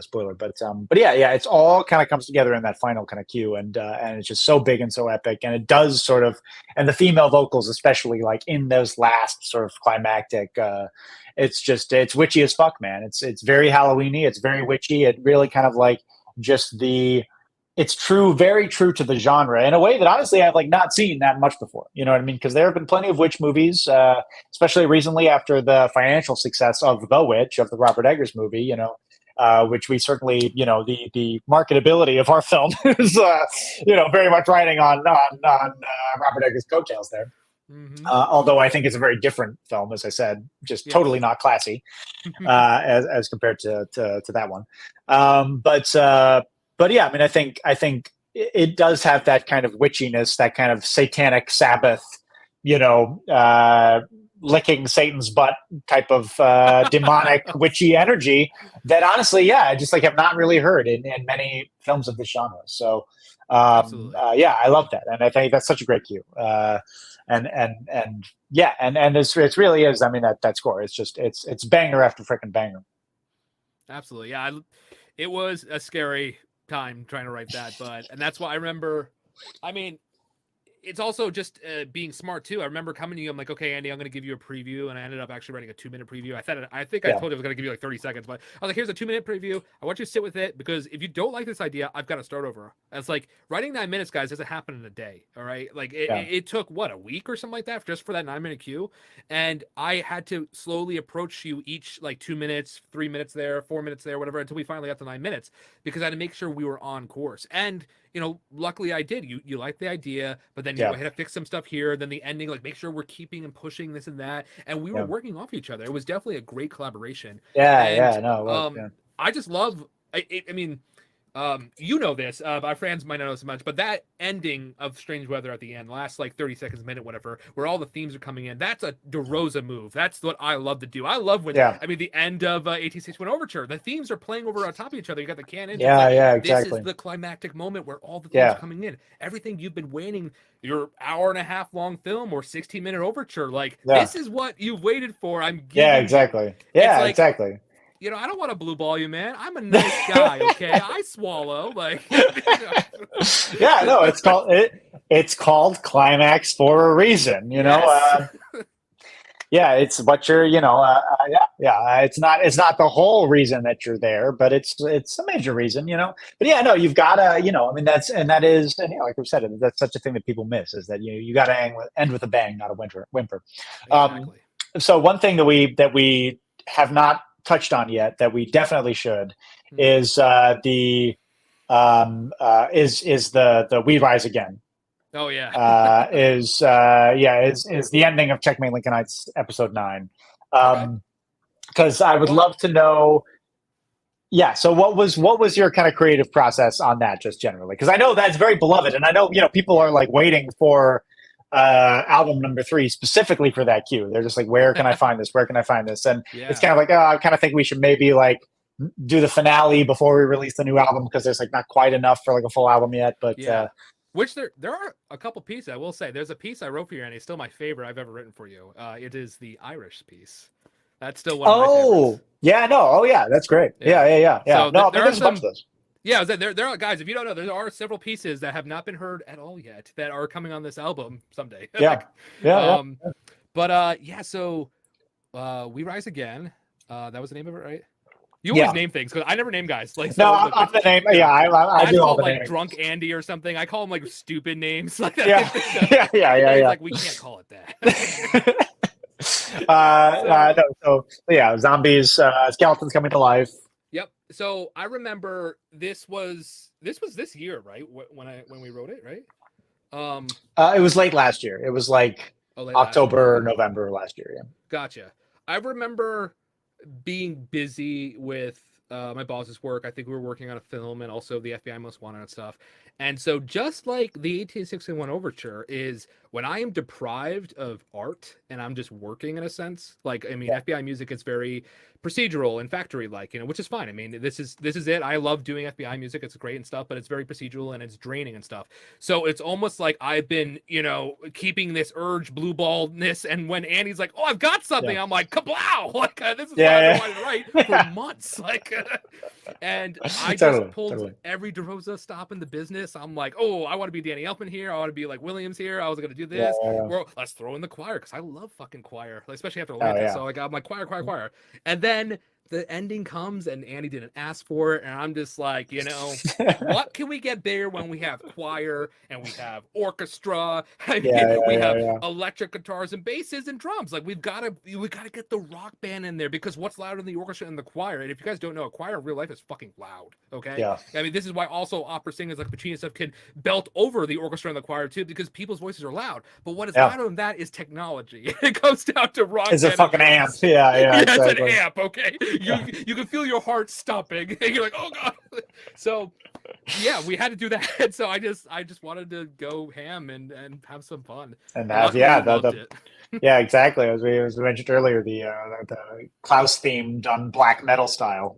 spoiler, but yeah, it's all kind of comes together in that final kind of cue, and it's just so big and so epic, and it does sort of, and the female vocals especially, like in those last sort of climactic, it's witchy as fuck, man. It's very Halloweeny, it's very witchy. It really kind of like just it's very true to the genre in a way that honestly I've like not seen that much before. You know what I mean? Because there have been plenty of witch movies, especially recently after the financial success of The Witch, of the Robert Eggers movie, you know, which we certainly, you know, the marketability of our film is, you know, very much riding on Robert Eggers' coattails there. Mm-hmm. Although I think it's a very different film, as I said, just totally not classy as compared to that one. But yeah, I mean, I think it does have that kind of witchiness, that kind of satanic Sabbath, you know, licking Satan's butt type of demonic witchy energy that honestly, I just like have not really heard in many films of this genre. So I love that, and I think that's such a great cue. And it really is. I mean, that score, it's just it's banger after freaking banger. Absolutely, yeah. It was a scary time trying to write that, and that's why I remember. I mean, it's also just being smart too. I remember coming to you. I'm like, okay, Andy, I'm going to give you a preview, and I ended up actually writing a 2-minute preview. I think I told you I was going to give you like 30 seconds, but I was like, here's a 2-minute preview. I want you to sit with it, because if you don't like this idea, I've got to start over. And it's like writing 9 minutes, guys, doesn't happen in a day. All right, like it took a week or something like that just for that 9-minute cue, and I had to slowly approach you each like 2 minutes, 3 minutes there, 4 minutes there, whatever, until we finally got to 9 minutes, because I had to make sure we were on course. And you know, luckily I did. You liked the idea, but then you had to fix some stuff here. Then the ending, like make sure we're keeping and pushing this and that, and we were working off each other. It was definitely a great collaboration. I just love. I mean, You know this, our fans might not know so much, but that ending of Strange Weather at the end, last like 30 seconds, minute, whatever, where all the themes are coming in, that's a DeRosa move. That's what I love to do. I love when, I mean, the end of 1861 Overture, the themes are playing over on top of each other. You got the canon. Exactly. This is the climactic moment where all the themes are coming in. Everything you've been waiting, your hour-and-a-half long film or 16-minute overture, like, this is what you've waited for. I'm giving exactly. Yeah, like, exactly. You know, I don't want to blue ball you, man. I'm a nice guy, okay? I swallow, like. Yeah, no, it's called climax for a reason, you know. Yeah, it's what you're, you know. It's not the whole reason that you're there, but it's a major reason, you know. But yeah, no, you've got to, you know. I mean, that is, and, you know, like we said, that's such a thing that people miss, is that you got to end with a bang, not a whimper. Exactly. So one thing that we have not touched on yet that we definitely should is the We Rise Again. Oh yeah. Is the ending of Checkmate Lincolnites episode 9. Because I would love to know. Yeah. So what was your kind of creative process on that, just generally? Because I know that's very beloved, and I know, you know, people are like waiting for album number 3 specifically for that cue. They're just like, where can I find this? Where can I find this? And it's kind of like, I kind of think we should maybe like do the finale before we release the new album, because there's like not quite enough for like a full album yet. But which there are a couple pieces, I will say. There's a piece I wrote for you, and it's still my favorite I've ever written for you. It is the Irish piece. That's still one of my favorites. Yeah, no, oh yeah, that's great. Yeah. So no, there's a bunch of those. Yeah, there are, guys, if you don't know, there are several pieces that have not been heard at all yet that are coming on this album someday. But so We Rise Again. That was the name of it, right? You always name things, because I never name guys. Like, so, I'm the name. Yeah, I do all the like Drunk Andy or something. I call him like stupid names. Like that. Yeah. Like, we can't call it that. Zombies, skeletons coming to life. Yep. So I remember this was this year, right? When we wrote it, right? It was late last year. It was like October, November last year. Yeah. Gotcha. I remember being busy with my boss's work. I think we were working on a film and also the FBI Most Wanted and stuff. And so just like the 1861 Overture is when I am deprived of art and I'm just working in a sense, like, I mean, FBI music is very procedural and factory-like, you know, which is fine. I mean, this is it. I love doing FBI music. It's great and stuff, but it's very procedural and it's draining and stuff. So it's almost like I've been, you know, keeping this urge, blue ballness. And when Annie's like, oh, I've got something, I'm like, kablow! Like, this is what I've been wanting to write for months. Like, and I just pulled every DeRosa stop in the business. I'm like, oh, I want to be Danny Elfman here. I want to be like Williams here. I was going to do this. Well, let's throw in the choir, because I love fucking choir, especially after Atlantis. So like, I'm like, choir. And then the ending comes and Annie didn't ask for it, and I'm just like, you know, what can we get bigger when we have choir and we have orchestra? I mean, we have electric guitars and basses and drums. Like, we gotta get the rock band in there, because what's louder than the orchestra and the choir? And if you guys don't know, a choir in real life is fucking loud. Okay. Yeah. I mean, this is why also opera singers like Puccini and stuff can belt over the orchestra and the choir too, because people's voices are loud. But what is louder than that is technology. It comes down to rock. It's a fucking amp. Yeah. Exactly. It's an amp. Okay. You can feel your heart stopping. And you're like, oh god. So yeah, we had to do that. And so I just wanted to go ham and have some fun. And yeah, exactly. As we mentioned earlier, the Klaus theme done black metal style.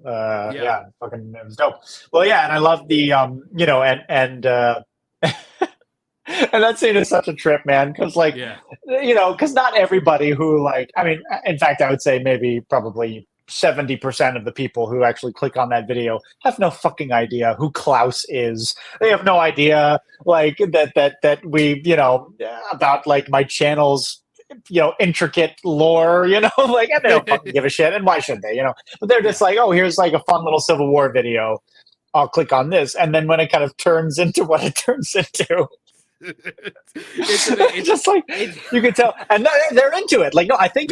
Fucking, it was dope. Well, yeah, and I love the you know, and and that scene is such a trip, man, because like, you know, because not everybody who, like, I mean, in fact, I would say maybe probably 70% of the people who actually click on that video have no fucking idea who Klaus is. They have no idea, like, that we, you know, about like my channel's, you know, intricate lore, you know, like, and they don't fucking give a shit, and why should they, you know? But they're just like, oh, here's like a fun little Civil War video. I'll click on this, and then when it kind of turns into what it turns into, it's just like, you can tell, and they're into it. Like, no, I think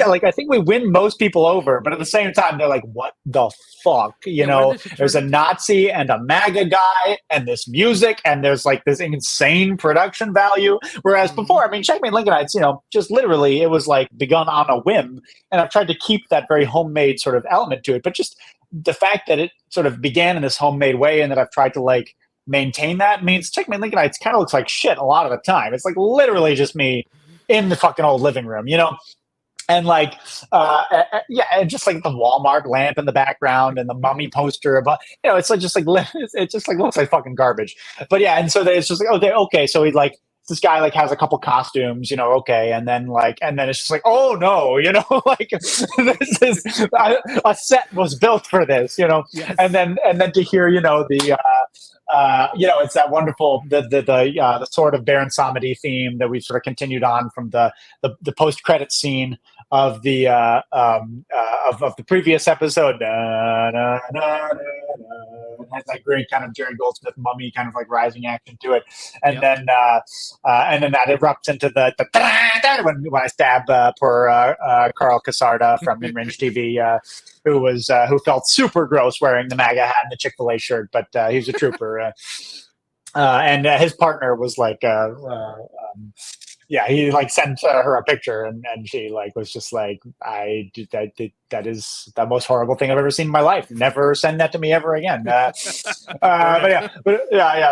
we win most people over, but at the same time, they're like, "What the fuck?" You know, there's a Nazi and a MAGA guy, and this music, and there's like this insane production value. Whereas before, I mean, Checkmate Lincolnites, you know, just literally, it was like begun on a whim, and I've tried to keep that very homemade sort of element to it. But just the fact that it sort of began in this homemade way and that I've tried to like maintain that means Checkmate Lincolnites kind of looks like shit a lot of the time. It's like literally just me in the fucking old living room, you know? And like, and just like the Walmart lamp in the background and the mummy poster above, you know, it's like just like it just like looks like fucking garbage. But yeah, and so it's just like okay, so he like this guy like has a couple costumes, you know, okay, and then it's just like, oh no, you know, like this is a set was built for this, you know, yes. and then to hear, you know, the. You know, it's that wonderful the sort of Baron Samedi theme that we've sort of continued on from the post credit scene of the of the previous episode. It has that great kind of Jerry Goldsmith mummy kind of like rising action to it, and then that erupts into the when I stab poor Carl Casarda from In Range TV. Who felt super gross wearing the MAGA hat and the Chick-fil-A shirt, but he was a trooper. And his partner was like, he like sent her a picture, and she like was just like, that is the most horrible thing I've ever seen in my life. Never send that to me ever again. But I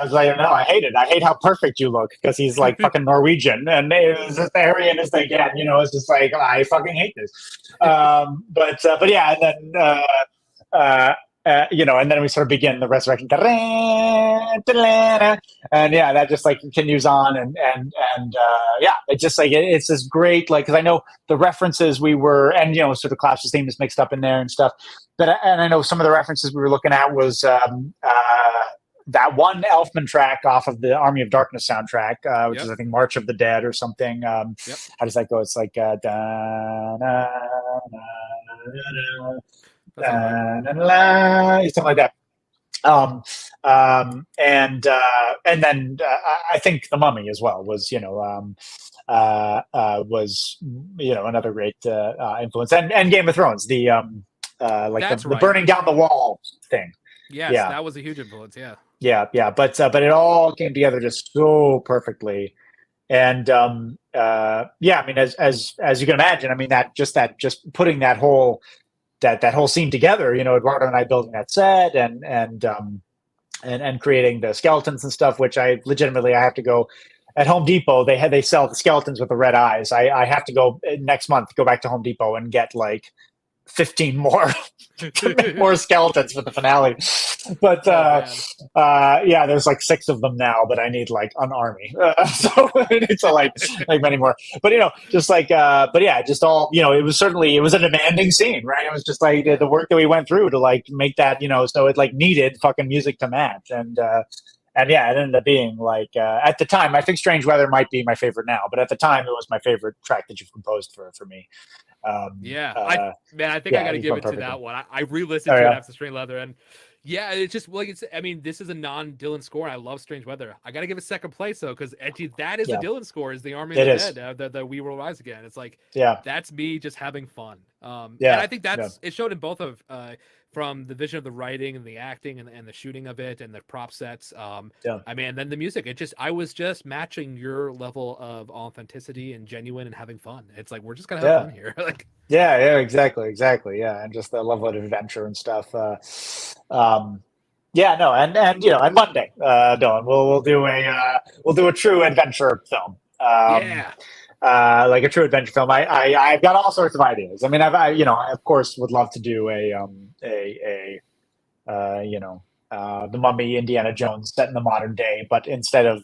was like, no, I hate it. I hate how perfect you look, because he's like fucking Norwegian, and it was as Aryan as they get. You know, it's just like, I fucking hate this. But yeah, and then. You know, and then we sort of begin the resurrection, and yeah, that just like continues on, and it's just like it's this great, like, because I know the references we were, and you know, sort of Klaus's theme is mixed up in there and stuff, but I know some of the references we were looking at was that one Elfman track off of the Army of Darkness soundtrack, which is I think March of the Dead or something. How does that go? It's like something like that. And then I think The Mummy as well was, you know, another great influence, and Game of Thrones, the the burning down the wall thing. Yes, that was a huge influence. But it all came together just so perfectly. And I mean, as you can imagine, I mean, just putting that whole scene together, you know, Eduardo and I building that set and creating the skeletons and stuff, which I have to go at Home Depot. They sell the skeletons with the red eyes. I have to go next month, go back to Home Depot and get like 15 more skeletons for the finale. But there's like 6 of them now, but I need like an army. So I need to like many more. But you know, just like just all, you know, it was a demanding scene, right? It was just like the work that we went through to like make that, you know, so it like needed fucking music to match. And it ended up being like at the time, I think Strange Weather might be my favorite now, but at the time it was my favorite track that you've composed for me. I think I got to give it to that one. I re-listened to it after Strange Weather, and it's just like I mean, this is a non-Dillon score, and I love Strange Weather. I got to give it second place though, because that is a Dillon score. Is the Army of the Dead, the We Will Rise Again? It's like that's me just having fun. And I think it showed in both of from the vision of the writing and the acting and the shooting of it and the prop sets. I mean, and then the music. I was just matching your level of authenticity and genuine and having fun. It's like we're just gonna have fun here. Like exactly. And just the level of adventure and stuff. And you know, and Monday, Dylan, we'll do a true adventure film. Like a true adventure film. I've got all sorts of ideas. I mean, I of course would love to do the Mummy, Indiana Jones set in the modern day, but instead of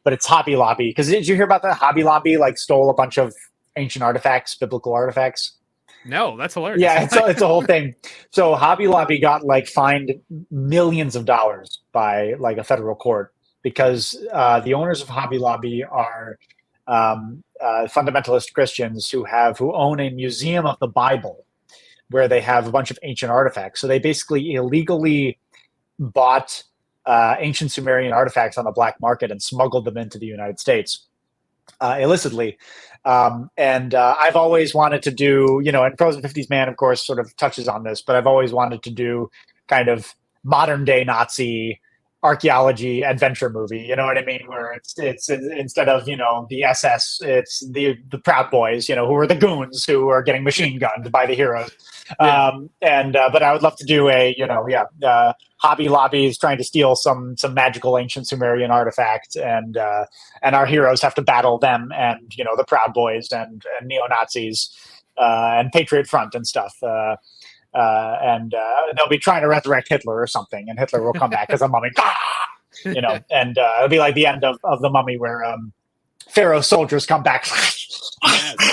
but it's Hobby Lobby. Because did you hear about that? Hobby Lobby like stole a bunch of ancient artifacts, biblical artifacts. No, that's hilarious. Yeah, it's a whole thing. So Hobby Lobby got like fined millions of dollars by like a federal court because the owners of Hobby Lobby are fundamentalist Christians who own a museum of the Bible where they have a bunch of ancient artifacts. So they basically illegally bought ancient Sumerian artifacts on the black market and smuggled them into the United States illicitly. I've always wanted to do, you know, and Frozen 50s Man, of course, sort of touches on this, but I've always wanted to do kind of modern day Nazi archaeology adventure movie. You know what I mean? Where it's instead of the SS, it's the Proud Boys. Who are the goons who are getting machine gunned by the heroes. Yeah. But I would love to do a Hobby Lobby is trying to steal some magical ancient Sumerian artifact, and our heroes have to battle them and the Proud Boys and neo Nazis and Patriot Front and stuff. And they'll be trying to resurrect Hitler or something, and Hitler will come back as a mummy, and it'll be like the end of the Mummy, where Pharaoh's soldiers come back,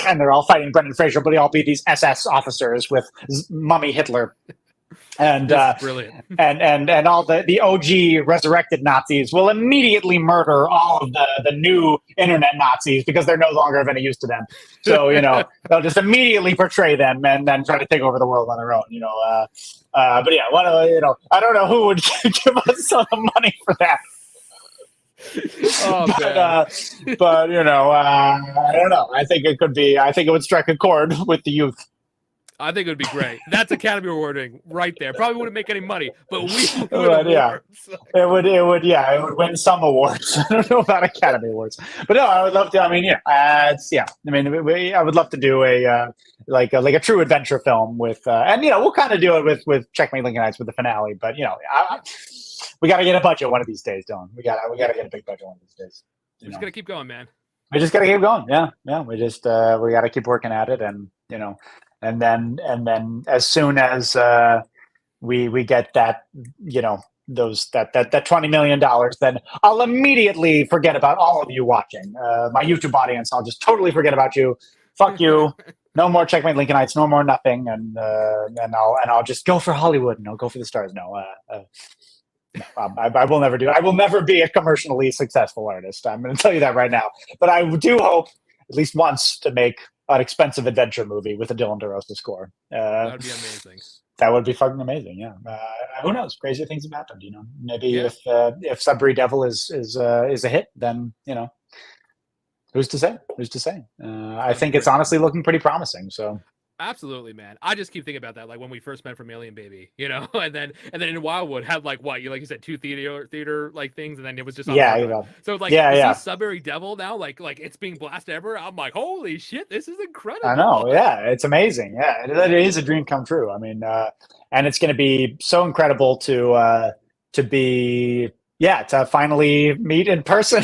and they're all fighting Brendan Fraser, but they all be these SS officers with Mummy Hitler. And brilliant. and all the OG resurrected Nazis will immediately murder all of the new internet Nazis because they're no longer of any use to them. So they'll just immediately portray them and then try to take over the world on their own. But yeah, I don't know who would give us some money for that. Oh, but I don't know. I think it would strike a chord with the youth. I think it would be great. That's Academy Awarding right there. Probably wouldn't make any money, but we would awards. It would win some awards. I don't know about Academy Awards, but no, I would love to. I mean, I would love to do a like a true adventure film with, and we'll kind of do it with Checkmate Lincolnites with the finale. But we got to get a budget one of these days, Dillon. We got to get a big budget one of these days. We're just gonna keep going, man. We just got to keep going. Yeah. We just we got to keep working at it, and And then as soon as we get that, that $20 million, then I'll immediately forget about all of you watching. My YouTube audience, I'll just totally forget about you. Fuck you. No more Checkmate Lincolnites, no more nothing. And I'll just go for Hollywood and I'll go for the stars. No, I will never do it. I will never be a commercially successful artist. I'm going to tell you that right now. But I do hope at least once to make an expensive adventure movie with a Dillon DeRosa score. That would be amazing. That would be fucking amazing. Yeah. Who knows? Crazy things have happened. Maybe if Sudbury Devil is a hit, then who's to say? I think it's honestly looking pretty promising. So. Absolutely, man. I just keep thinking about that, like when we first met from Alien Baby, and then in Wildwood had like you said, 2 theater like things, and then it was just so like see Sudbury Devil now, like it's being blasted everywhere. I'm like, holy shit, this is incredible. I know, yeah, it's amazing. Yeah, it is a dream come true. I mean, and it's going to be so incredible to finally meet in person.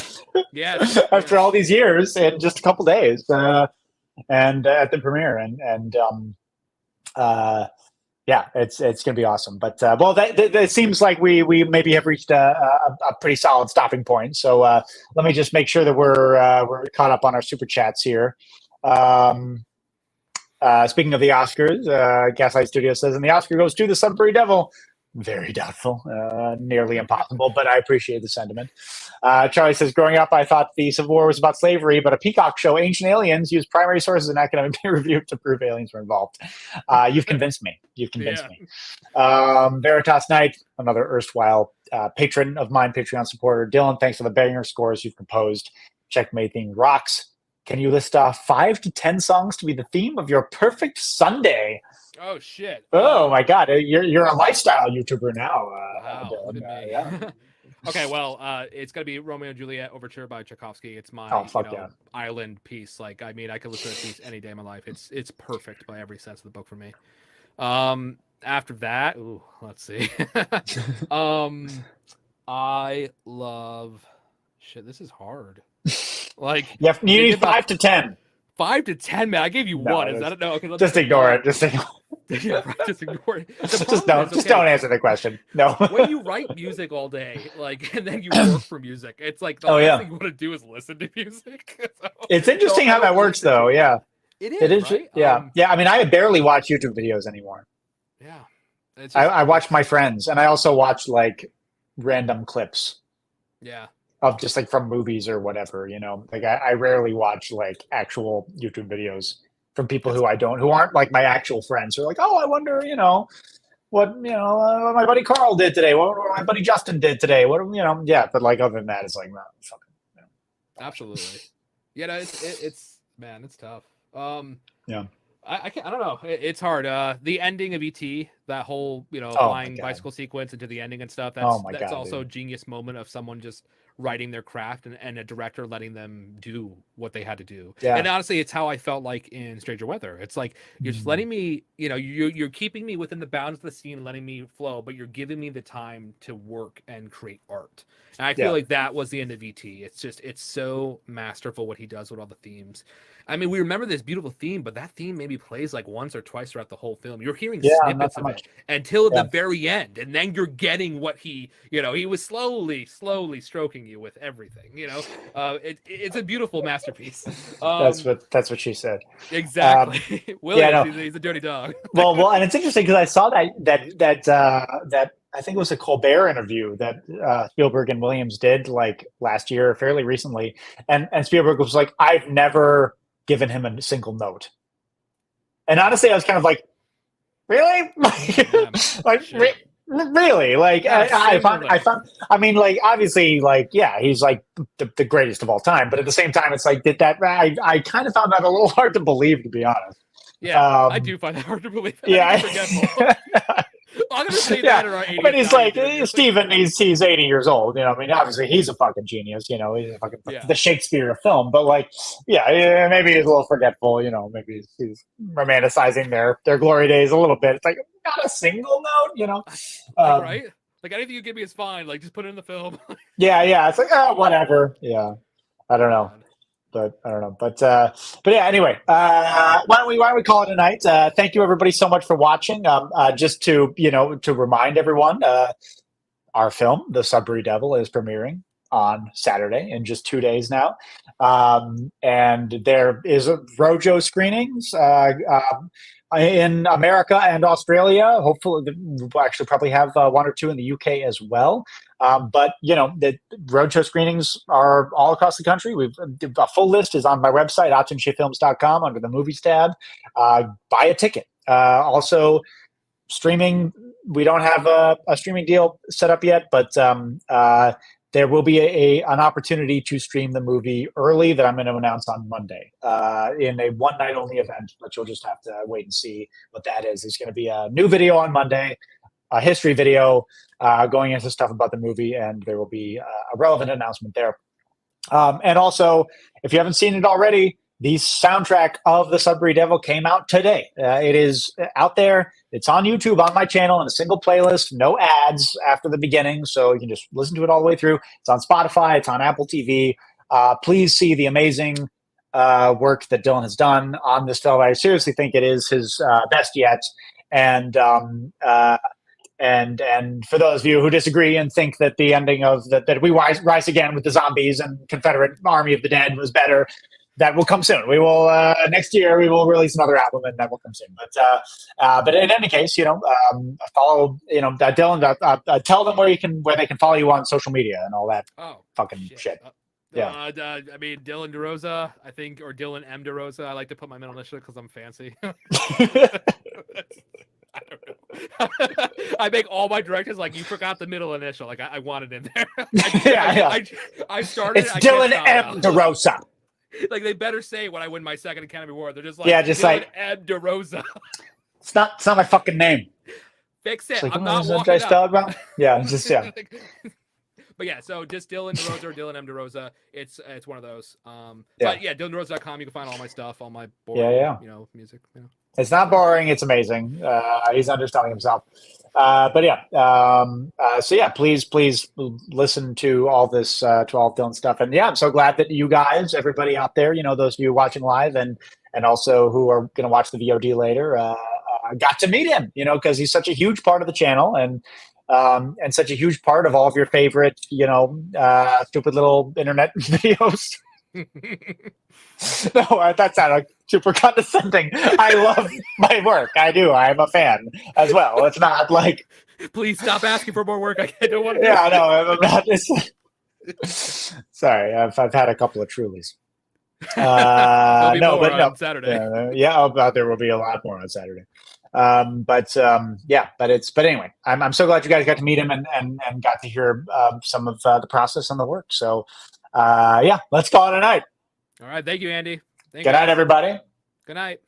Yes, after all these years in just a couple days. And at the premiere, it's going to be awesome. But that seems like we maybe have reached a pretty solid stopping point. So let me just make sure that we're caught up on our super chats here. Speaking of the Oscars, Gaslight Studio says, and the Oscar goes to the Sudbury Devil. Very doubtful, nearly impossible, but I appreciate the sentiment. Charlie says, growing up, I thought the Civil War was about slavery, but a Peacock show, Ancient Aliens, used primary sources and academic peer review to prove aliens were involved. You've convinced me. me. Veritas Knight, another erstwhile patron of mine, Patreon supporter. Dillon, thanks for the banger scores you've composed. Checkmate theme rocks. Can you list off 5 to 10 songs to be the theme of your perfect Sunday? Oh shit! Oh my God, you're a lifestyle YouTuber now. Wow, okay, well, it's gonna be Romeo and Juliet Overture by Tchaikovsky. It's my island piece. Like, I mean, I could listen to this piece any day of my life. It's perfect by every sense of the book for me. After that, let's see. I love shit. This is hard. Like, you need 5 to 10. 5 to 10, man. I gave you one. Is that no? Okay, just ignore it. Just ignore it. Just ignore it. Just don't answer the question. No. When you write music all day, like, and then you work for music, it's like the last thing you want to do is listen to music. So, it's interesting how that works, though. Yeah, it is. Right? Yeah, I mean, I barely watch YouTube videos anymore. Yeah, I watch my friends, and I also watch like random clips. Yeah. Of just like from movies or whatever, like I rarely watch like actual YouTube videos from people who aren't like my actual friends who are like, oh, I wonder, what my buddy Carl did today, what my buddy Justin did today, but like other than that, it's like, no, fucking, Absolutely. Yeah, no, it's man, it's tough. I can't. I don't know. It's hard. The ending of ET, that whole flying bicycle sequence into the ending and stuff. That's also a genius moment of someone just writing their craft and a director letting them do what they had to do. Yeah. And honestly, it's how I felt like in Stranger Weather. It's like you're just letting me, you're keeping me within the bounds of the scene, letting me flow, but you're giving me the time to work and create art. And I feel like that was the end of ET. It's so masterful what he does with all the themes. I mean, we remember this beautiful theme, but that theme maybe plays like once or twice throughout the whole film. You're hearing snippets of it until the very end, and then you're getting what he was slowly stroking you with everything. It's a beautiful masterpiece. That's what she said. Exactly. Williams, he's a dirty dog. well, and it's interesting because I saw that I think it was a Colbert interview that Spielberg and Williams did like last year, fairly recently, and Spielberg was like, "I've never given him a single note," and honestly, I was kind of like, "Really?" Really? Like, I found. I mean, like, obviously, like, yeah, he's like the greatest of all time, but at the same time, it's like I kind of found that a little hard to believe, to be honest. Yeah, I do find that hard to believe. Yeah. I'm gonna say that around 80. But he's like Steven. He's 80 years old. I mean, obviously he's a fucking genius. He's a fucking the Shakespeare of film. But like, maybe he's a little forgetful. Maybe he's romanticizing their glory days a little bit. It's like not a single note. Right? Like anything you give me is fine. Like just put it in the film. Yeah. It's like whatever. Yeah, I don't know. But I don't know. But yeah. Anyway, why don't we call it a night? Thank you everybody so much for watching. Just to remind everyone, our film, The Sudbury Devil, is premiering on Saturday in just 2 days now, and there is roadshow screenings in America and Australia. Hopefully, we'll actually probably have one or two in the UK as well. But the roadshow screenings are all across the country. A full list is on my website, Atun-Shei under the movies tab. Buy a ticket. Also, streaming. We don't have a streaming deal set up yet, but there will be an opportunity to stream the movie early that I'm going to announce on Monday in a one night only event, but you'll just have to wait and see what that is. There's going to be a new video on Monday, a history video going into stuff about the movie, and there will be a relevant announcement there. And also, if you haven't seen it already, the soundtrack of The Sudbury Devil came out today. It is out there. It's on YouTube on my channel in a single playlist, no ads after the beginning, so you can just listen to it all the way through. It's on Spotify. It's on Apple TV. Please see the amazing work that Dillon has done on this film. I seriously think it is his best yet. And for those of you who disagree and think that the ending of that we rise again with the zombies and Confederate Army of the Dead was better, that will come soon. We will next year. We will release another album, and that will come soon. But in any case, follow Dillon. Tell them where they can follow you on social media and all that. Fucking shit. I mean, Dillon DeRosa, I think, or Dillon M. DeRosa. I like to put my middle initial because I'm fancy. I don't know. I make all my directors like, you forgot the middle initial. Like I want it in there. I started. It's Dillon M. DeRosa. Like they better say when I win my second Academy Award. They're just like, like Ed DeRosa. It's not my fucking name. Fix it. Like, I'm not walking up. Yeah, just yeah. But yeah, so just Dillon DeRosa or Dillon M. DeRosa. It's one of those. But yeah, DillonDeRosa.com. You can find all my stuff, all my boring, music. It's not boring. It's amazing. He's underselling himself. But yeah. So yeah, please listen to all this, to all Dillon stuff. And yeah, I'm so glad that you guys, everybody out there, those of you watching live and also who are going to watch the VOD later, got to meet him, because he's such a huge part of the channel and such a huge part of all of your favorite, stupid little internet videos. No, that sounded super condescending. I love my work. I do. I'm a fan as well. It's not like. Please stop asking for more work. I don't want to. Yeah, no, I'm not. Sorry, I've had a couple of Trulies. On Saturday. There will be a lot more on Saturday. But anyway, I'm so glad you guys got to meet him and got to hear some of the process and the work. So let's call it a night. All right, thank you, Andy. Good night, everybody. Good night.